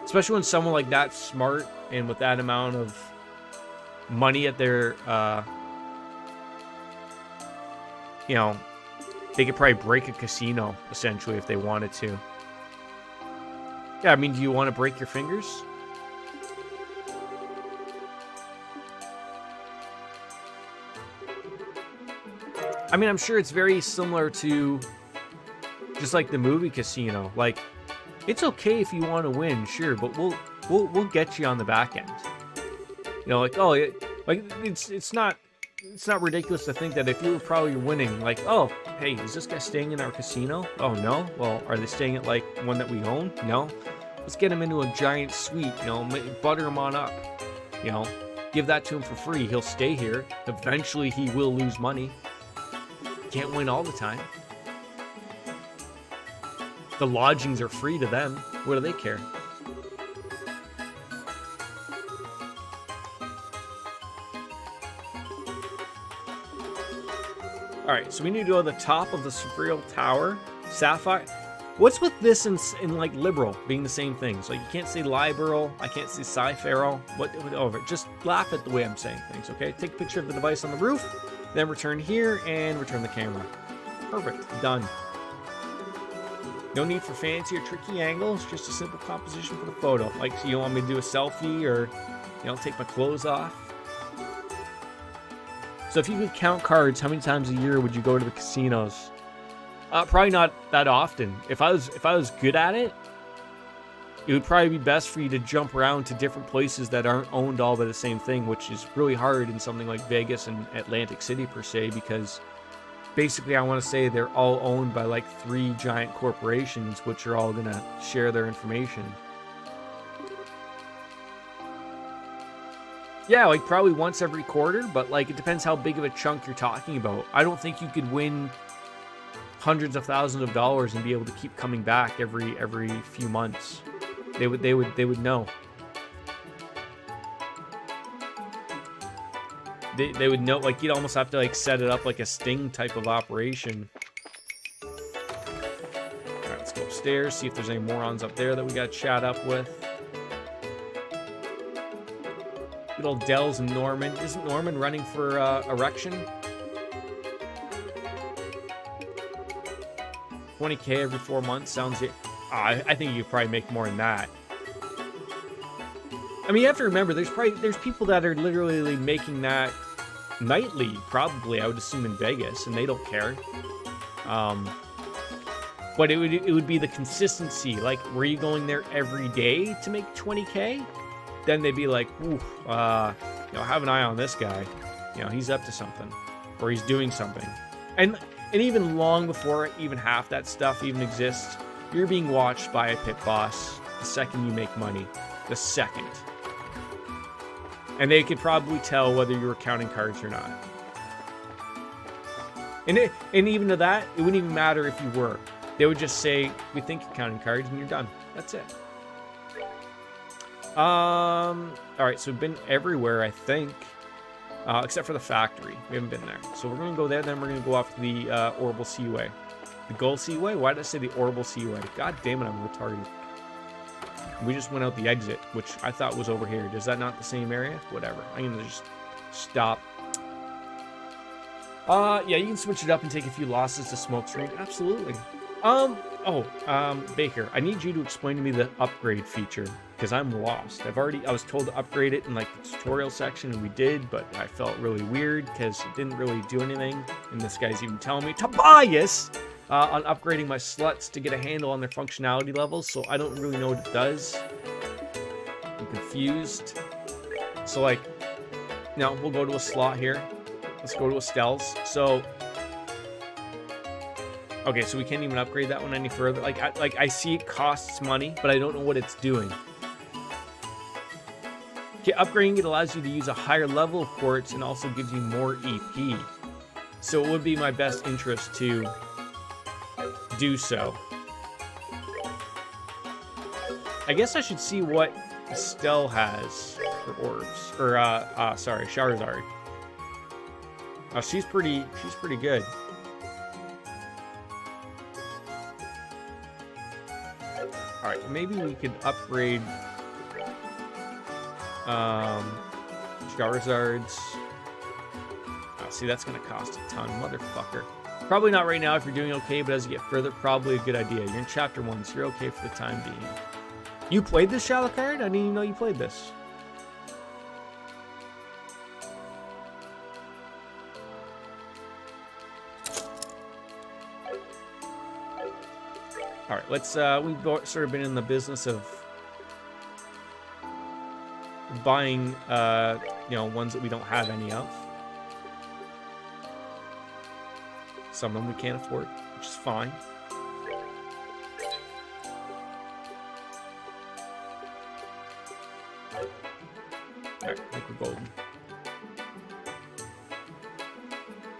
especially when someone like that smart and with that amount of money at their, you know, they could probably break a casino essentially if they wanted to. Yeah, I mean, do you want to break your fingers? I mean, I'm sure it's very similar to just like the movie Casino. Like, it's okay if you want to win, sure, but we'll get you on the back end. You know, like, oh, it's not ridiculous to think that if you were probably winning, like, oh, hey, is this guy staying in our casino? Oh no. Well, are they staying at like one that we own? No. Let's get him into a giant suite. You know, butter him on up. You know, give that to him for free. He'll stay here. Eventually, he will lose money. Can't win all the time. The lodgings are free to them. What do they care? Alright, so we need to go to the top of the Spherical Tower. Sapphire. What's with this in like liberal being the same thing? So you can't say liberal. I can't say sci-feral. What over? Just laugh at the way I'm saying things, okay? Take a picture of the device on the roof. Then return here and return the camera. Perfect. Done. No need for fancy or tricky angles. Just a simple composition for the photo. Like, so you want me to do a selfie or, you know, take my clothes off? So if you could count cards, how many times a year would you go to the casinos? Probably not that often. If I was good at it, it would probably be best for you to jump around to different places that aren't owned all by the same thing, which is really hard in something like Vegas and Atlantic City per se, because basically I want to say they're all owned by like 3 giant corporations, which are all going to share their information. Yeah, like probably once every quarter, but like it depends how big of a chunk you're talking about. I don't think you could win hundreds of thousands of dollars and be able to keep coming back every few months. They would know. They would know, like you'd almost have to like set it up like a sting type of operation. Alright, let's go upstairs, see if there's any morons up there that we gotta chat up with. Good old Dells and Norman. Isn't Norman running for erection? 20K every 4 months sounds... I think you could probably make more than that. I mean, you have to remember, there's people that are literally making that nightly, probably, I would assume, in Vegas, and they don't care. But it would be the consistency. Like, were you going there every day to make 20K? Then they'd be like, ooh, have an eye on this guy. He's up to something, or he's doing something. And even long before even half that stuff even exists, you're being watched by a pit boss the second you make money. The second. And they could probably tell whether you were counting cards or not. And even to that, it wouldn't even matter if you were. They would just say, we think you're counting cards, and you're done. That's it. All right, so we've been everywhere, I think. Except for the factory. We haven't been there. So we're going to go there, then we're going to go off to the Orbital Seaway. The Gold Seaway? Why did I say the Orbital Seaway? God damn it, I'm retarded. We just went out the exit, which I thought was over here. Is that not the same area? Whatever. I'm going to just stop. Yeah, you can switch it up and take a few losses to Smokescreen. Absolutely. Baker, I need you to explain to me the upgrade feature, because I'm lost. I was told to upgrade it in like the tutorial section, and we did, but I felt really weird because it didn't really do anything. And this guy's even telling me, Tobias, on upgrading my sluts to get a handle on their functionality levels, so I don't really know what it does. I'm confused. So like, now we'll go to a slot here. Let's go to Estelle's. So, okay, so we can't even upgrade that one any further. I see it costs money, but I don't know what it's doing. Okay, upgrading it allows you to use a higher level of quartz and also gives you more EP. So it would be my best interest to do so. I guess I should see what Estelle has for orbs. Or, sorry, Charizard. Oh, she's pretty good. Alright, maybe we could upgrade Charizard's. Oh, see, that's gonna cost a ton, motherfucker. Probably not right now if you're doing okay, but as you get further, probably a good idea. You're in chapter 1, so you're okay for the time being. You played this Shalacard? I didn't even know you played this. All right, let's, we've sort of been in the business of buying, ones that we don't have any of. Some of them we can't afford, which is fine. All right, I think we're golden.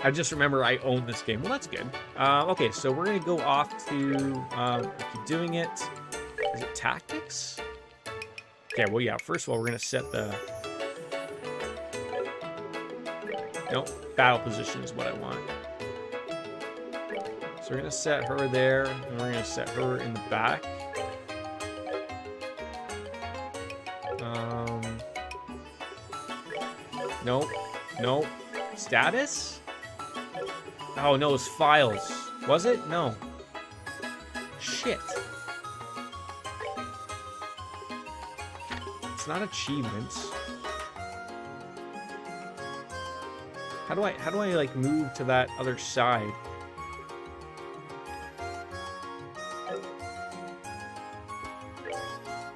I just remember I own this game. Well, that's good. Okay, so we're going to go off to, keep doing it. Is it tactics? Okay, well, yeah, first of all, we're going to set the... Nope, battle position is what I want. So we're going to set her there, and we're going to set her in the back. Nope. Nope. Status? Oh, no, it's files. Was it? No. Shit. It's not achievements. How do I like move to that other side?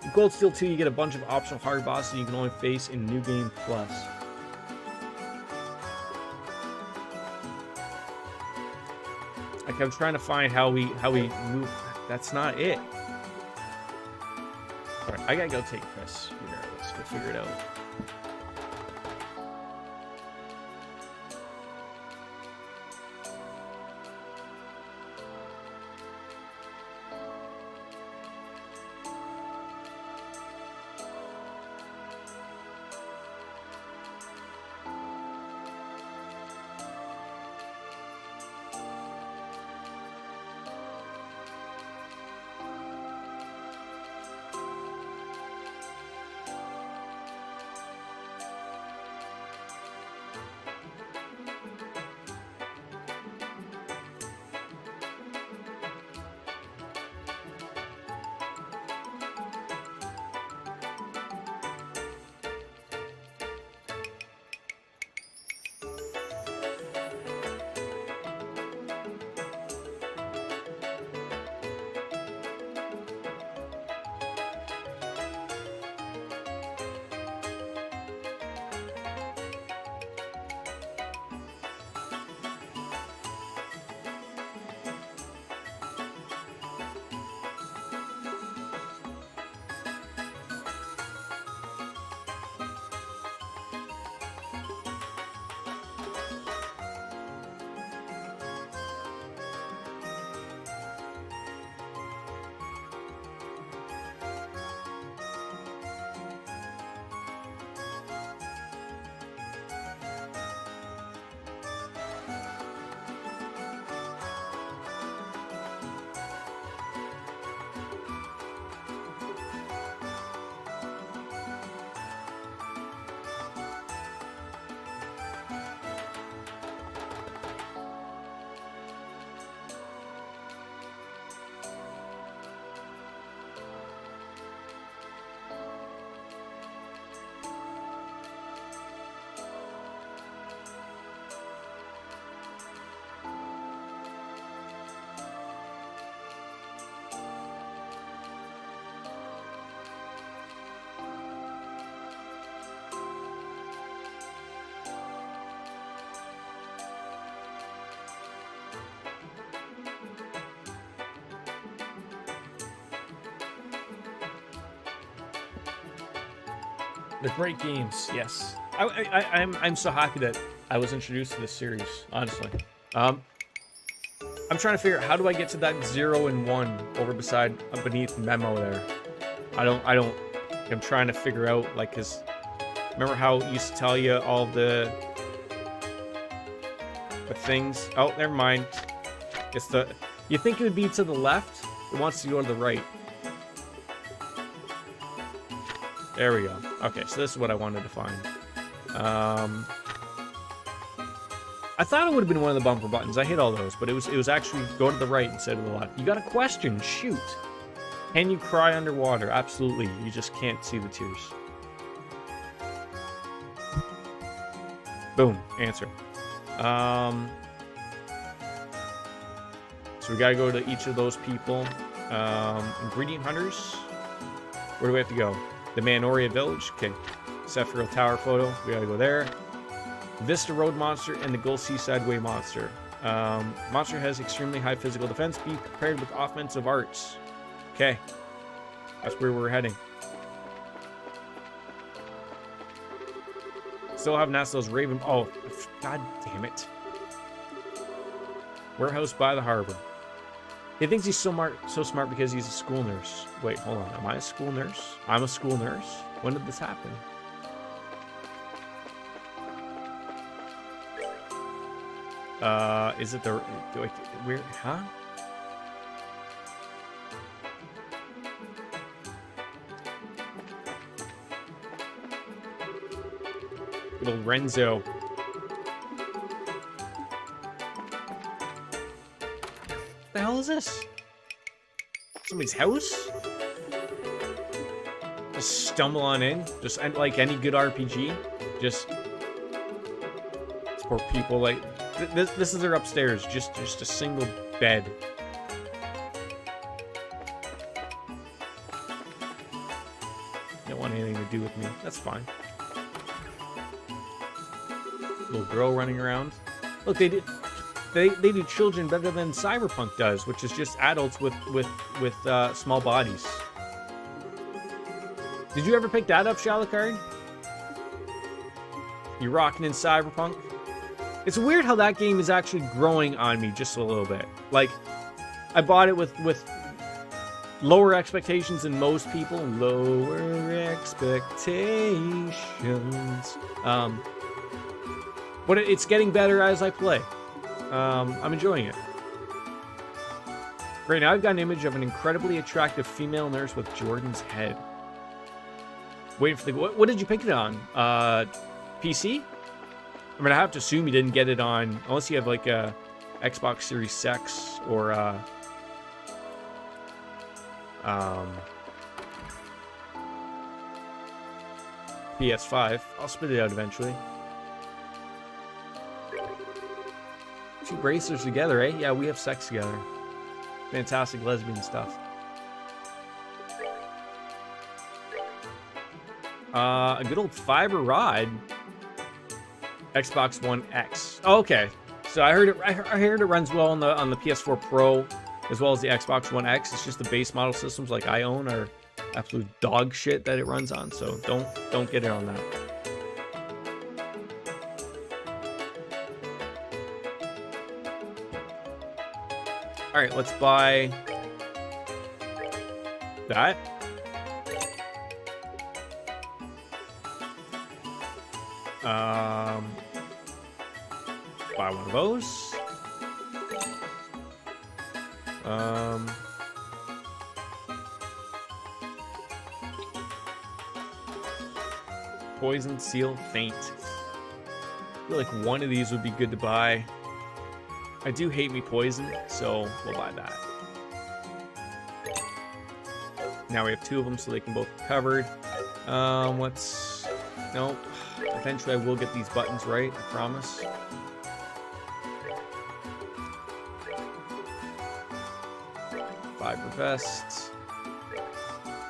In Gold Steel 2, you get a bunch of optional hard bosses you can only face in New Game Plus. Like, I'm trying to find how we move. That's not it. All right, I gotta go take Chris. Regardless, we'll figure it out. They're great games, yes. I'm so happy that I was introduced to this series, honestly. I'm trying to figure out how do I get to that 0 and 1 over beneath memo there. I'm trying to figure out, like, cause remember how it used to tell you all the things? Oh, never mind. It's you think it would be to the left? It wants to go to the right. There we go. Okay, so this is what I wanted to find. I thought it would have been one of the bumper buttons. I hit all those, but it was actually go to the right instead of the left. You got a question? Shoot. Can you cry underwater? Absolutely. You just can't see the tears. Boom. Answer. So we gotta go to each of those people. Ingredient hunters. Where do we have to go? The Manoria Village. Okay. Sephiroth Tower photo. We gotta go there. Vista Road Monster and the Gull Seaside Way Monster. Monster has extremely high physical defense. Be prepared with offensive arts. Okay. That's where we're heading. Still have Nassau's Raven. Oh, god damn it. Warehouse by the harbor. He thinks he's so smart because he's a school nurse. Wait, hold on. Am I a school nurse? I'm a school nurse? When did this happen? Is it the... Where... Huh? Good old Renzo. The hell is this? Somebody's house? Just stumble on in. Just like any good RPG. Just... Poor people, like... This is their upstairs. Just a single bed. Don't want anything to do with me. That's fine. Little girl running around. Look, they do children better than Cyberpunk does, which is just adults with small bodies. Did you ever pick that up, Shalacard? You rocking in Cyberpunk? It's weird how that game is actually growing on me just a little bit. Like, I bought it with lower expectations than most people. Lower expectations. But it's getting better as I play. I'm enjoying it. Right now, I've got an image of an incredibly attractive female nurse with Jordan's head. Waiting for the... What did you pick it on? PC? I mean, I have to assume you didn't get it on... Unless you have, like, a Xbox Series X or, PS5. I'll spit it out eventually. Two bracers together, eh? Yeah, we have sex together. Fantastic lesbian stuff. A good old fiber rod. Xbox One X. Oh, okay. So I heard it runs well on the PS4 Pro as well as the Xbox One X. It's just the base model systems like I own are absolute dog shit that it runs on. So don't get it on that. All right, let's buy that. Buy one of those. Poison, seal, faint. I feel like one of these would be good to buy. I do hate me poison, so we'll buy that. Now we have two of them, so they can both be covered. Let's... Nope. Eventually I will get these buttons right, I promise. Fiber vests.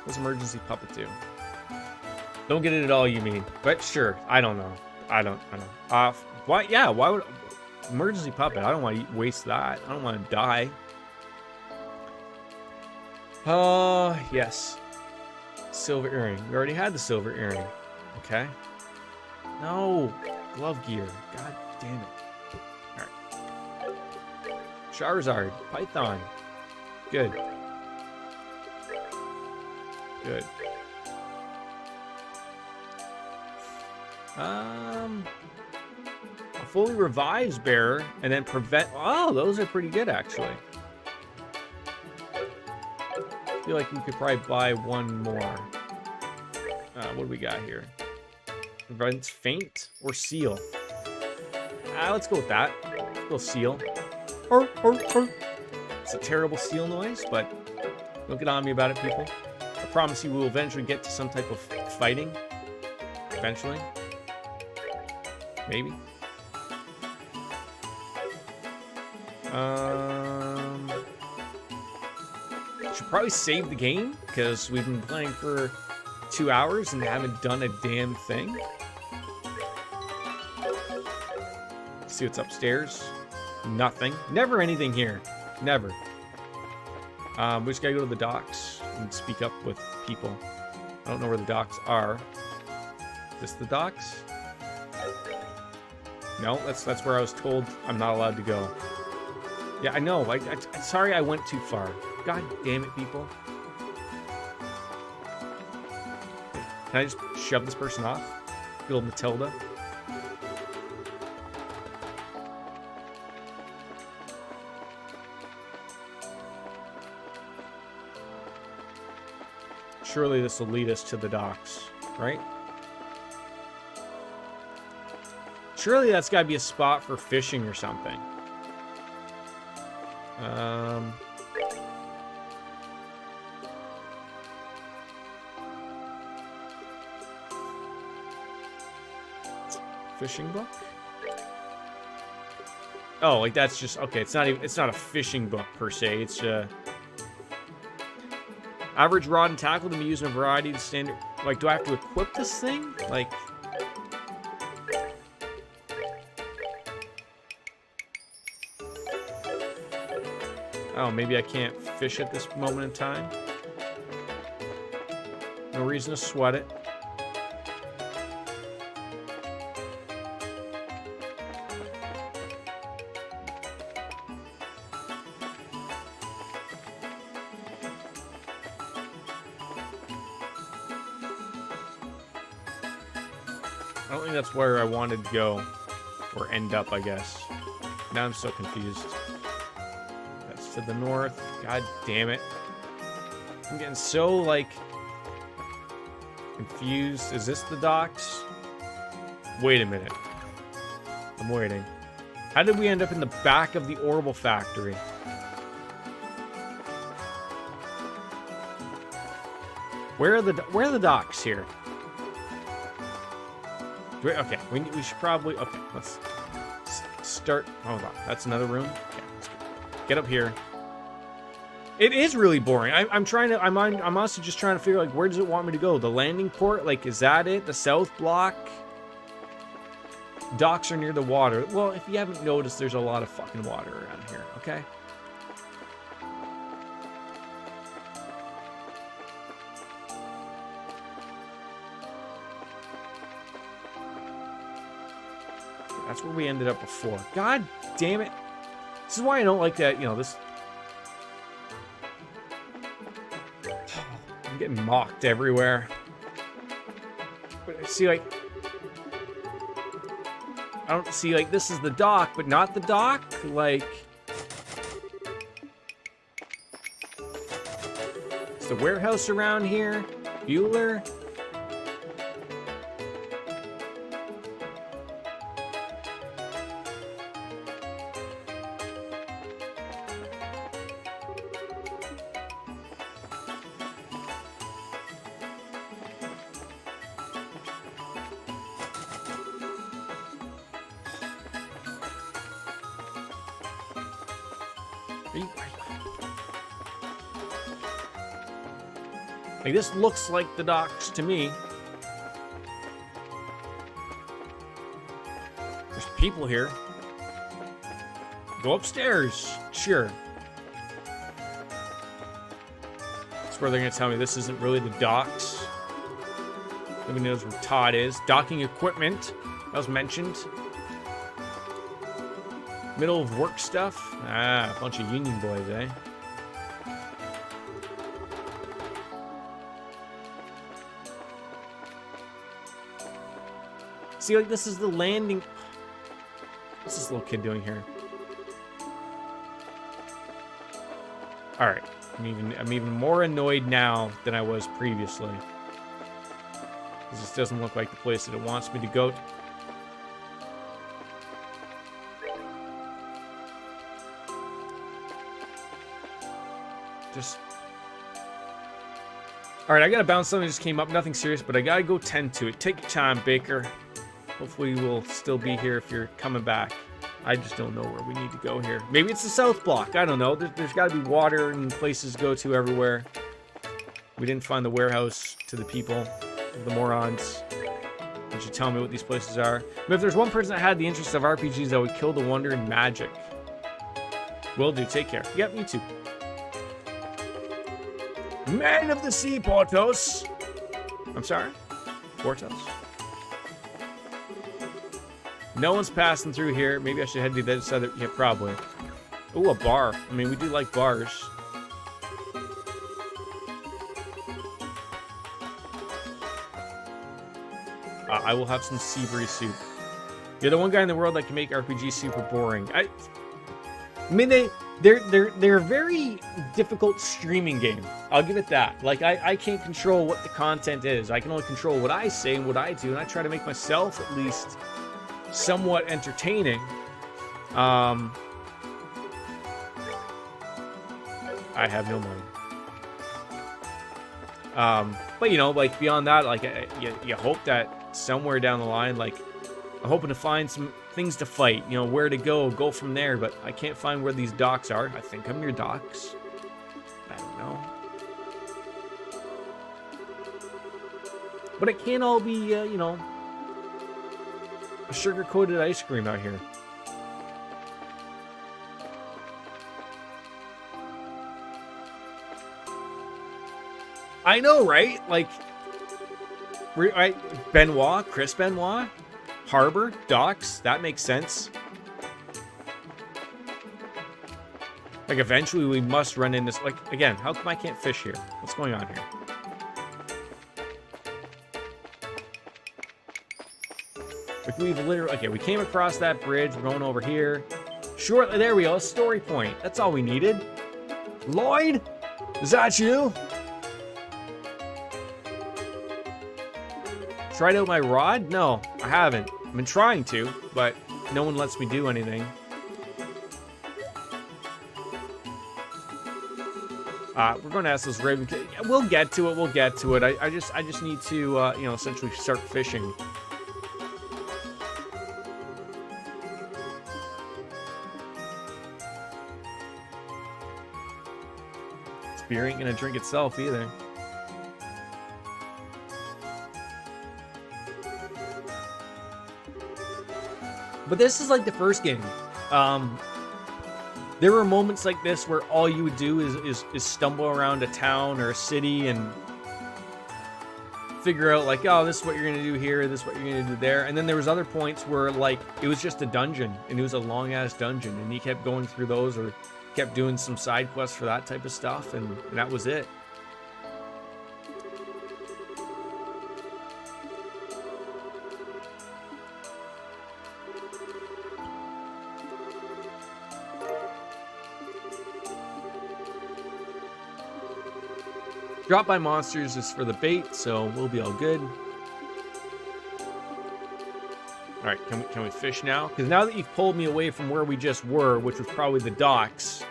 What's emergency puppet do? Don't get it at all, you mean? But sure, I don't know. I don't know. Why? Yeah, why would... Emergency puppet, I don't want to waste that. I don't want to die. Yes. Silver earring. We already had the silver earring. Okay. No. Glove gear. God damn it. Alright. Charizard. Python. Good. Good. A fully revives bearer and then prevent. Oh, those are pretty good actually. I feel like we could probably buy one more. What do we got here? Prevents faint or seal. Let's go with that. Let's go seal. It's a terrible seal noise, but don't get on me about it, people. I promise you we will eventually get to some type of fighting. Eventually. Maybe. Should probably save the game because we've been playing for 2 hours and haven't done a damn thing. See what's upstairs. Nothing. Never anything here. Never. We just gotta go to the docks and speak up with people. I don't know where the docks are. Is this the docks? No, that's where I was told I'm not allowed to go. Yeah, I know. Sorry I went too far. God damn it, people. Can I just shove this person off? Good old Matilda. Surely this will lead us to the docks, right? Surely that's got to be a spot for fishing or something. Fishing book? Oh, like that's just okay. It's not a fishing book per se. It's average rod and tackle to be used in a variety of standard. Like, do I have to equip this thing? Like, oh, maybe I can't fish at this moment in time. No reason to sweat it. I don't think that's where I wanted to go. Or end up, I guess. Now I'm so confused. That's to the north. God damn it. I'm getting so, like, confused. Is this the docks? Wait a minute. I'm waiting. How did we end up in the back of the Orbital factory? Where are the docks here? Okay, we should probably... Okay, let's start... Hold on, that's another room? Okay, let's get up here. It is really boring. I'm trying to... I'm honestly just trying to figure, like, where does it want me to go? The landing port? Like, is that it? The south block? Docks are near the water. Well, if you haven't noticed, there's a lot of fucking water around here, okay? That's where we ended up before. God damn it. This is why I don't like that, you know, this... I'm getting mocked everywhere. But see, like... I don't see, like, this is the dock, but not the dock. Like... Is the warehouse around here? Bueller? Like, this looks like the docks to me. There's people here. Go upstairs. Sure. That's where they're going to tell me this isn't really the docks. Nobody knows where Todd is. Docking equipment. That was mentioned. Middle of work stuff. Ah, a bunch of union boys, eh? See, like, this is the landing. What's this little kid doing here? All right, I'm even more annoyed now than I was previously. This doesn't look like the place that it wants me to go. Just. All right, I gotta bounce. Something just came up. Nothing serious, but I gotta go tend to it. Take your time, Baker. Hopefully we'll still be here if you're coming back. I just don't know where we need to go here. Maybe it's the south block. I don't know. There's got to be water and places to go to everywhere. We didn't find the warehouse to the people, the morons. You should tell me what these places are. But if there's one person that had the interest of RPGs, that would kill the wonder in magic. Will do. Take care. Yep, you too. Man of the sea, Portos. I'm sorry? Portos? No one's passing through here. Maybe I should head to the other side. Yeah, probably. Ooh, a bar. I mean, we do like bars. I will have some savory soup. You're the one guy in the world that can make RPGs super boring. I mean, they're a very difficult streaming game. I'll give it that. Like, I can't control what the content is. I can only control what I say and what I do, and I try to make myself at least somewhat entertaining. I have no money. But you know, like beyond that, like you hope that somewhere down the line, like I'm hoping to find some things to fight. You know, where to go from there. But I can't find where these docks are. I think I'm near docks. I don't know. But it can't all be, you know, a sugar-coated ice cream out here. I know, right? Like, Benoit, Chris Benoit, Harbor, Docks, that makes sense. Like, eventually we must run in this, like, again, how come I can't fish here? What's going on here? Like, we've literally, okay, we came across that bridge, we're going over here. Sure, there we go, story point. That's all we needed. Lloyd? Is that you? Tried out my rod? No, I haven't. I've been trying to, but no one lets me do anything. We're going to ask those ravens. We'll get to it. We'll get to it. I just need to, you know, essentially start fishing. This beer ain't gonna drink itself either. But this is like the first game. There were moments like this where all you would do is stumble around a town or a city and figure out like, oh, this is what you're gonna do here, this is what you're gonna do there. And then there was other points where like it was just a dungeon and it was a long ass dungeon and you kept going through those or kept doing some side quests for that type of stuff and that was it. Drop by monsters is for the bait, so we'll be all good. All right, can we fish now? Because now that you've pulled me away from where we just were, which was probably the docks,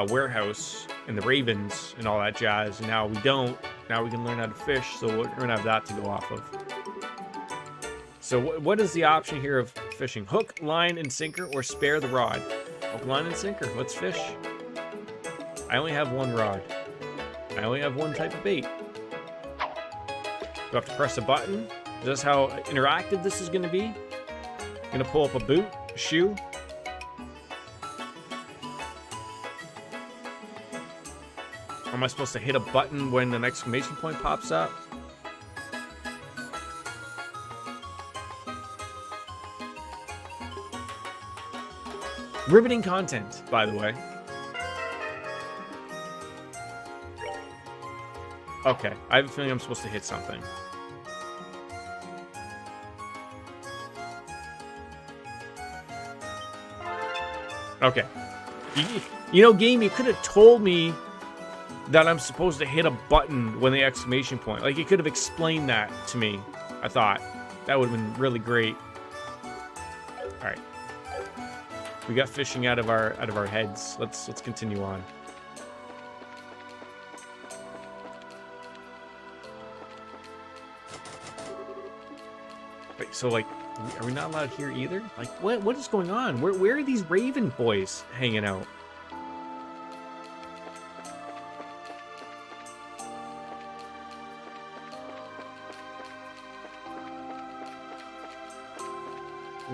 warehouse, and the ravens, and all that jazz, and now we don't. Now we can learn how to fish, so we're gonna have that to go off of. So what is the option here of fishing? Hook, line, and sinker, or spare the rod? Hook, line, and sinker. Let's fish. I only have one rod. I only have one type of bait. Do I have to press a button? Is this how interactive this is going to be? I'm going to pull up a boot, a shoe. Am I supposed to hit a button when an exclamation point pops up? Riveting content, by the way. Okay, I have a feeling I'm supposed to hit something. Okay. You know, game, you could have told me that I'm supposed to hit a button when the exclamation point. Like, you could have explained that to me, I thought. That would have been really great. Alright. We got fishing out of our heads. Let's continue on. Wait, so like, are we not allowed here either? Like, what is going on? Where are these Raven boys hanging out?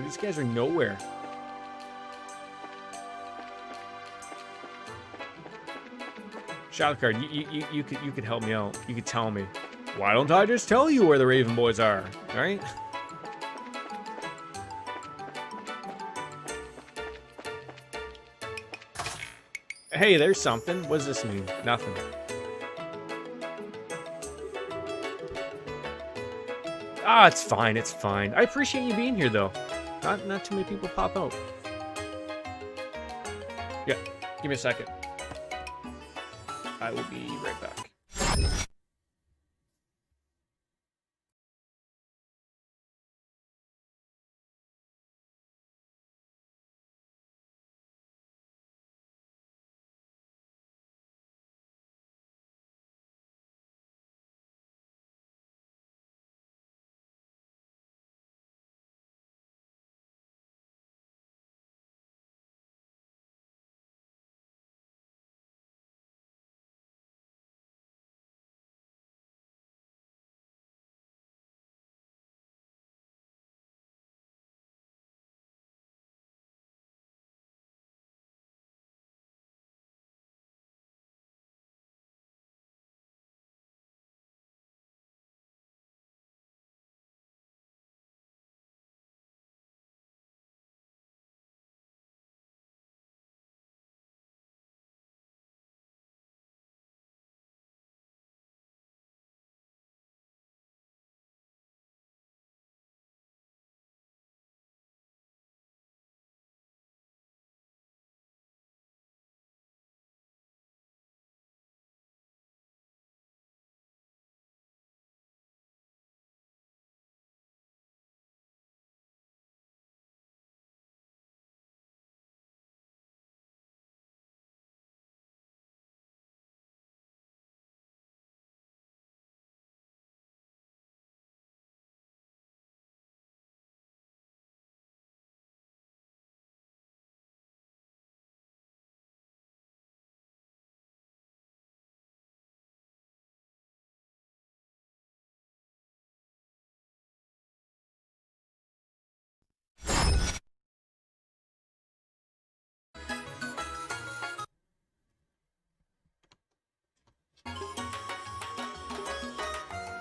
These guys are nowhere. Shadowcard, you could help me out. You could tell me. Why don't I just tell you where the Raven boys are? All right? Hey, there's something. What does this mean? Nothing. Ah, it's fine. It's fine. I appreciate you being here, though. Not too many people pop out. Yeah, give me a second. I will be right back.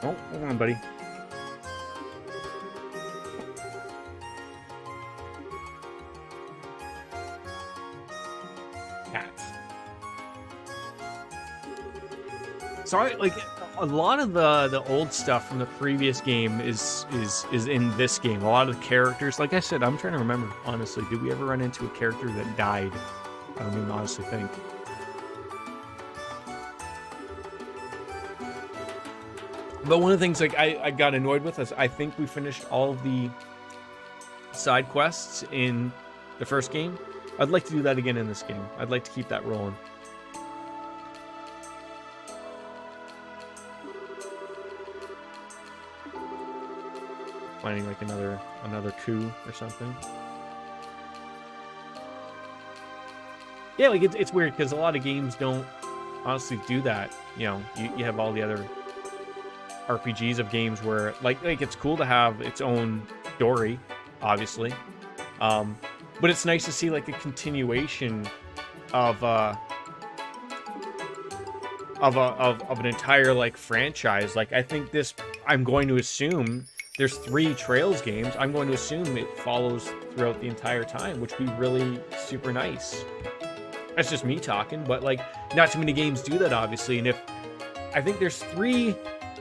Oh, hold on, buddy. Cats. Sorry, like a lot of the old stuff from the previous game is in this game. A lot of the characters, like I said, I'm trying to remember honestly. Did we ever run into a character that died? I don't even honestly think. But one of the things like I got annoyed with is I think we finished all of the side quests in the first game. I'd like to do that again in this game. I'd like to keep that rolling. Finding like another coup or something. Yeah, like it's weird because a lot of games don't honestly do that. You know, you have all the other RPGs of games where like it's cool to have its own story, obviously, but it's nice to see like a continuation of an entire like franchise. Like I think this, I'm going to assume there's 3 Trails games. I'm going to assume it follows throughout the entire time, which would be really super nice. That's just me talking, but like not too many games do that, obviously. And if I think there's 3,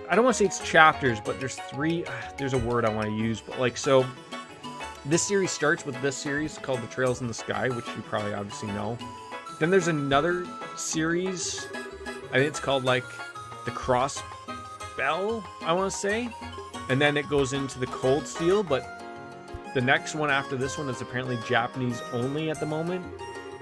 I don't want to say it's chapters, but there's 3. There's a word I want to use, but like so. This series starts with this series called The Trails in the Sky, which you probably obviously know. Then there's another series, I think it's called like The Cross Bell, I want to say. And then it goes into the Cold Steel, but the next one after this one is apparently Japanese only at the moment.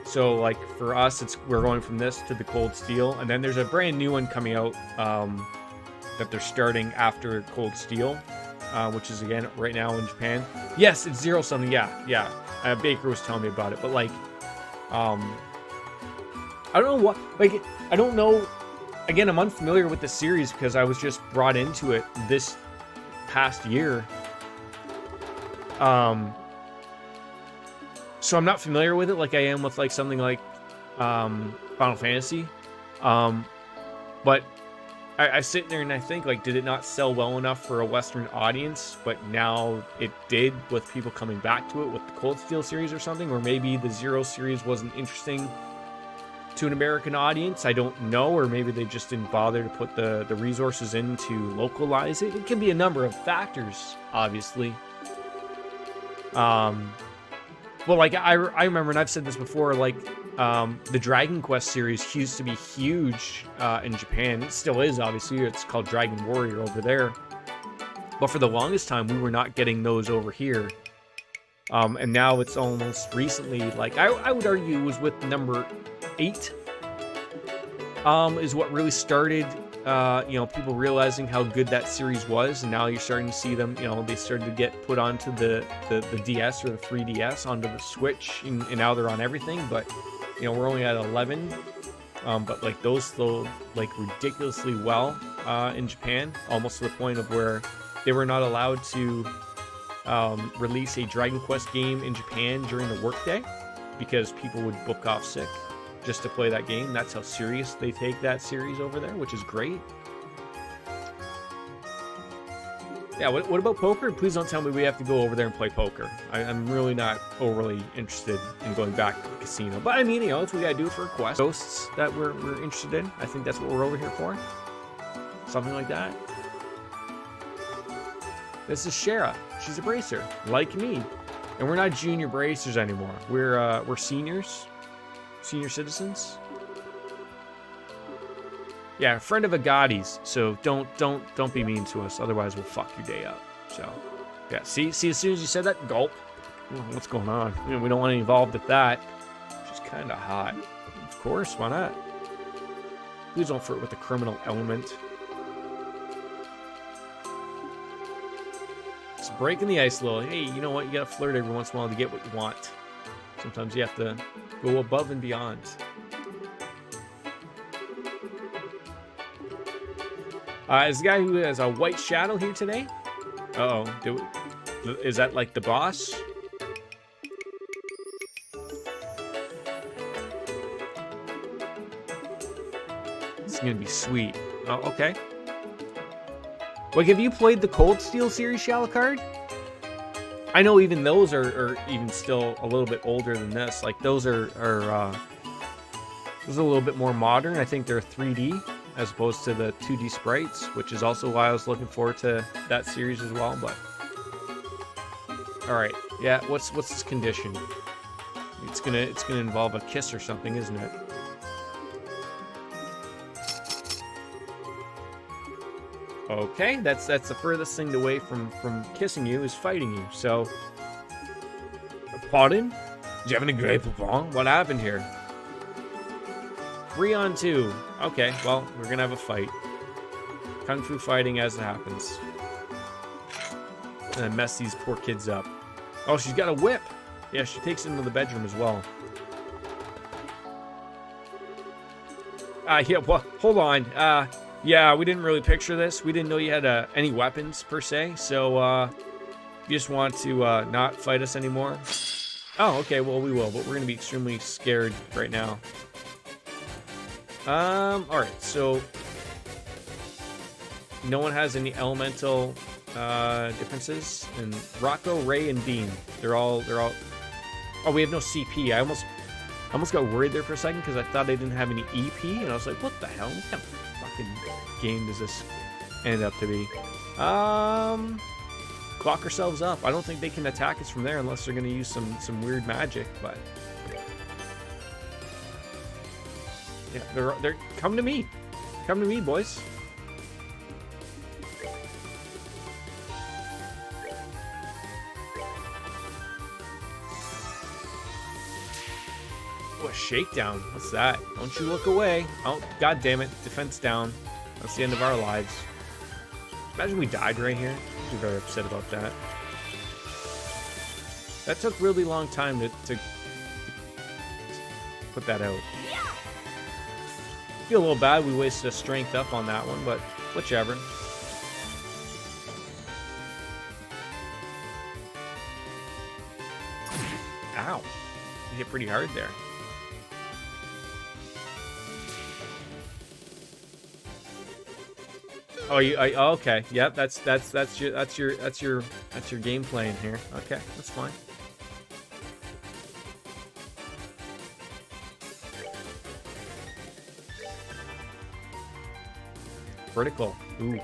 So like for us, we're going from this to the Cold Steel. And then there's a brand new one coming out that they're starting after Cold Steel. Which is again right now in Japan. Yes, it's Zero something. Yeah. Baker was telling me about it, but like, I don't know what. Like, I don't know. Again, I'm unfamiliar with the series because I was just brought into it this past year. So I'm not familiar with it like I am with like something like Final Fantasy. But I sit there and I think, like, did it not sell well enough for a Western audience, but now it did with people coming back to it with the Cold Steel series or something? Or maybe the Zero series wasn't interesting to an American audience. I don't know. Or maybe they just didn't bother to put the resources in to localize it. It can be a number of factors, obviously. Well, like, I remember, and I've said this before, like, the Dragon Quest series used to be huge in Japan. It still is, obviously. It's called Dragon Warrior over there. But for the longest time, we were not getting those over here. And now it's almost recently, like, I would argue it was with number 8 is what really started, people realizing how good that series was. And now you're starting to see them, they started to get put onto the DS or the 3DS, onto the Switch, and now they're on everything. But we're only at 11, but like those sold like ridiculously well in Japan, almost to the point of where they were not allowed to release a Dragon Quest game in Japan during the workday because people would book off sick just to play that game. That's how serious they take that series over there, which is great. Yeah, what about poker? Please don't tell me we have to go over there and play poker. I'm really not overly interested in going back to the casino. But I mean, if we gotta do it for a quest, ghosts that we're interested in, I think that's what we're over here for. Something like that. This is Shara. She's a bracer, like me. And we're not junior bracers anymore. We're seniors. Senior citizens. Yeah, a friend of Agatti's, so don't be mean to us, otherwise we'll fuck your day up. So, yeah, see, as soon as you said that, gulp. What's going on? We don't want to be involved with that. She's kind of hot. Of course, why not? Please don't flirt with the criminal element. Just breaking the ice a little. Hey, you know what? You gotta flirt every once in a while to get what you want. Sometimes you have to go above and beyond. Is the guy who has a white shadow here today? Uh-oh. Is that like the boss? This is gonna be sweet. Oh, okay. Like, have you played the Cold Steel series, Shalacard? I know even those are even still a little bit older than this. Like, those are a little bit more modern. I think they're 3D as opposed to the 2D sprites, which is also why I was looking forward to that series as well. But all right, yeah. What's this condition? It's gonna involve a kiss or something, isn't it? Okay, that's the furthest thing away from kissing you is fighting you. So, pardon? Did you have any great pong? What happened here? 3-on-2. Okay, well, we're gonna have a fight. Kung Fu fighting as it happens. And mess these poor kids up. Oh, she's got a whip. Yeah, she takes it into the bedroom as well. Yeah, well, hold on. Yeah, we didn't really picture this. We didn't know you had any weapons, per se. So, you just want to not fight us anymore? Oh, okay, well, we will. But we're going to be extremely scared right now. Alright, so... No one has any elemental differences. And Rocco, Ray, and Dean. They're all. Oh, we have no CP. I almost got worried there for a second because I thought I didn't have any EP, and I was like, what the hell? What kind of fucking game does this end up to be? Clock ourselves up. I don't think they can attack us from there unless they're going to use some weird magic, but yeah, they're come to me. Come to me, boys. Oh, a shakedown. What's that? Don't you look away. Oh, god damn it. Defense down. That's the end of our lives. Imagine we died right here. I'd be very upset about that. That took a really long time to put that out. I feel a little bad we wasted a strength up on that one, but whichever. Ow. You hit pretty hard there. Oh, okay. Yep, that's your game plan here. Okay, that's fine. Vertical. Ooh.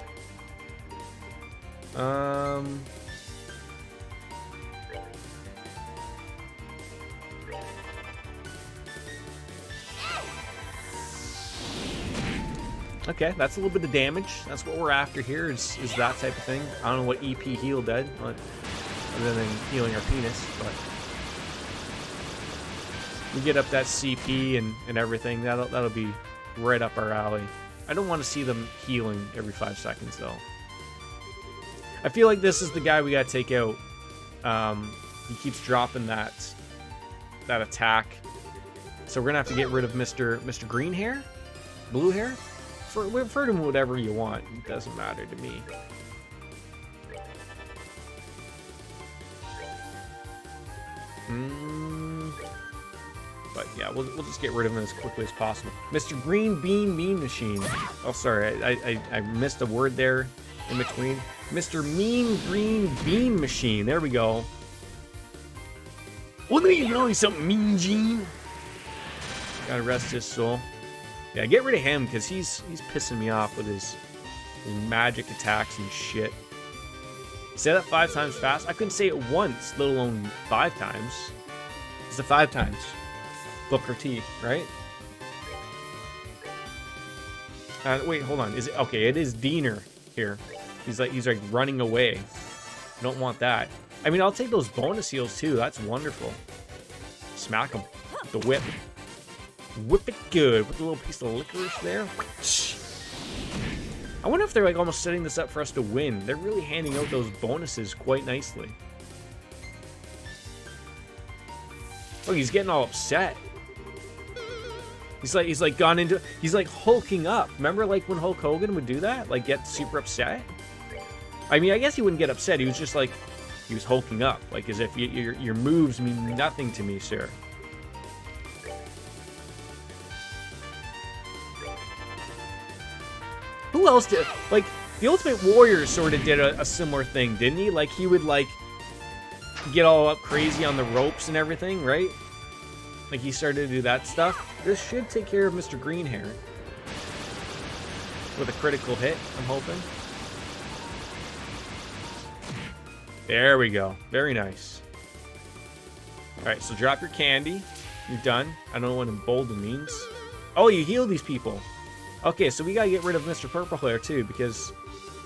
Okay, that's a little bit of damage. That's what we're after here, is that type of thing. I don't know what EP heal did, but other than healing our penis, but we get up that CP and everything. That'll be right up our alley. I don't want to see them healing every 5 seconds though. I feel like this is the guy we gotta take out. He keeps dropping that attack, so we're gonna have to get rid of Mr. Green Hair, Blue Hair. Refer to him whatever you want. It doesn't matter to me. But yeah, we'll just get rid of him as quickly as possible. Mr. Green Bean Mean Machine. Oh, sorry, I missed a word there in between. Mr. Mean Green Bean Machine. There we go. Well, you know he's something mean, Gene. Gotta rest his soul. Yeah, get rid of him because he's pissing me off with his magic attacks and shit. Say that 5 times fast. I couldn't say it once, let alone 5 times. It's the 5 times. Booker T, right? Wait, hold on. Is it okay? It is Diener here. He's like running away. I don't want that. I mean, I'll take those bonus heals too. That's wonderful. Smack him. The whip. Whip it good with a little piece of licorice there. I wonder if they're like almost setting this up for us to win. They're really handing out those bonuses quite nicely. Oh, he's getting all upset. He's like gone into, he's like hulking up. Remember like when Hulk Hogan would do that? Like get super upset? I mean, I guess he wouldn't get upset. He was just like, he was hulking up. Like as if your moves mean nothing to me, sir. Who else did, like, the Ultimate Warrior sort of did a similar thing, didn't he? Like, he would, like, get all up crazy on the ropes and everything, right? Like, he started to do that stuff. This should take care of Mr. Green Hair. With a critical hit, I'm hoping. There we go. Very nice. Alright, so drop your candy. You're done. I don't know what embolden means. Oh, you heal these people. Okay, so we gotta get rid of Mr. Purple Hair too, because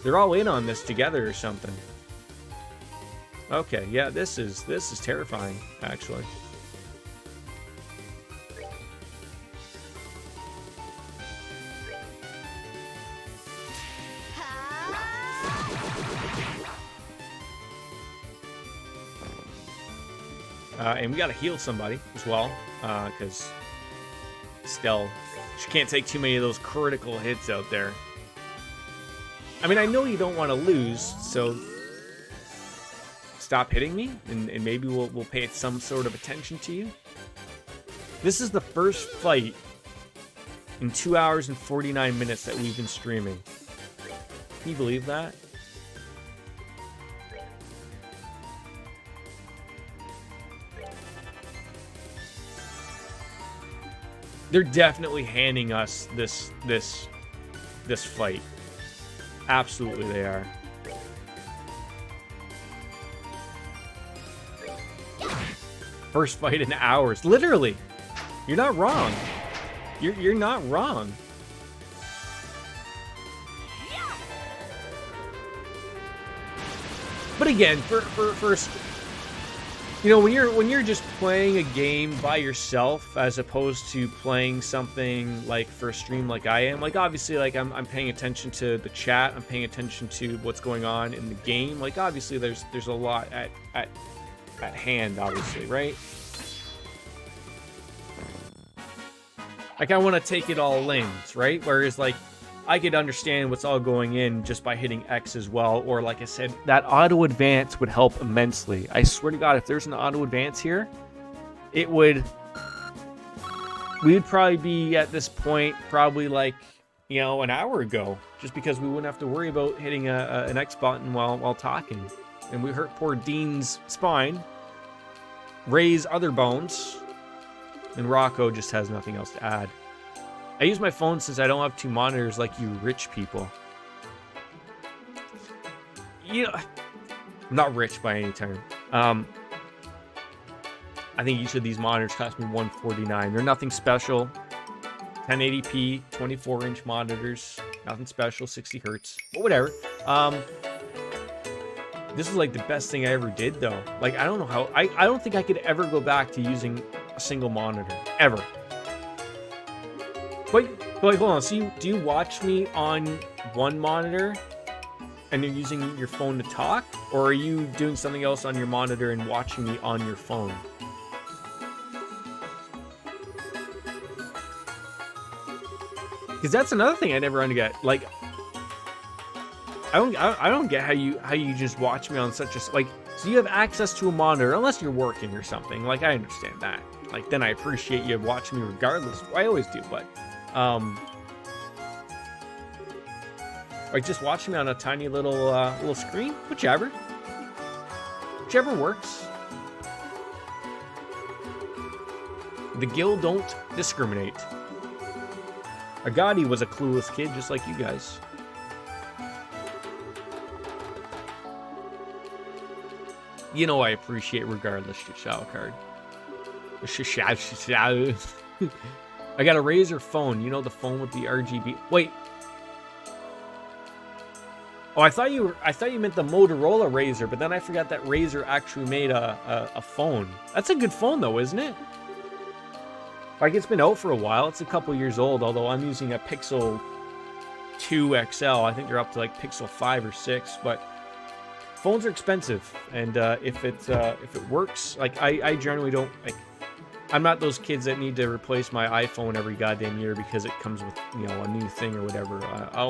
they're all in on this together or something. Okay, yeah, this is terrifying, actually. And we gotta heal somebody as well, because Stell, she can't take too many of those critical hits out there. I mean, I know you don't want to lose, so stop hitting me, and maybe we'll pay some sort of attention to you. This is the first fight in 2 hours and 49 minutes that we've been streaming. Can you believe that? They're definitely handing us this fight. Absolutely they are. First fight in hours. Literally. You're not wrong. You're not wrong. But again, first, you know, when you're just playing a game by yourself as opposed to playing something like for a stream like I am, like obviously like I'm paying attention to the chat, I'm paying attention to what's going on in the game. Like obviously there's a lot at hand, obviously, right? Like I want to take it all in, right? Whereas like I could understand what's all going in just by hitting X as well, or like I said, that auto advance would help immensely. I swear to God, if there's an auto advance here, we would probably be at this point probably like, you know, an hour ago, just because we wouldn't have to worry about hitting an X button while talking. And we hurt poor Dean's spine, Ray's other bones, and Rocco just has nothing else to add. I use my phone since I don't have two monitors like you rich people. You know, I'm not rich by any term. I think each of these monitors cost me $149. They're nothing special. 1080p, 24-inch monitors. Nothing special, 60 hertz. But whatever. This was like the best thing I ever did, though. Like, I don't know how... I don't think I could ever go back to using a single monitor. Ever. But hold on. So do you watch me on one monitor and you're using your phone to talk? Or are you doing something else on your monitor and watching me on your phone? Because that's another thing I never understand. Like, I don't get how you just watch me on such a, like, so you have access to a monitor unless you're working or something. Like, I understand that. Like, then I appreciate you watching me regardless. I always do, but like just watching me on a tiny little screen, whichever works. The guild don't discriminate. Agadi was a clueless kid just like you guys. You know I appreciate regardless, Shishao card. I got a Razer phone. You know the phone with the RGB. Wait. Oh, I thought you meant the Motorola Razer, but then I forgot that Razer actually made a phone. That's a good phone though, isn't it? Like it's been out for a while. It's a couple years old, although I'm using a Pixel 2 XL. I think they're up to like Pixel 5 or 6, but phones are expensive, and if it works, like I generally don't like. I'm not those kids that need to replace my iPhone every goddamn year because it comes with, you know, a new thing or whatever. I'll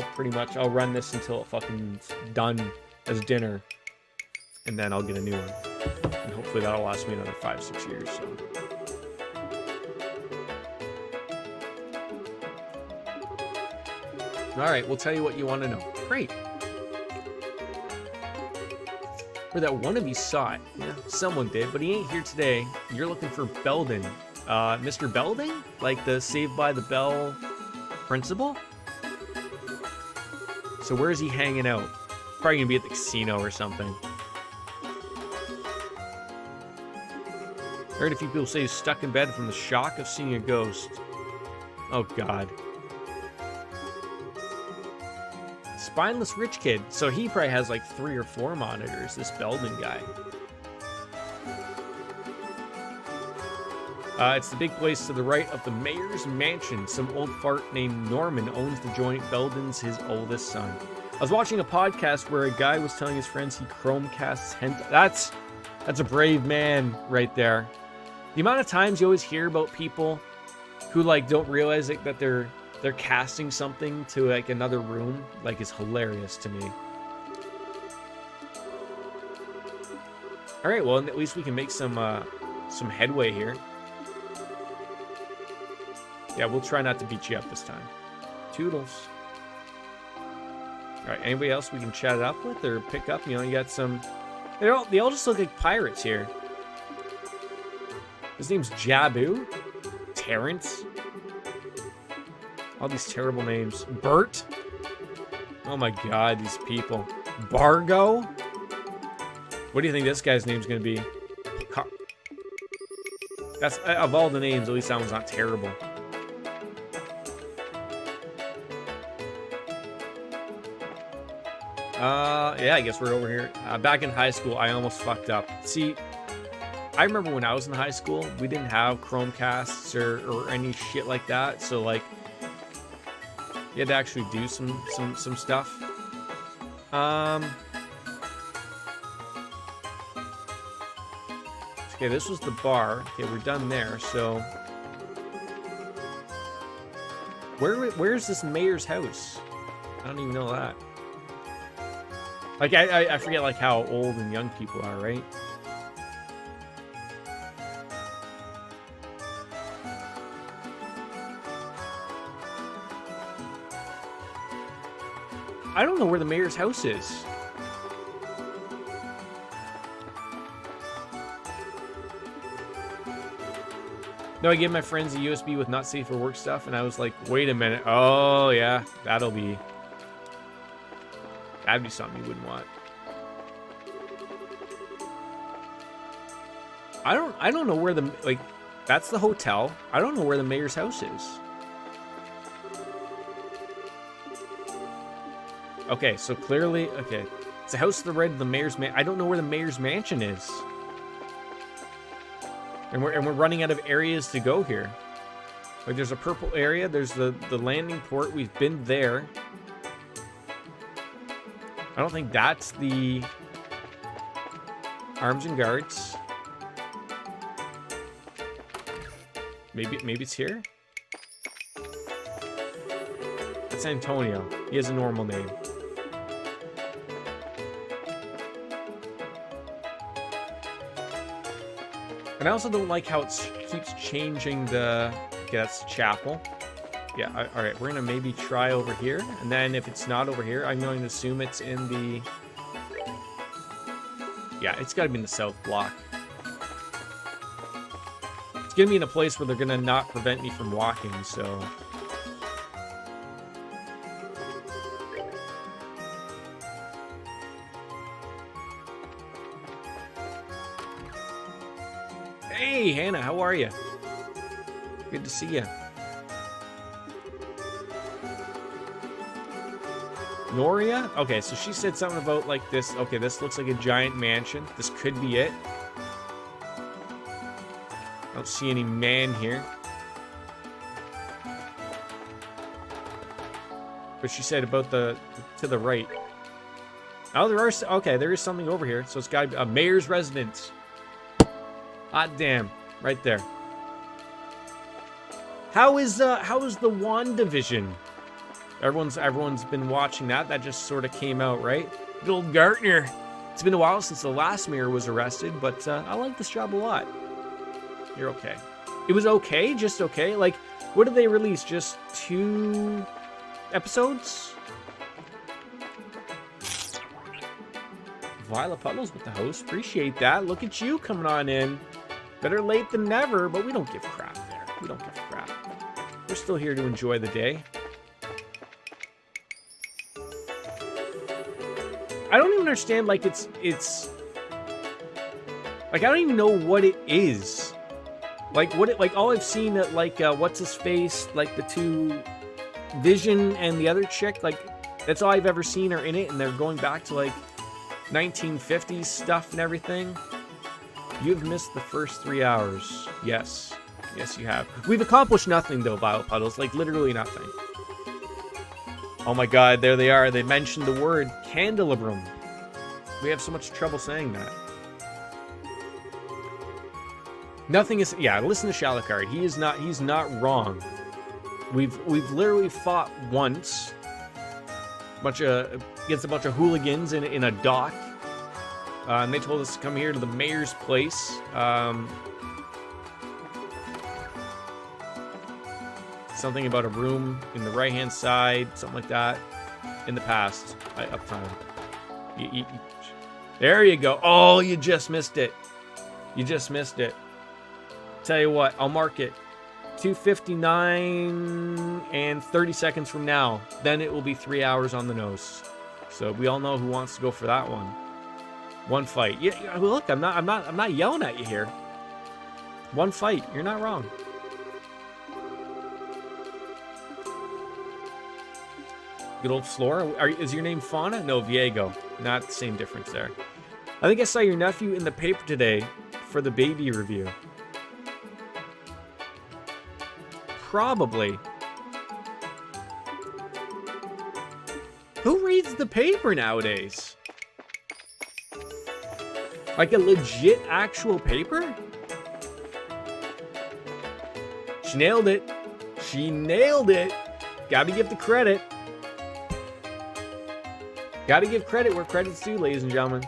run this until it fucking done as dinner, and then I'll get a new one, and hopefully that'll last me another 5-6 years. So. All right, we'll tell you what you want to know. Great. Or that one of you saw it. Yeah, someone did, but he ain't here today. You're looking for Belden. Mr. Belding? Like the Saved by the Bell principal? So where is he hanging out? Probably gonna be at the casino or something. Heard a few people say he's stuck in bed from the shock of seeing a ghost. Oh God. Spineless rich kid. So he probably has like 3 or 4 monitors, this Belden guy. It's the big place to the right of the mayor's mansion. Some old fart named Norman owns the joint. Belden's his oldest son. I was watching a podcast where a guy was telling his friends he Chromecasts hentai. That's a brave man right there. The amount of times you always hear about people who like don't realize that they're casting something to like another room, like, is hilarious to me. All right, well, at least we can make some headway here. Yeah, we'll try not to beat you up this time. Toodles. All right, anybody else we can chat it up with or pick up? You know, you got some... They all just look like pirates here. His name's Jabu. Terrence. All these terrible names. Bert? Oh my god, these people. Bargo? What do you think this guy's name's gonna be? That's, of all the names, at least that one's not terrible. Yeah, I guess we're over here. Back in high school, I almost fucked up. See, I remember when I was in high school, we didn't have Chromecasts or any shit like that. So, like, you had to actually do some stuff. Okay, this was the bar. Okay, we're done there. So, where's this mayor's house? I don't even know that. Like, I forget, like, how old and young people are, right? I don't know where the mayor's house is. No, I gave my friends a USB with not safe for work stuff, and I was like, wait a minute. Oh, yeah, that'd be something you wouldn't want. I don't know where the, like, that's the hotel. I don't know where the mayor's house is. Okay, so clearly, okay. It's the house to the right of the mayor's I don't know where the mayor's mansion is. And we're running out of areas to go here. Like, there's a purple area, there's the landing port, we've been there. I don't think that's the Arms and Guards. Maybe it's here? It's Antonio. He has a normal name. And I also don't like how it keeps changing the... Okay, that's the chapel. Yeah, alright, we're going to maybe try over here. And then if it's not over here, I'm going to assume it's in the... Yeah, it's got to be in the south block. It's going to be in a place where they're going to not prevent me from walking, so... Hey, Hannah, how are you? Good to see you. Noria? Okay, so she said something about, like, this. Okay, this looks like a giant mansion. This could be it. I don't see any man here. But she said about the to the right. Oh, there are... Okay, there is something over here. So it's got a mayor's residence. Hot damn. Right there. How is the WandaVision? Everyone's been watching that. That just sort of came out, right? Good old Gartner. It's been a while since the last mayor was arrested, but I like this job a lot. You're okay. It was okay? Just okay? Like, what did they release? Just 2 episodes? Violet Puddles with the host. Appreciate that. Look at you coming on in. Better late than never, but we don't give crap there. We don't give crap. We're still here to enjoy the day. I don't even understand, like, it's like, I don't even know what it is. Like, all I've seen, like, what's his face, like, the 2 Vision and the other chick, like, that's all I've ever seen are in it, and they're going back to, like, 1950s stuff and everything. You've missed the first 3 hours. Yes. Yes, you have. We've accomplished nothing, though, Violet Puddles. Like, literally nothing. Oh my god, there they are. They mentioned the word candelabrum. We have so much trouble saying that. Nothing is... Yeah, listen to Shalakard. He's not wrong. We've literally fought once. Against a bunch of hooligans in a dock. And they told us to come here to the mayor's place. Something about a room in the right-hand side, something like that. In the past, uptime. There you go. Oh, you just missed it. You just missed it. Tell you what, I'll mark it 2:59 and 30 seconds from now. Then it will be 3 hours on the nose. So we all know who wants to go for that one. One fight. Yeah, look, I'm not yelling at you here. One fight. You're not wrong. Good old Flora. Is your name Fauna? No, Viego. Not the same difference there. I think I saw your nephew in the paper today for the baby review. Probably. Who reads the paper nowadays? Like a legit actual paper? She nailed it. She nailed it. Gotta give the credit. Gotta give credit where credit's due, ladies and gentlemen.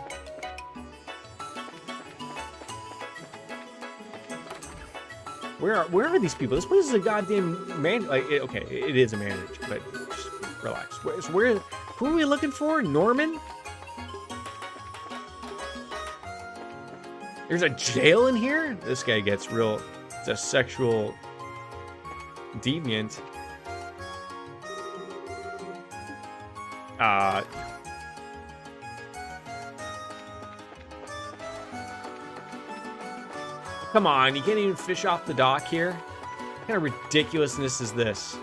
Where are these people? This place is a goddamn man. Like, okay, it is a manage, but just relax. Who are we looking for? Norman? There's a jail in here? This guy gets real. It's a sexual deviant. Come on, you can't even fish off the dock here? What kind of ridiculousness is this?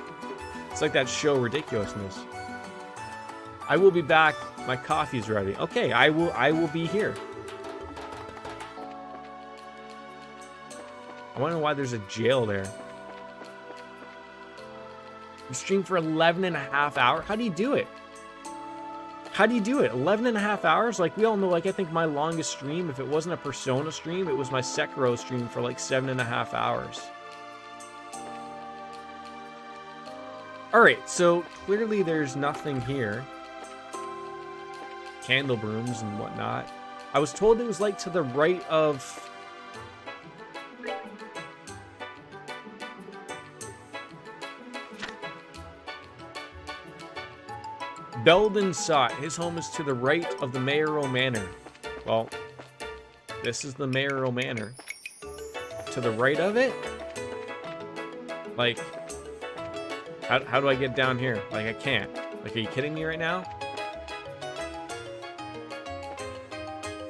It's like that show Ridiculousness. I will be back. My coffee's ready. Okay, I will be here. I wonder why there's a jail there. You stream for 11 and a half hours? How do you do it? How do you do it? 11 and a half hours? Like, we all know, like, I think my longest stream, if it wasn't a Persona stream, it was my Sekiro stream for like 7.5 hours. Alright, so clearly there's nothing here. Candle brooms and whatnot. I was told it was like to the right of... Belden saw it. His home is to the right of the mayoral manor. Well, this is the mayoral manor. To the right of it? Like, how do I get down here? Like, I can't. Like, are you kidding me right now?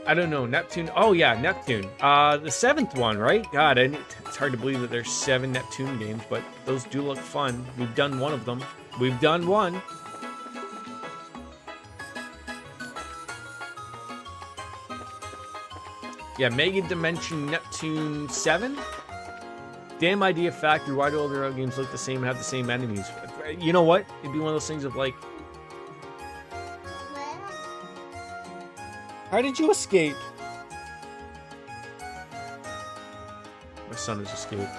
I don't know. Neptune. Oh, yeah, Neptune. The 7th one, right? God, it's hard to believe that there's 7 Neptune games, but those do look fun. We've done one of them. We've done one. Yeah, Mega Dimension Neptune 7? Damn Idea Factory. Why do all their other games look the same and have the same enemies? You know what? It'd be one of those things of like... How did you escape? My son has escaped.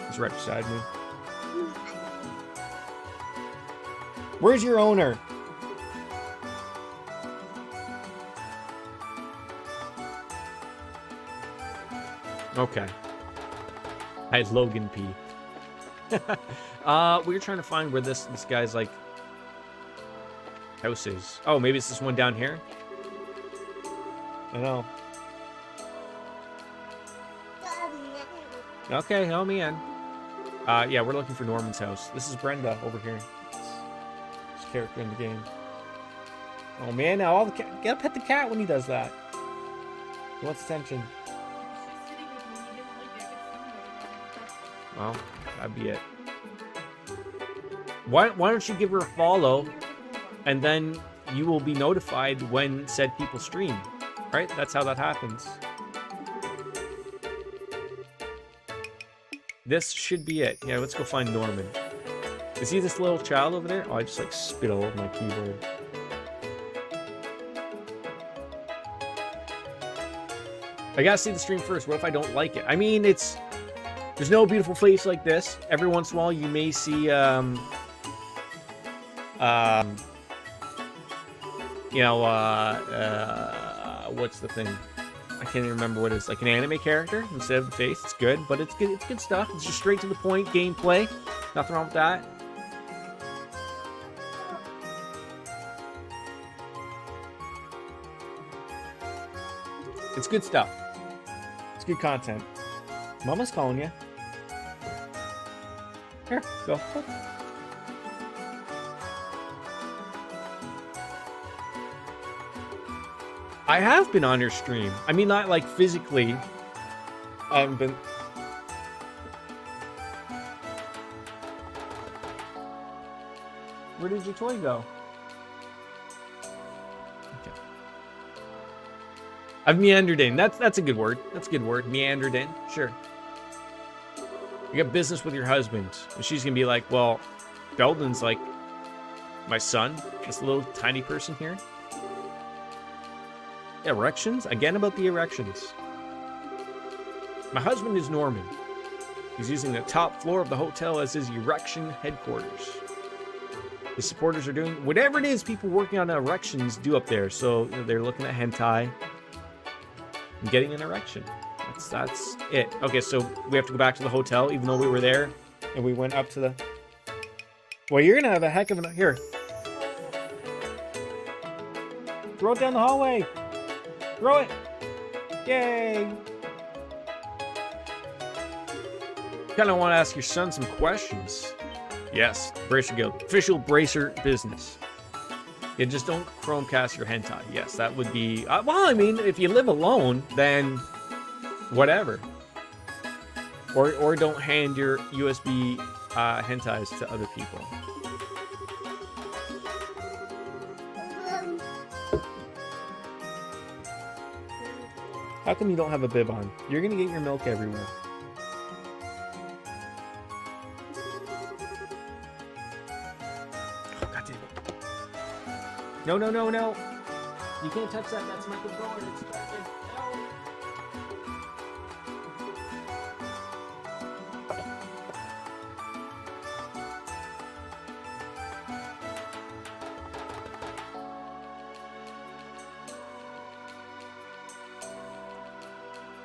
He's right beside me. Where's your owner? Okay. Hi, Logan P. We were trying to find where this guy's like house is. Oh, maybe it's this one down here. I don't know. Okay, help me in. Yeah, we're looking for Norman's house. This is Brenda over here. This character in the game. Oh man, now all the cat. Gotta pet the cat when he does that. He wants attention. Well, that'd be it. Why don't you give her a follow, and then you will be notified when said people stream, right? That's how that happens. This should be it. Yeah, let's go find Norman. Is he this little child over there? Oh, I just like spit all over my keyboard. I gotta see the stream first. What if I don't like it? I mean, it's... There's no beautiful face like this. Every once in a while, you may see, what's the thing? I can't even remember what it is. Like an anime character instead of the face. It's good, but it's good. It's good stuff. It's just straight to the point gameplay. Nothing wrong with that. It's good stuff. It's good content. Mama's calling you. Here, go. I have been on your stream. I mean, not like physically. I haven't been. Where did your toy go? Okay. I've meandered in. That's a good word. That's a good word. Meandered in. Sure. You got business with your husband. And she's going to be like, well, Belden's like my son. This little tiny person here. Erections? Again about the erections. My husband is Norman. He's using the top floor of the hotel as his erection headquarters. His supporters are doing whatever it is people working on erections do up there. So they're looking at hentai and getting an erection. That's it. Okay, so we have to go back to the hotel, even though we were there and we went up to the. Well, you're gonna have a heck of an here. Throw it down the hallway. Throw it. Yay. Kind of want to ask your son some questions. Yes, Bracer Guild. Official Bracer business. Yeah, just don't Chromecast your hentai. Yes, that would be... well, I mean, if you live alone, then whatever. Or don't hand your USB hentais to other people. How come you don't have a bib on? You're going to get your milk everywhere. No, no, no, no. You can't touch that. That's my controller. It's distracted. No.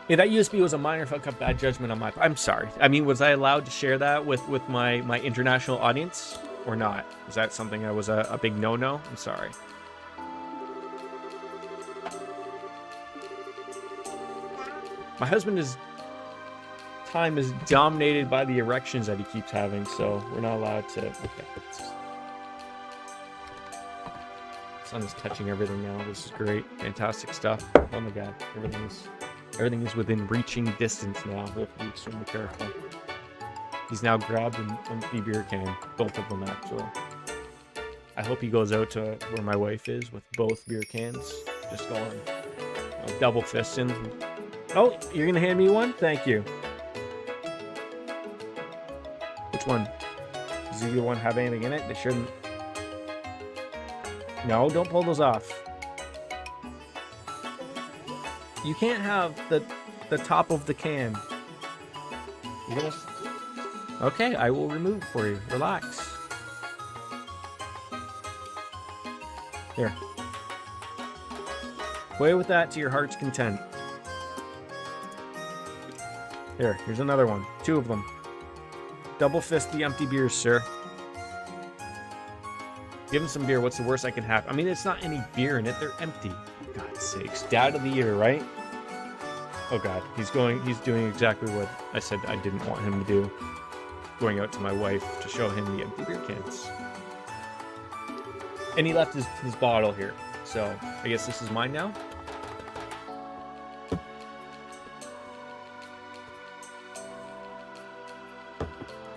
Yeah, that USB was a minor fuck up, bad judgment on my part. I'm sorry. I mean, was I allowed to share that with my international audience or not? Was that something that was a big no-no? I'm sorry. My husband's time is dominated by the erections that he keeps having, so we're not allowed to. Okay. Sun is touching everything now. This is great, fantastic stuff. Oh my god, everything is within reaching distance now. We have to be extremely careful. He's now grabbed an empty beer can, both of them actually. I hope he goes out to where my wife is with both beer cans, just going double fisting. Oh, you're gonna hand me one? Thank you. Which one? Does either one have anything in it? They shouldn't. No, don't pull those off. You can't have the top of the can. You're gonna... Okay, I will remove it for you. Relax. Here. Play with that to your heart's content. Here's another one. 2 of them. Double fist the empty beers, sir. Give him some beer. What's the worst I can have? I mean, it's not any beer in it. They're empty. For God's sakes. Dad of the year, right? Oh, God. He's doing exactly what I said I didn't want him to do. Going out to my wife to show him the empty beer cans. And he left his bottle here. So, I guess this is mine now?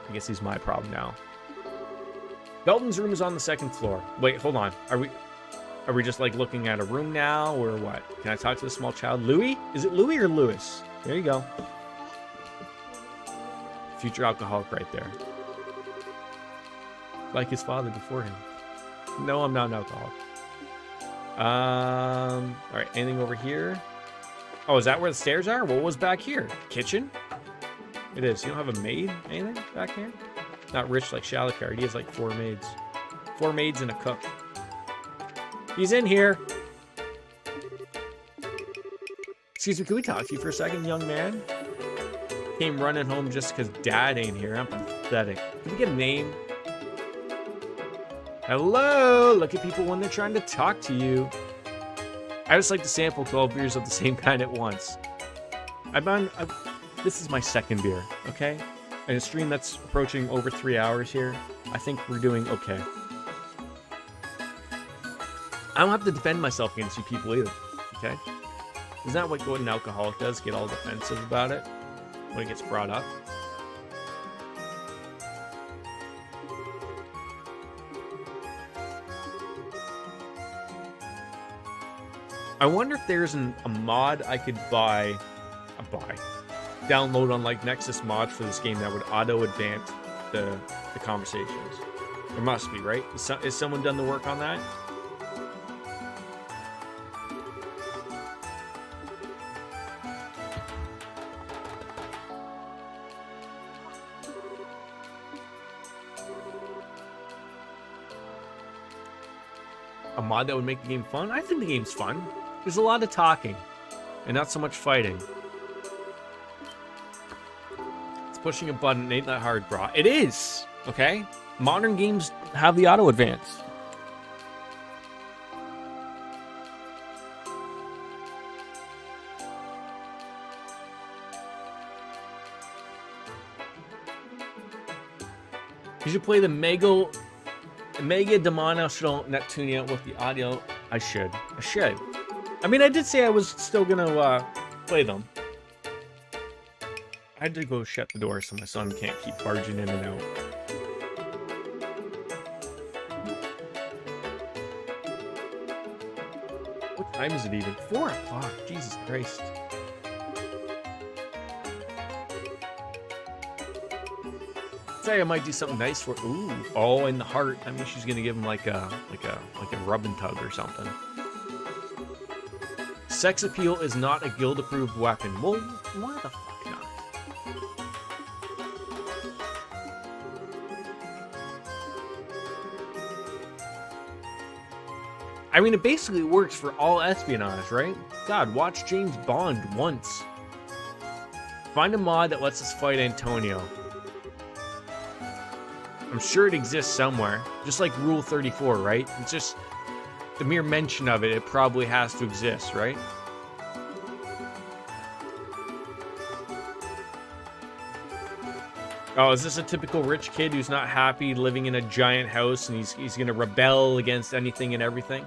I guess he's my problem now. Belton's room is on the 2nd floor. Wait, hold on. Are we just like looking at a room now or what? Can I talk to the small child? Louis? Is it Louis or Louis? There you go. Future alcoholic right there. Like his father before him. No, I'm not an alcoholic. All right, anything over here? Oh, is that where the stairs are? What was back here? Kitchen? It is. You don't have a maid? Anything back here? Not rich like Shalicard. He has like 4 maids. 4 maids and a cook. He's in here. Excuse me, can we talk to you for a second, young man? Came running home just because Dad ain't here. I'm pathetic. Can we get a name? Hello! Look at people when they're trying to talk to you. I just like to sample 12 beers of the same kind at once. This is my 2nd beer, okay? And a stream that's approaching over 3 hours here, I think we're doing okay. I don't have to defend myself against you people either, okay? Isn't that what an alcoholic does? Get all defensive about it when it gets brought up? I wonder if there's a mod I could download on like Nexus mods for this game that would auto advance the conversations. There must be, right? Is someone done the work on that? A mod that would make the game fun? I think the game's fun. There's a lot of talking and not so much fighting. It's pushing a button. It ain't that hard, bro. It is, okay? Modern games have the auto advance. You should play the Mega Dimensional Neptunia with the audio. I should. I mean, I did say I was still gonna play them. I had to go shut the door so my son can't keep barging in and out. What time is it even? 4 o'clock. Jesus Christ. Say I might do something nice for. Ooh, oh, in the heart. I mean, she's gonna give him like a rub and tug or something. Sex appeal is not a guild-approved weapon. Well, why the fuck not? I mean, it basically works for all espionage, right? God, watch James Bond once. Find a mod that lets us fight Antonio. I'm sure it exists somewhere. Just like Rule 34, right? It's just the mere mention of it, it probably has to exist, right? Oh, is this a typical rich kid who's not happy living in a giant house and he's gonna rebel against anything and everything?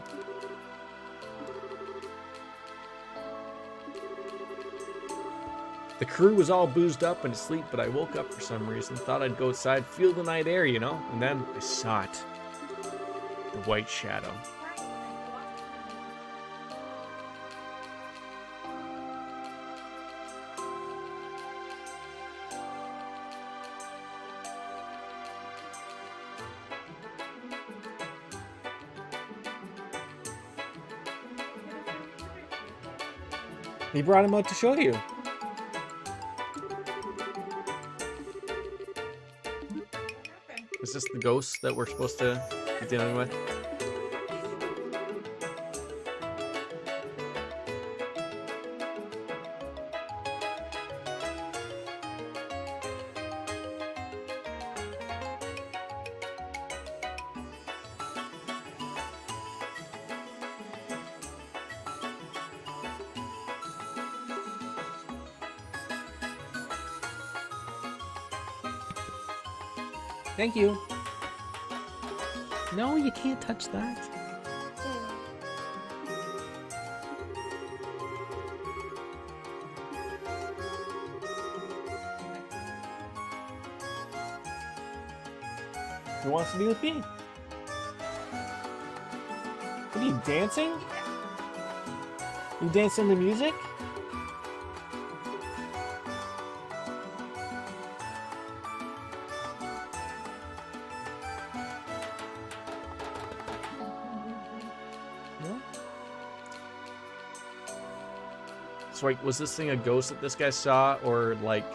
The crew was all boozed up and asleep, but I woke up for some reason. Thought I'd go outside, feel the night air, you know? And then I saw it. The white shadow. He brought him out to show you. Is this the ghost that we're supposed to be dealing with? Thank you. No, you can't touch that. Who wants to be with me? What are you, dancing? You dancing to music? So, like, was this thing a ghost that this guy saw, or like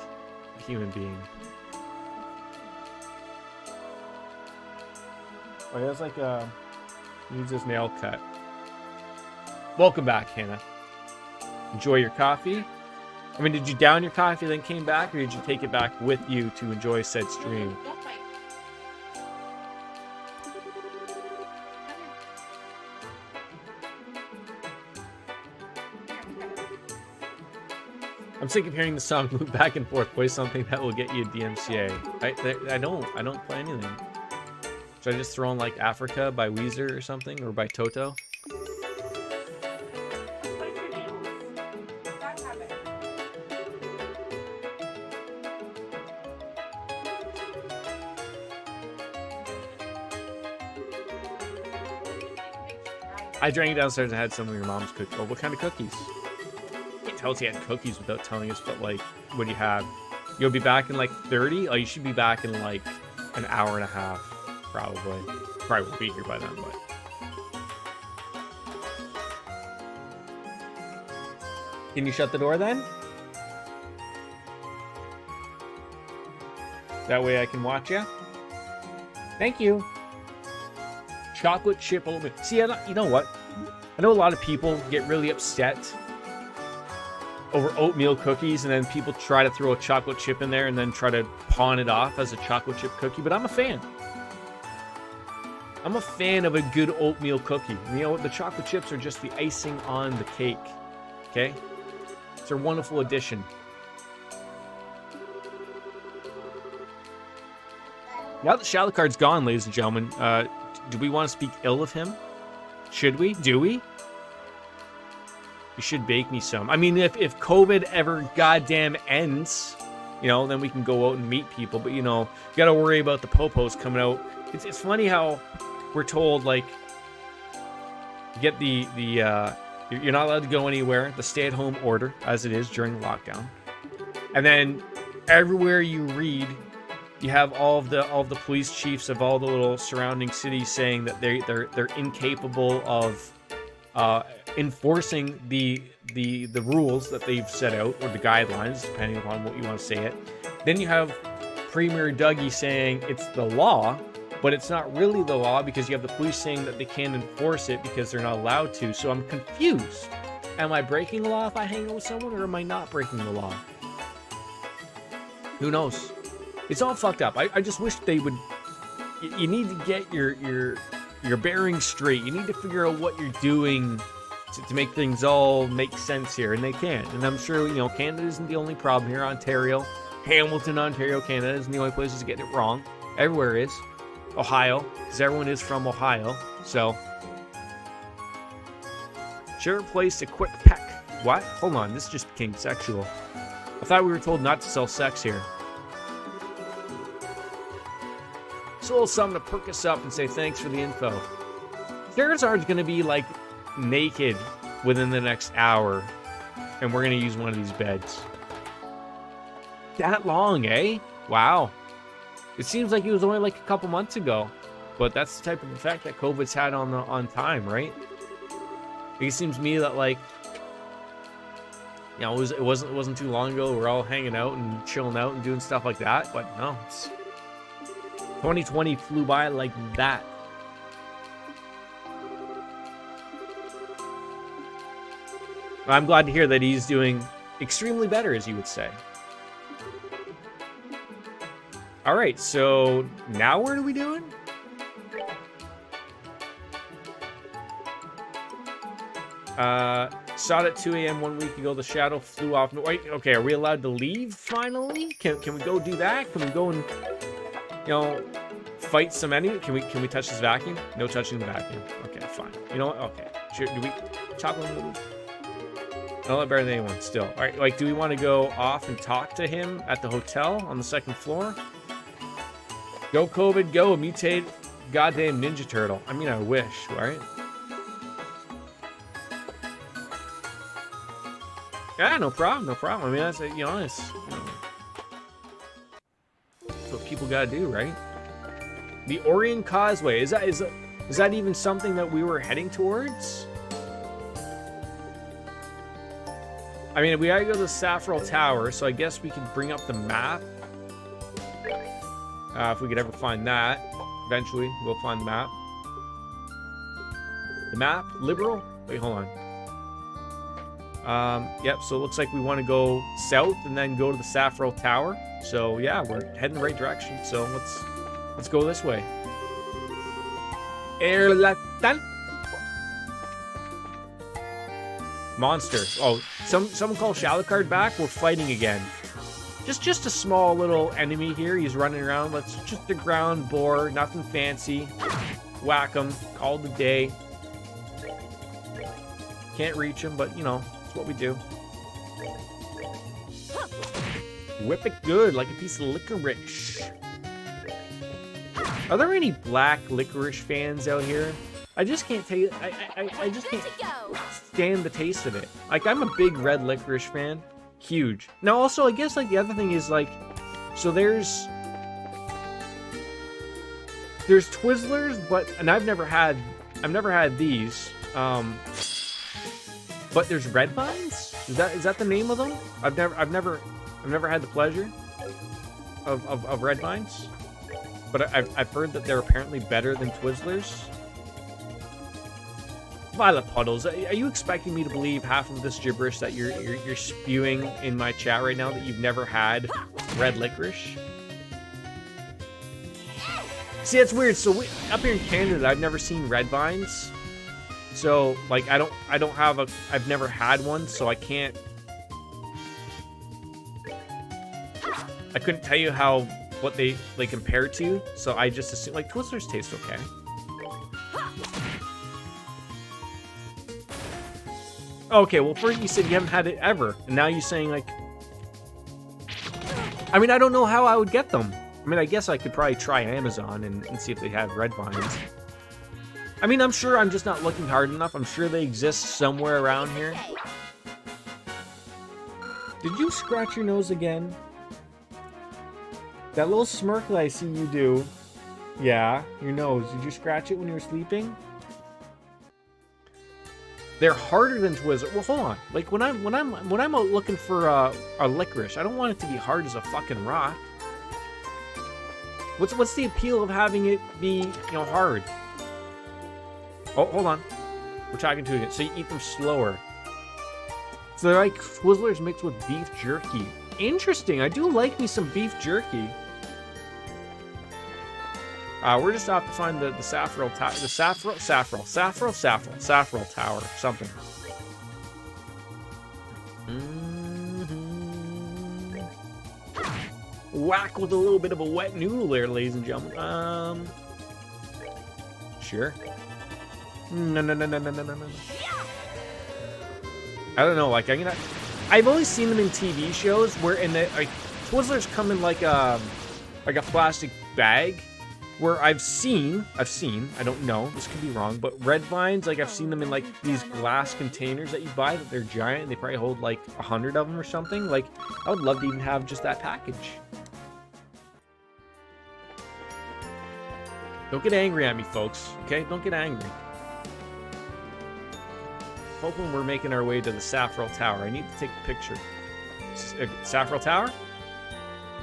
a human being? Oh, he has like a. Needs his nail cut. Welcome back, Hannah. Enjoy your coffee. I mean, did you down your coffee then came back, or did you take it back with you to enjoy said stream? Don't fight. I'm sick of hearing the song move back and forth. Play something that will get you a DMCA. I don't play anything. Should I just throw on like Africa by Weezer or something, or by Toto? I drank downstairs and had some of your mom's cookies. Oh, what kind of cookies? You can't tell us you had cookies without telling us, but like, what do you have? You'll be back in like 30? Oh, you should be back in like an hour and a half, probably. Probably won't be here by then, but. Can you shut the door then? That way I can watch you. Thank you. Chocolate chip oatmeal. See, you know what? I know a lot of people get really upset over oatmeal cookies, and then people try to throw a chocolate chip in there and then try to pawn it off as a chocolate chip cookie, but I'm a fan. I'm a fan of a good oatmeal cookie. You know what? The chocolate chips are just the icing on the cake. Okay? It's a wonderful addition. Now that Shalacard's gone, ladies and gentlemen, do we want to speak ill of him? Should we? Do we? You should bake me some. I mean, if COVID ever goddamn ends, you know, then we can go out and meet people. But, you know, you got to worry about the popos coming out. It's funny how we're told, like, you get you're not allowed to go anywhere, the stay-at-home order, as it is during lockdown. And then everywhere you read, you have all of the police chiefs of all the little surrounding cities saying that they're incapable of enforcing the rules that they've set out, or the guidelines, depending upon what you want to say it. Then you have Premier Dougie saying it's the law, but it's not really the law, because you have the police saying that they can't enforce it because they're not allowed to. So I'm confused. Am I breaking the law if I hang out with someone, or am I not breaking the law? Who knows? It's all fucked up. I just wish they would. You need to get your bearings straight. You need to figure out what you're doing to make things all make sense here, and they can. And I'm sure, you know, Canada isn't the only problem here. Ontario, Hamilton, Ontario, Canada isn't the only places to get it wrong. Everywhere is. Ohio, because everyone is from Ohio. So, sure placed a quick peck. What? Hold on, this just became sexual. I thought we were told not to sell sex here. So a little something to perk us up and say thanks for the info. Charizard's going to be like naked within the next hour, and we're going to use one of these beds. That long, eh? Wow. It seems like it was only like a couple months ago, but that's the type of effect that COVID's had on time, right? It seems to me that, like, you know, it wasn't too long ago. We're all hanging out and chilling out and doing stuff like that, but no, it's 2020 flew by like that. I'm glad to hear that he's doing extremely better, as you would say. All right, so now what are we doing? Saw it at 2 a.m. 1 week ago. The shadow flew off. Wait, okay, are we allowed to leave finally? Can we go do that? Can we go and, you know, fight some enemy? Can we touch this vacuum? No touching the vacuum. Okay, fine. You know what? Okay. Sure. Do we chocolate noodles? No, better than anyone. Still. All right. Like, do we want to go off and talk to him at the hotel on the second floor? Go COVID, go, mutate goddamn Ninja Turtle. I mean, I wish, right? Yeah, no problem, no problem. I mean, that's, you know, that's what people gotta do, right? The Orient Causeway, is that even something that we were heading towards? I mean, we gotta go to the Saffron Tower, so I guess we could bring up the map. If we could ever find that. Eventually, we'll find the map. The map? Liberal? Wait, hold on. Yep, so it looks like we want to go south and then go to the Saffron Tower. So, yeah, we're heading the right direction. So, let's go this way. Monster. Oh, someone call Shalacard back. We're fighting again. Just a small little enemy here. He's running around. Let's just a ground boar. Nothing fancy. Whack him. Call it a day. Can't reach him, but you know, it's what we do. Whip it good, like a piece of licorice. Are there any black licorice fans out here? I just can't tell you. I just can't stand the taste of it. Like, I'm a big red licorice fan. Huge. Now, also, I guess, like, the other thing is, like, so there's Twizzlers, and I've never had these. But there's red vines? Is that the name of them? I've never had the pleasure of red vines. But I've heard that they're apparently better than Twizzlers. Violet Puddles, are you expecting me to believe half of this gibberish that you're spewing in my chat right now, that you've never had red licorice? See, that's weird. So up here in Canada, I've never seen red vines. So like I've never had one, so I couldn't tell you what they compare to. So I just assume like Twizzlers taste okay. Okay, well, first you said you haven't had it ever, and now you're saying, like... I mean, I don't know how I would get them. I mean, I guess I could probably try Amazon and see if they have red vines. I mean, I'm sure I'm just not looking hard enough. I'm sure they exist somewhere around here. Did you scratch your nose again? That little smirk that I see you do. Yeah, your nose. Did you scratch it when you were sleeping? They're harder than Twizzlers. Well, hold on. Like when I'm out looking for a licorice, I don't want it to be hard as a fucking rock. What's the appeal of having it be, hard? Oh, hold on. We're talking to it. So you eat them slower. So they're like Twizzlers mixed with beef jerky. Interesting. I do like me some beef jerky. We're just off to find the Saffrel Tower. The Saffrel Tower. Something. Whack with a little bit of a wet noodle there, ladies and gentlemen. Sure. No. I don't know. Like I've only seen them in TV shows where Twizzlers come in like a plastic bag. Where I've seen, I don't know, this could be wrong, but red vines, like I've seen them in like these glass containers that you buy that they're giant and they probably hold like 100 of them or something. Like, I would love to even have just that package. Don't get angry at me, folks, okay? Don't get angry. Hoping we're making our way to the Saffrel Tower. I need to take a picture. Saffrel Tower?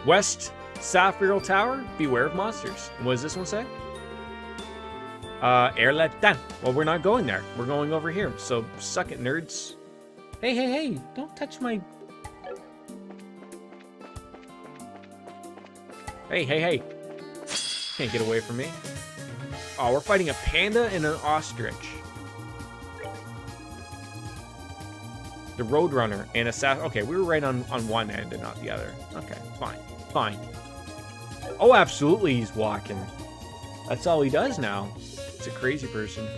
West Saffrel Tower, beware of monsters. And what does this one say? Erletan. Well, we're not going there. We're going over here. So, suck it, nerds. Hey. Don't touch my... Hey. Can't get away from me. Oh, we're fighting a panda and an ostrich. The Roadrunner and a Saff... Okay, we were right on one end and not the other. Okay, fine. Oh, absolutely, he's walking. That's all he does now. He's a crazy person.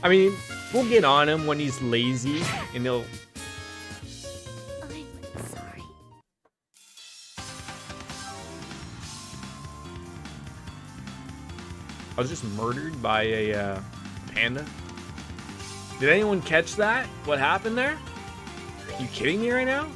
I mean, we'll get on him when he's lazy, and he'll... I'm sorry. I was just murdered by a panda. Did anyone catch that? What happened there? Are you kidding me right now?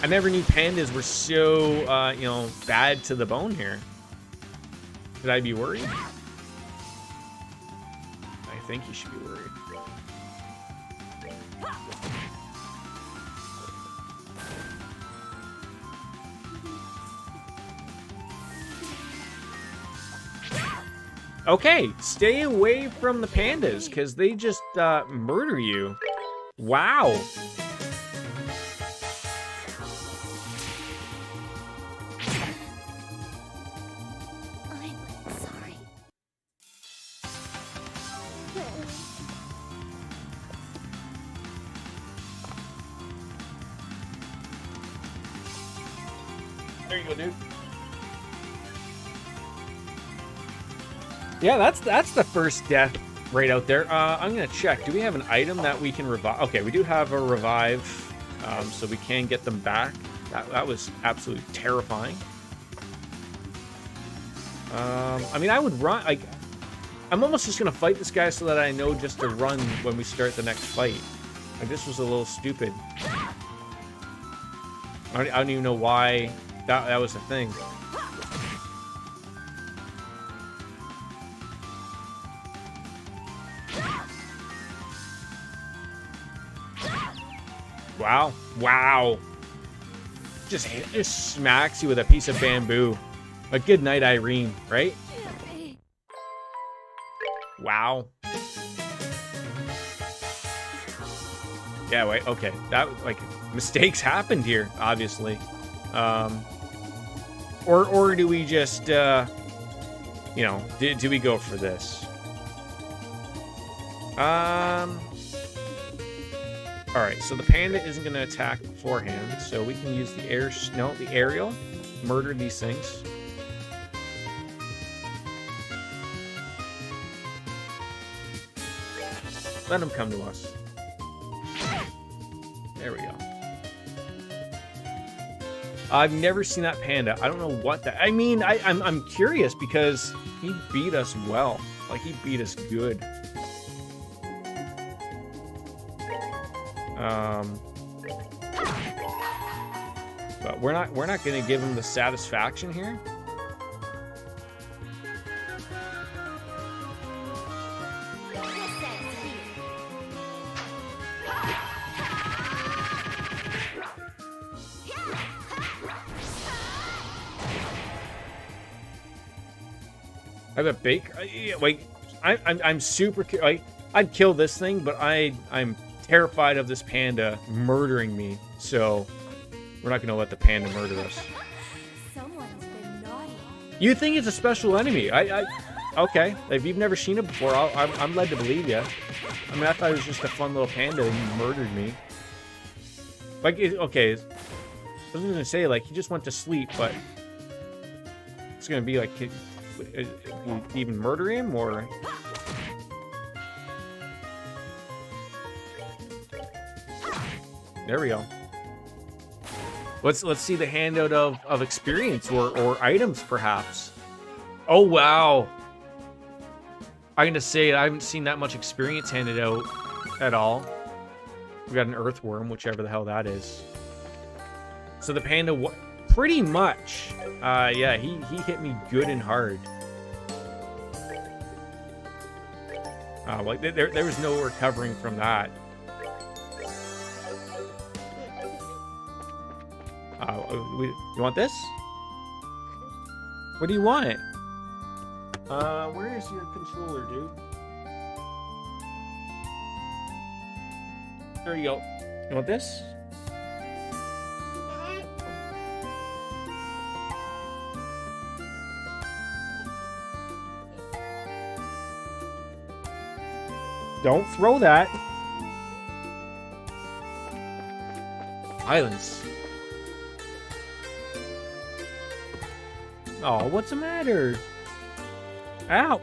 I never knew pandas were so, bad to the bone here. Should I be worried? I think you should be worried. Okay, stay away from the pandas, because they just murder you. Wow. I'm sorry. There you go, dude. Yeah, that's the first death right out there. I'm gonna check. Do we have an item that we can revive? Okay, we do have a revive, so we can get them back. That was absolutely terrifying. I mean, I would run. Like, I'm almost just gonna fight this guy so that I know just to run when we start the next fight. Like, this was a little stupid. I don't even know why that was a thing. Wow. Wow. Just smacks you with a piece of bamboo. A good night, Irene, right? Wow. Yeah, wait, okay. That, like, mistakes happened here, obviously. Or do we just, you know, do we go for this? Alright, so the panda isn't going to attack beforehand, so we can use the the aerial, murder these things. Let them come to us. There we go. I've never seen that panda. I don't know what that... I mean, I'm curious because he beat us well. Like, he beat us good. But we're not going to give him the satisfaction here. I have a bake. Like, I'm super. Like, I'd kill this thing, but I'm terrified of this panda murdering me. So we're not gonna let the panda murder us. Someone's been naughty. You think it's a special enemy? Okay. If you've never seen it before, I'm led to believe you. I mean, I thought it was just a fun little panda and he murdered me. Like, okay. I was gonna say, like, he just went to sleep, but it's gonna be like. Even murder him, or there we go. Let's see the handout of experience or items, perhaps. Oh wow! I'm gonna say I haven't seen that much experience handed out at all. We got an earthworm, whichever the hell that is. So the panda, pretty much, yeah, he hit me good and hard. Like there was no recovering from that. You want this? What do you want? Where is your controller, dude? There you go. You want this? Don't throw that. Islands. Oh, what's the matter? Ow.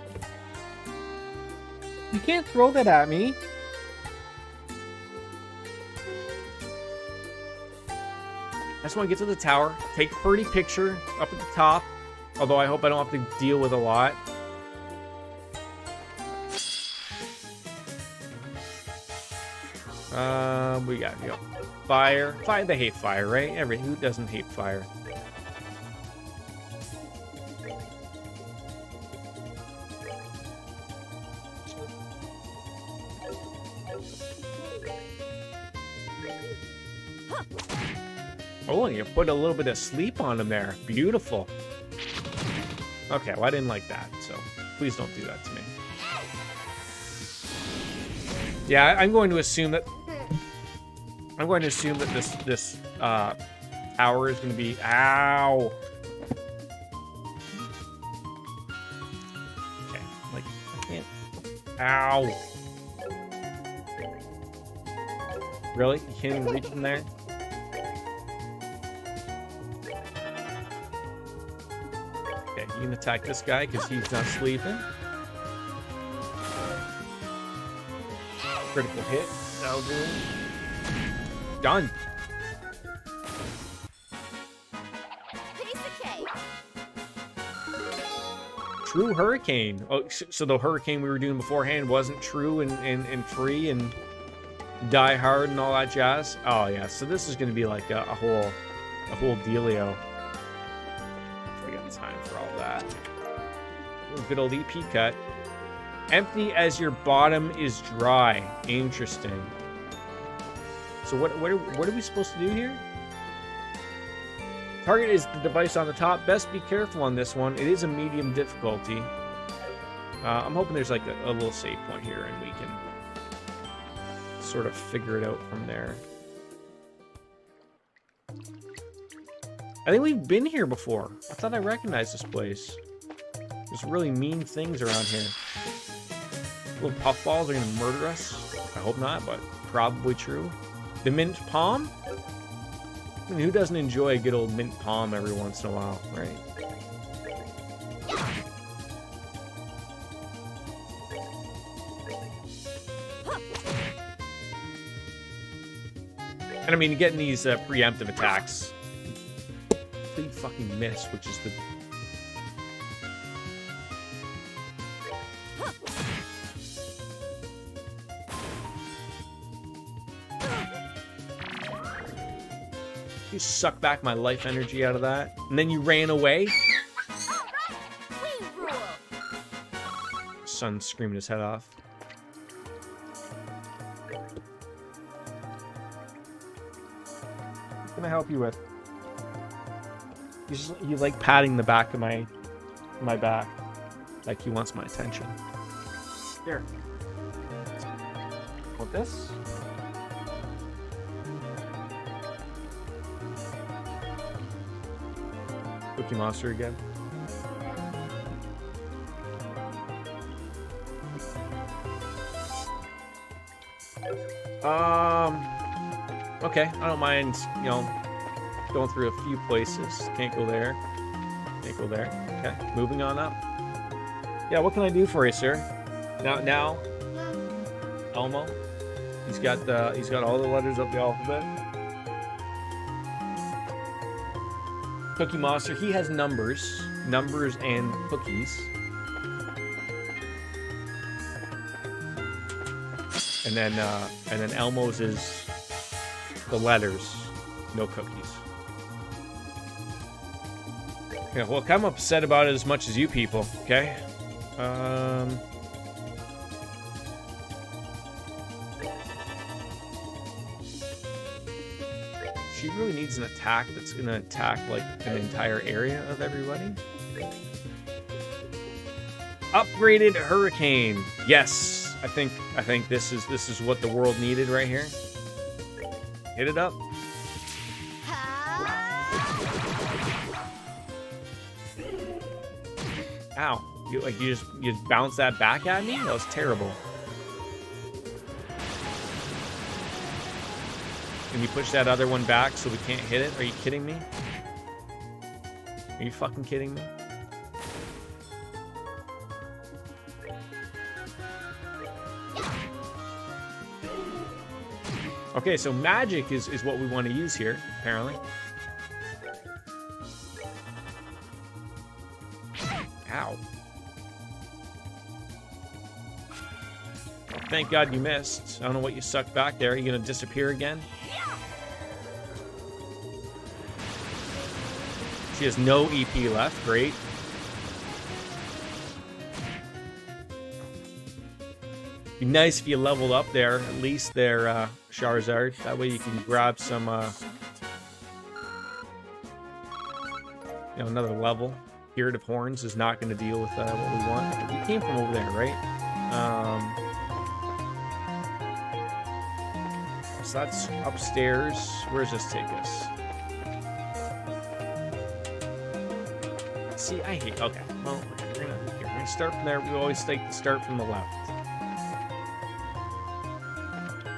You can't throw that at me. I just want to get to the tower, take a pretty picture up at the top. Although I hope I don't have to deal with a lot. We got, you know, fire. Fire, they hate fire, right? Who doesn't hate fire? Oh, and you put a little bit of sleep on him there. Beautiful. Okay, well, I didn't like that, so. Please don't do that to me. Yeah, I'm going to assume that this tower is going to be... Ow! Okay, like, I can't... Ow! Really? You can't even reach from there? Okay, you can attack this guy because he's not sleeping. Critical hit. That'll do it. Done. Piece of cake. True hurricane. Oh, so the hurricane we were doing beforehand wasn't true and free and die hard and all that jazz. Oh yeah, so this is going to be like a whole dealio. We got time for all that. Ooh, good old EP cut. Empty as your bottom is dry. Interesting. So what are we supposed to do here? Target is the device on the top. Best be careful on this one. It is a medium difficulty. I'm hoping there's like a little save point here and we can sort of figure it out from there. I think we've been here before. I thought I recognized this place. There's really mean things around here. Little puffballs are gonna murder us. I hope not, but probably true. The mint palm? I mean, who doesn't enjoy a good old mint palm every once in a while, right? And I mean, getting these preemptive attacks. Complete fucking miss, which is the... You suck back my life energy out of that. And then you ran away? Son's screaming his head off. What can I help you with? You like patting the back of my back. Like he wants my attention. Here. Want this? Cookie Monster again. Okay, I don't mind, you know, going through a few places. Can't go there. Can't go there. Okay, moving on up. Yeah, what can I do for you, sir? Now, Elmo. He's got all the letters of the alphabet. Cookie Monster, he has numbers and cookies. And then Elmo's is the letters, no cookies. Yeah, well, I'm upset about it as much as you people, okay? She really needs an attack that's gonna attack like an entire area of everybody. Upgraded Hurricane. Yes, I think this is what the world needed right here. Hit it up. Ow! You just bounced that back at me? That was terrible. Can you push that other one back so we can't hit it? Are you kidding me? Are you fucking kidding me? Okay, so magic is what we want to use here, apparently. Ow. Well, thank God you missed. I don't know what you sucked back there. Are you gonna disappear again? She has no EP left. Great. Be nice if you leveled up there, at least there, Charizard. That way you can grab some, you know, another level. Spirit of Horns is not going to deal with what we want. We came from over there, right? So that's upstairs. Where does this take us? See, I hate. Okay, well, we're gonna start from there. We always like to start from the left.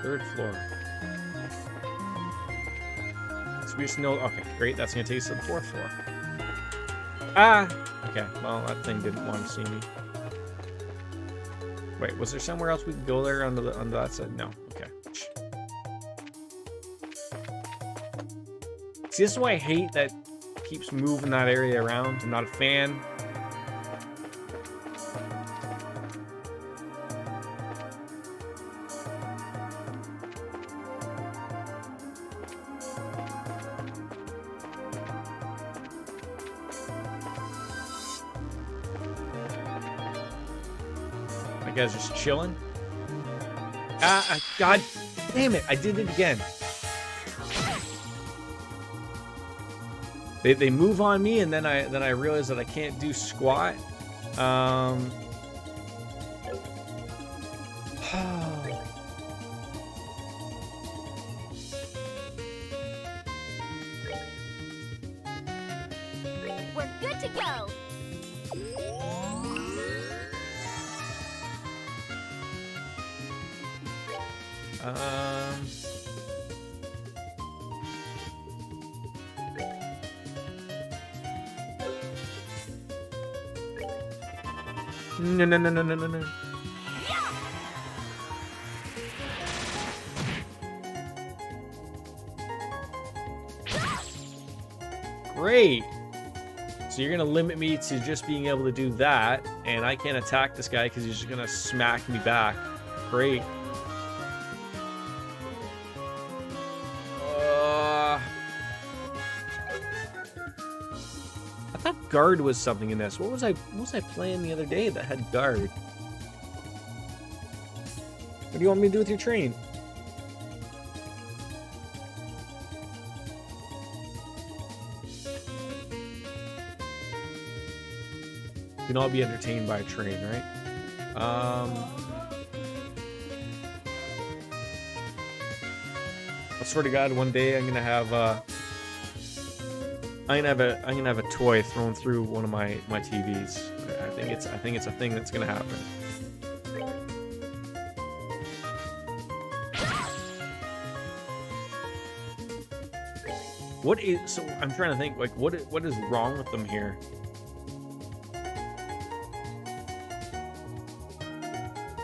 3rd floor. So we just know. Okay, great. That's gonna take us to the 4th floor. Ah. Okay. Well, that thing didn't want to see me. Wait, was there somewhere else we could go there on that side? No. Okay. See, this is why I hate that it keeps moving that area around. I'm not a fan. My guys just chilling. God damn it! I did it again. They move on me, and then I realize that I can't do squat. We're good to go. No. Great. So you're gonna limit me to just being able to do that, and I can't attack this guy because he's just gonna smack me back. Great. I thought guard was something in this. What was I playing the other day that had guard? What do you want me to do with your train? You can all be entertained by a train, right? I swear to God, one day I'm gonna have a toy thrown through one of my TVs. I think it's a thing that's gonna happen. What is so? I'm trying to think. Like, what is wrong with them here?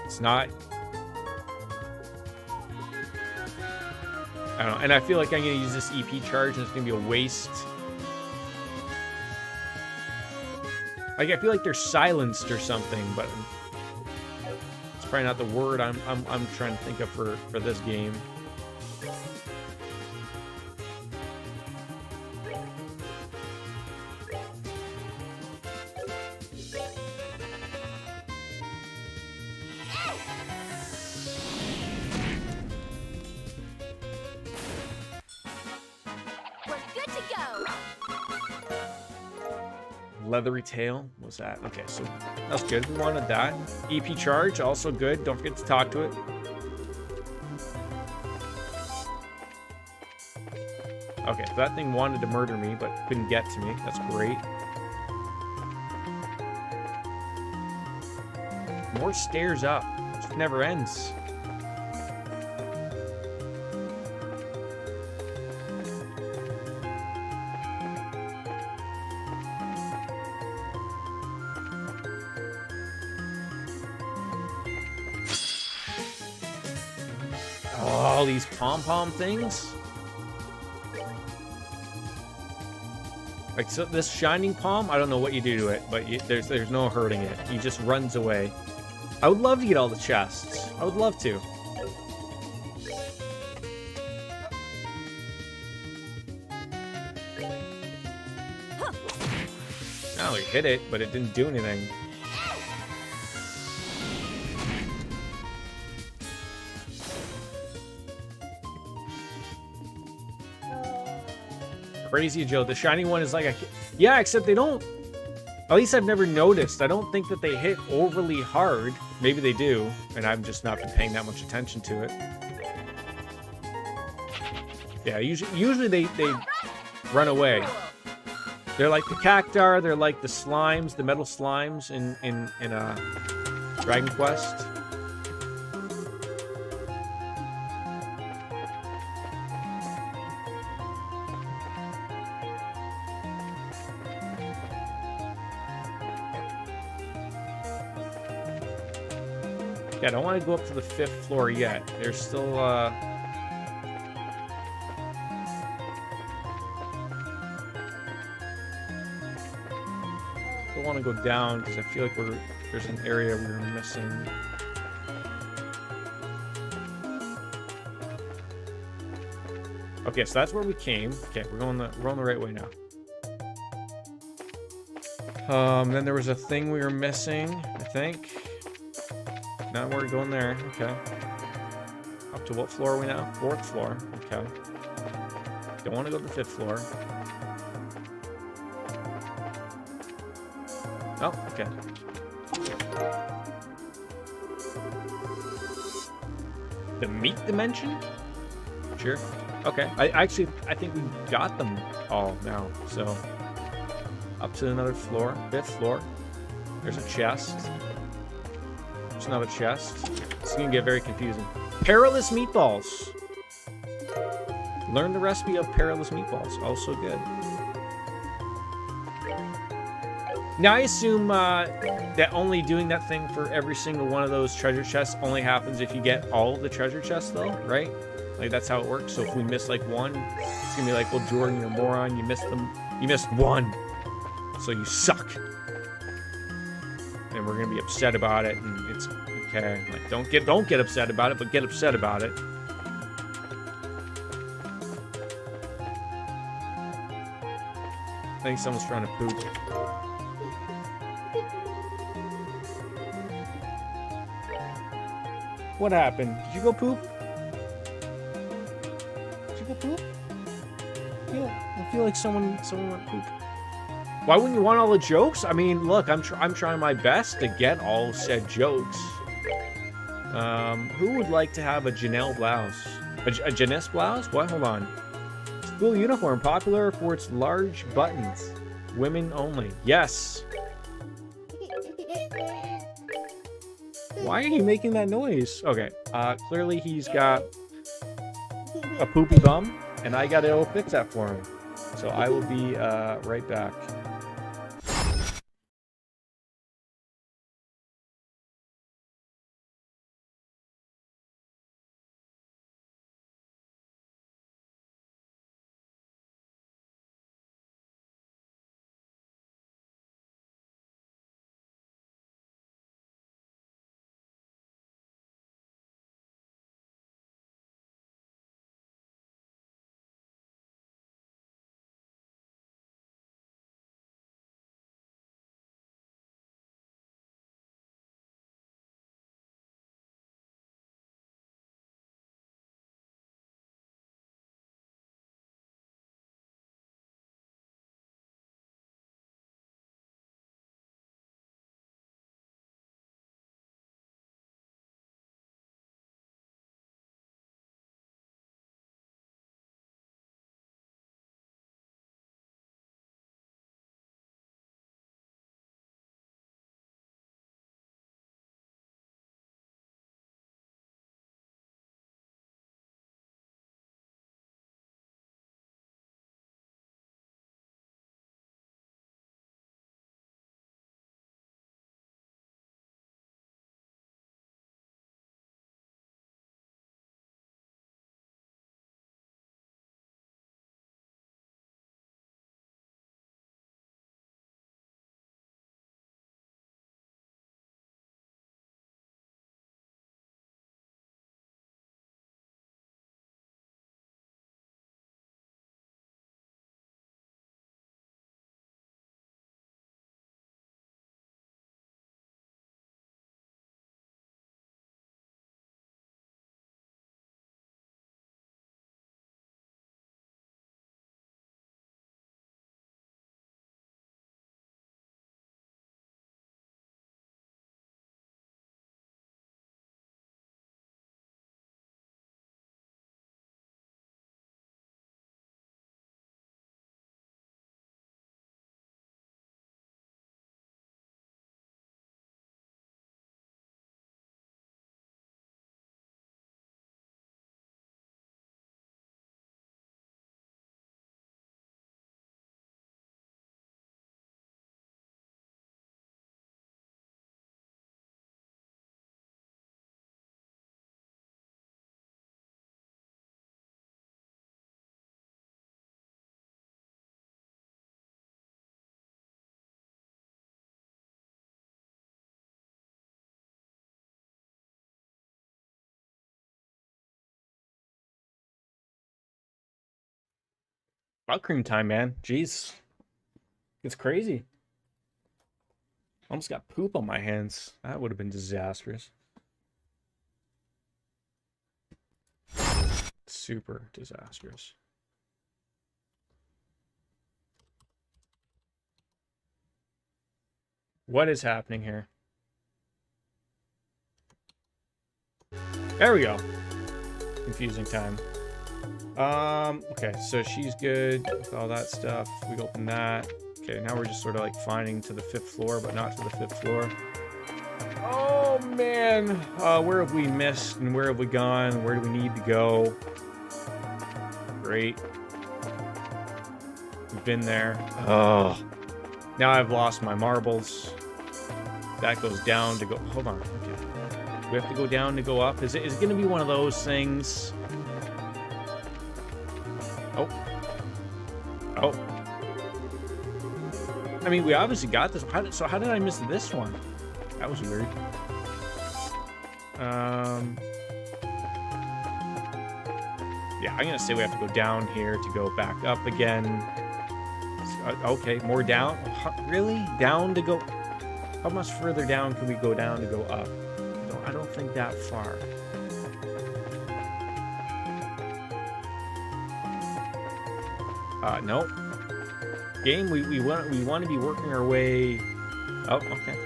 It's not. I don't know. And I feel like I'm gonna use this EP charge, and it's gonna be a waste. Like, I feel like they're silenced or something, but it's probably not the word I'm trying to think of for this game. We're good to go. Leathery tail. What's that? Okay, so that's good. We wanted that. EP charge, also good. Don't forget to talk to it. Okay, so that thing wanted to murder me, but couldn't get to me. That's great. More stairs up. It just never ends. All these pom-pom things. Like, so this shining palm, I don't know what you do to it, but there's no hurting it. He just runs away. I would love to get all the chests. I would love to. Oh, he hit it, but it didn't do anything. Crazy Joe. The shiny one is like a... Yeah, except they don't At least I've never noticed. I don't think that they hit overly hard. Maybe they do, and I've just not been paying that much attention to it. Yeah, usually they run away. They're like the cacti, they're like the slimes, the metal slimes in Dragon Quest. Yeah, I don't want to go up to the 5th floor yet. There's still, Still want to go down because I feel like there's an area we were missing. Okay, so that's where we came. Okay, we're on the right way now. Then there was a thing we were missing, I think. Now we're going there. Okay. Up to what floor are we now? 4th floor. Okay. Don't want to go to the 5th floor. Oh, okay. The meat dimension? Sure. Okay. I think we got them all now. So up to another floor, 5th floor. There's a chest. There's another chest. It's gonna get very confusing. Perilous meatballs. Learn the recipe of perilous meatballs. Also good. Now I assume that only doing that thing for every single one of those treasure chests only happens if you get all of the treasure chests, though, right? Like that's how it works. So if we miss like one, it's gonna be like, well, Jordan, you're a moron. You missed them. You missed one, so you suck. And we're gonna be upset about it, and it's okay. Like don't get upset about it, but get upset about it. I think someone's trying to poop. What happened? Did you go poop? Did you go poop? I feel like someone went poop. Why wouldn't you want all the jokes? I mean, look, I'm trying my best to get all said jokes. Who would like to have a Janelle blouse? A Janice blouse? What? Hold on. School uniform, popular for its large buttons. Women only. Yes. Why are you making that noise? Okay. Clearly he's got a poopy bum, and I gotta go fix that for him. So I will be right back. About cream time, man. Jeez. It's crazy. Almost got poop on my hands. That would have been disastrous. Super disastrous. What is happening here? There we go. Confusing time. Okay, so she's good with all that stuff. We open that. Okay, now we're just sort of like finding to the 5th floor, but not to the 5th floor. Oh man, where have we missed and where have we gone? Where do we need to go? Great. We've been there. Oh, now I've lost my marbles. That goes down to go. Hold on. Okay, we have to go down to go up. Is it going to be one of those things? Oh. Oh. I mean, we obviously got this. So how did I miss this one? That was weird. Yeah, I'm gonna say we have to go down here to go back up again. Okay, more down. Really? Down to go? How much further down can we go down to go up? I don't think that far. No. Game, we want to be working our way. Oh, okay.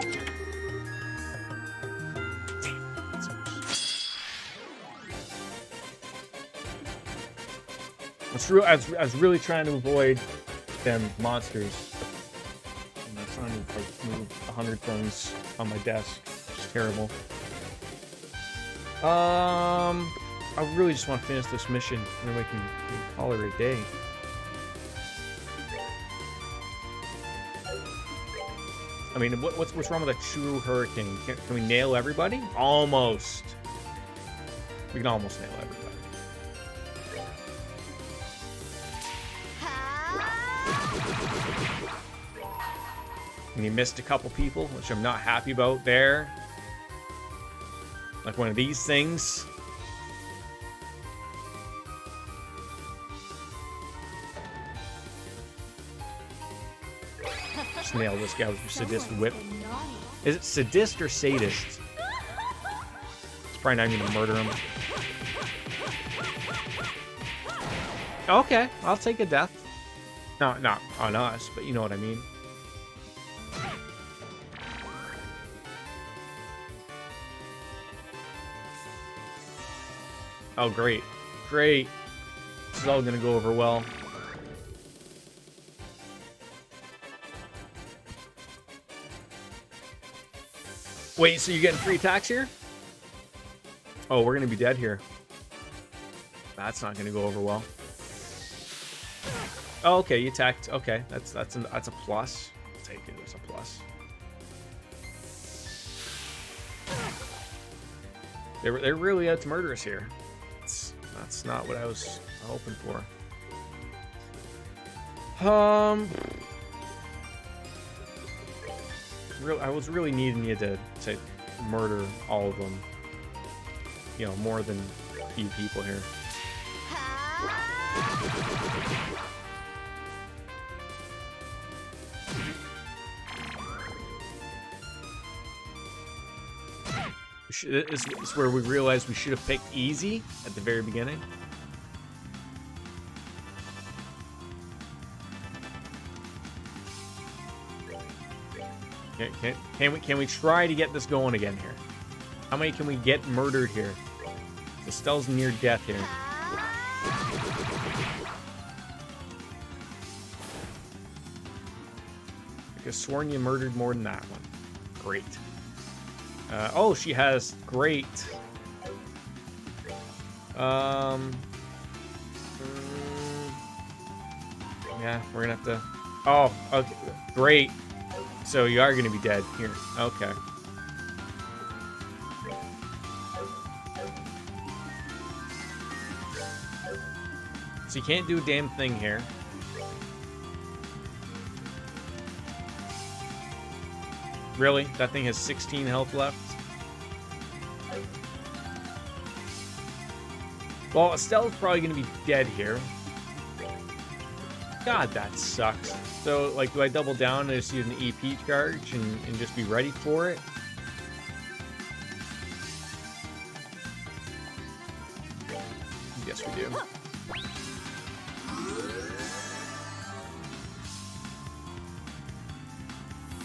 I was really trying to avoid them monsters. I'm not trying to like, move 100 things on my desk. It's terrible. I really just want to finish this mission, and then we can call it a day. I mean, what's wrong with a true hurricane? Can we nail everybody? Almost. We can almost nail everybody. And you missed a couple people, which I'm not happy about there. Like one of these things. Just nail this guy with your sadist whip. Is it sadist or sadist? It's probably not even gonna murder him. Okay, I'll take a death. No, not on us, but you know what I mean. Oh, great. Great. This is all gonna go over well. Wait, so you're getting free attacks here? Oh, we're gonna be dead here. That's not gonna go over well. Oh, okay, you attacked. Okay, that's a plus. I'll take it as a plus. They're really out to murder us here. That's not what I was hoping for. I was really needing you to murder all of them. You know, more than a few people here. This is where we realized we should have picked easy at the very beginning. Can we try to get this going again here? How many can we get murdered here? Estelle's near death here. I could have sworn you murdered more than that one. Great. Oh, she has great. Yeah, we're gonna have to. Oh, okay, great. So you are gonna be dead here. Okay. So you can't do a damn thing here. Really? That thing has 16 health left? Well, Estelle's probably going to be dead here. God, that sucks. So, like, do I double down and just use an EP charge and just be ready for it? Yes, we do.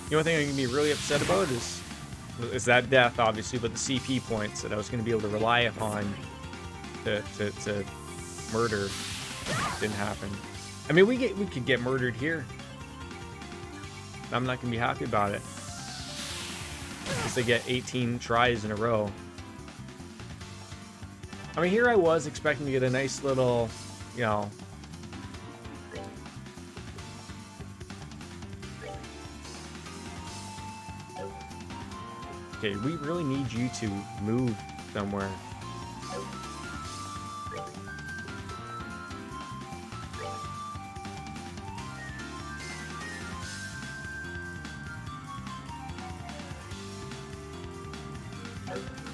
The only thing I'm going to be really upset about is that death, obviously, but the CP points that I was going to be able to rely upon to murder didn't happen. I mean, we could get murdered here. I'm not going to be happy about it. Because they get 18 tries in a row. I mean, here I was expecting to get a nice little, you know... Okay, we really need you to move somewhere.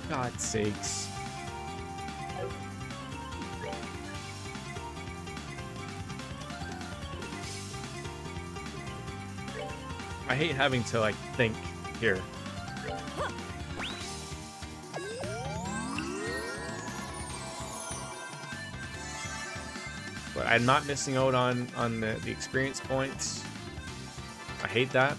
God's sakes. I hate having to, like, think here. But I'm not missing out on the experience points. I hate that.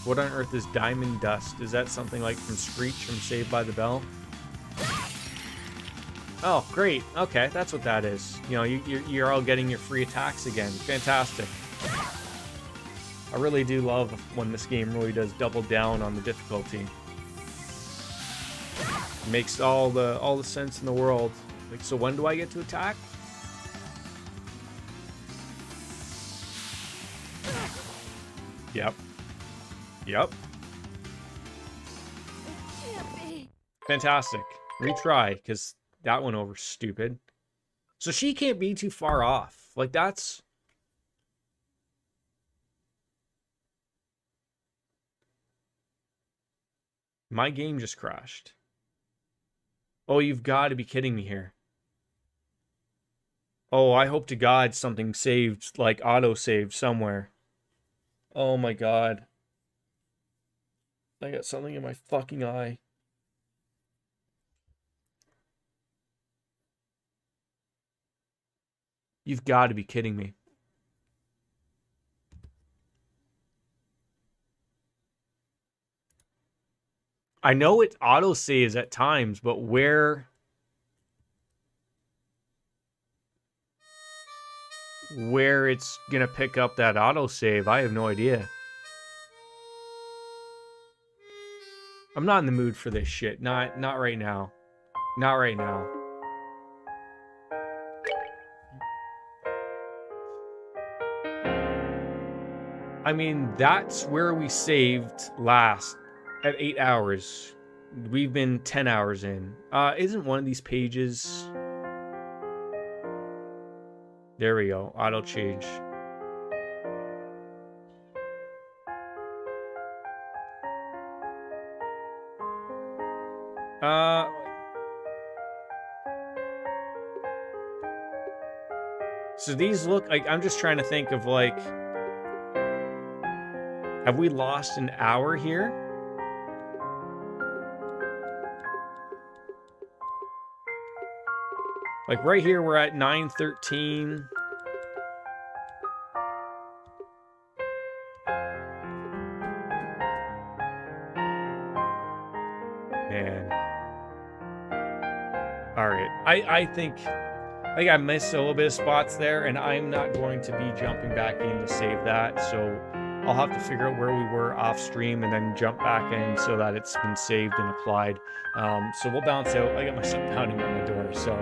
What on earth is diamond dust? Is that something like from Screech from Saved by the Bell? Oh, great. Okay, that's what that is. You know, you're all getting your free attacks again. Fantastic. I really do love when this game really does double down on the difficulty. It makes all the sense in the world. Like, so when do I get to attack? Yep. Yep. Can't be. Fantastic. Retry, because that went over stupid. So she can't be too far off. Like, that's... My game just crashed. Oh, you've got to be kidding me here. Oh, I hope to God something saved, like auto-saved somewhere. Oh my God. I got something in my fucking eye. You've got to be kidding me. I know it auto-saves at times, but where it's gonna pick up that auto-save, I have no idea. I'm not in the mood for this shit. Not right now. Not right now. I mean, that's where we saved last at 8 hours. We've been 10 hours in. Isn't one of these pages... There we go. Auto change. So these look like... I'm just trying to think of, like... Have we lost an hour here? Like right here, we're at 9:13. Man. All right. I think I missed a little bit of spots there, and I'm not going to be jumping back in to save that. So I'll have to figure out where we were off stream and then jump back in so that it's been saved and applied. So we'll bounce out. I got myself pounding on my door. So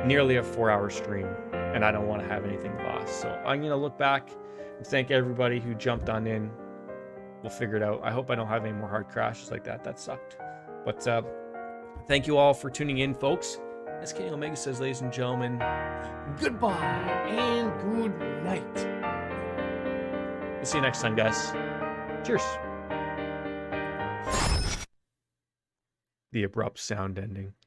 nearly a 4-hour stream, and I don't want to have anything lost. So I'm going to look back and thank everybody who jumped on in. We'll figure it out. I hope I don't have any more hard crashes like that. That sucked. But thank you all for tuning in, folks. As Kenny Omega says, ladies and gentlemen, goodbye and good night. We'll see you next time, guys. Cheers. The abrupt sound ending.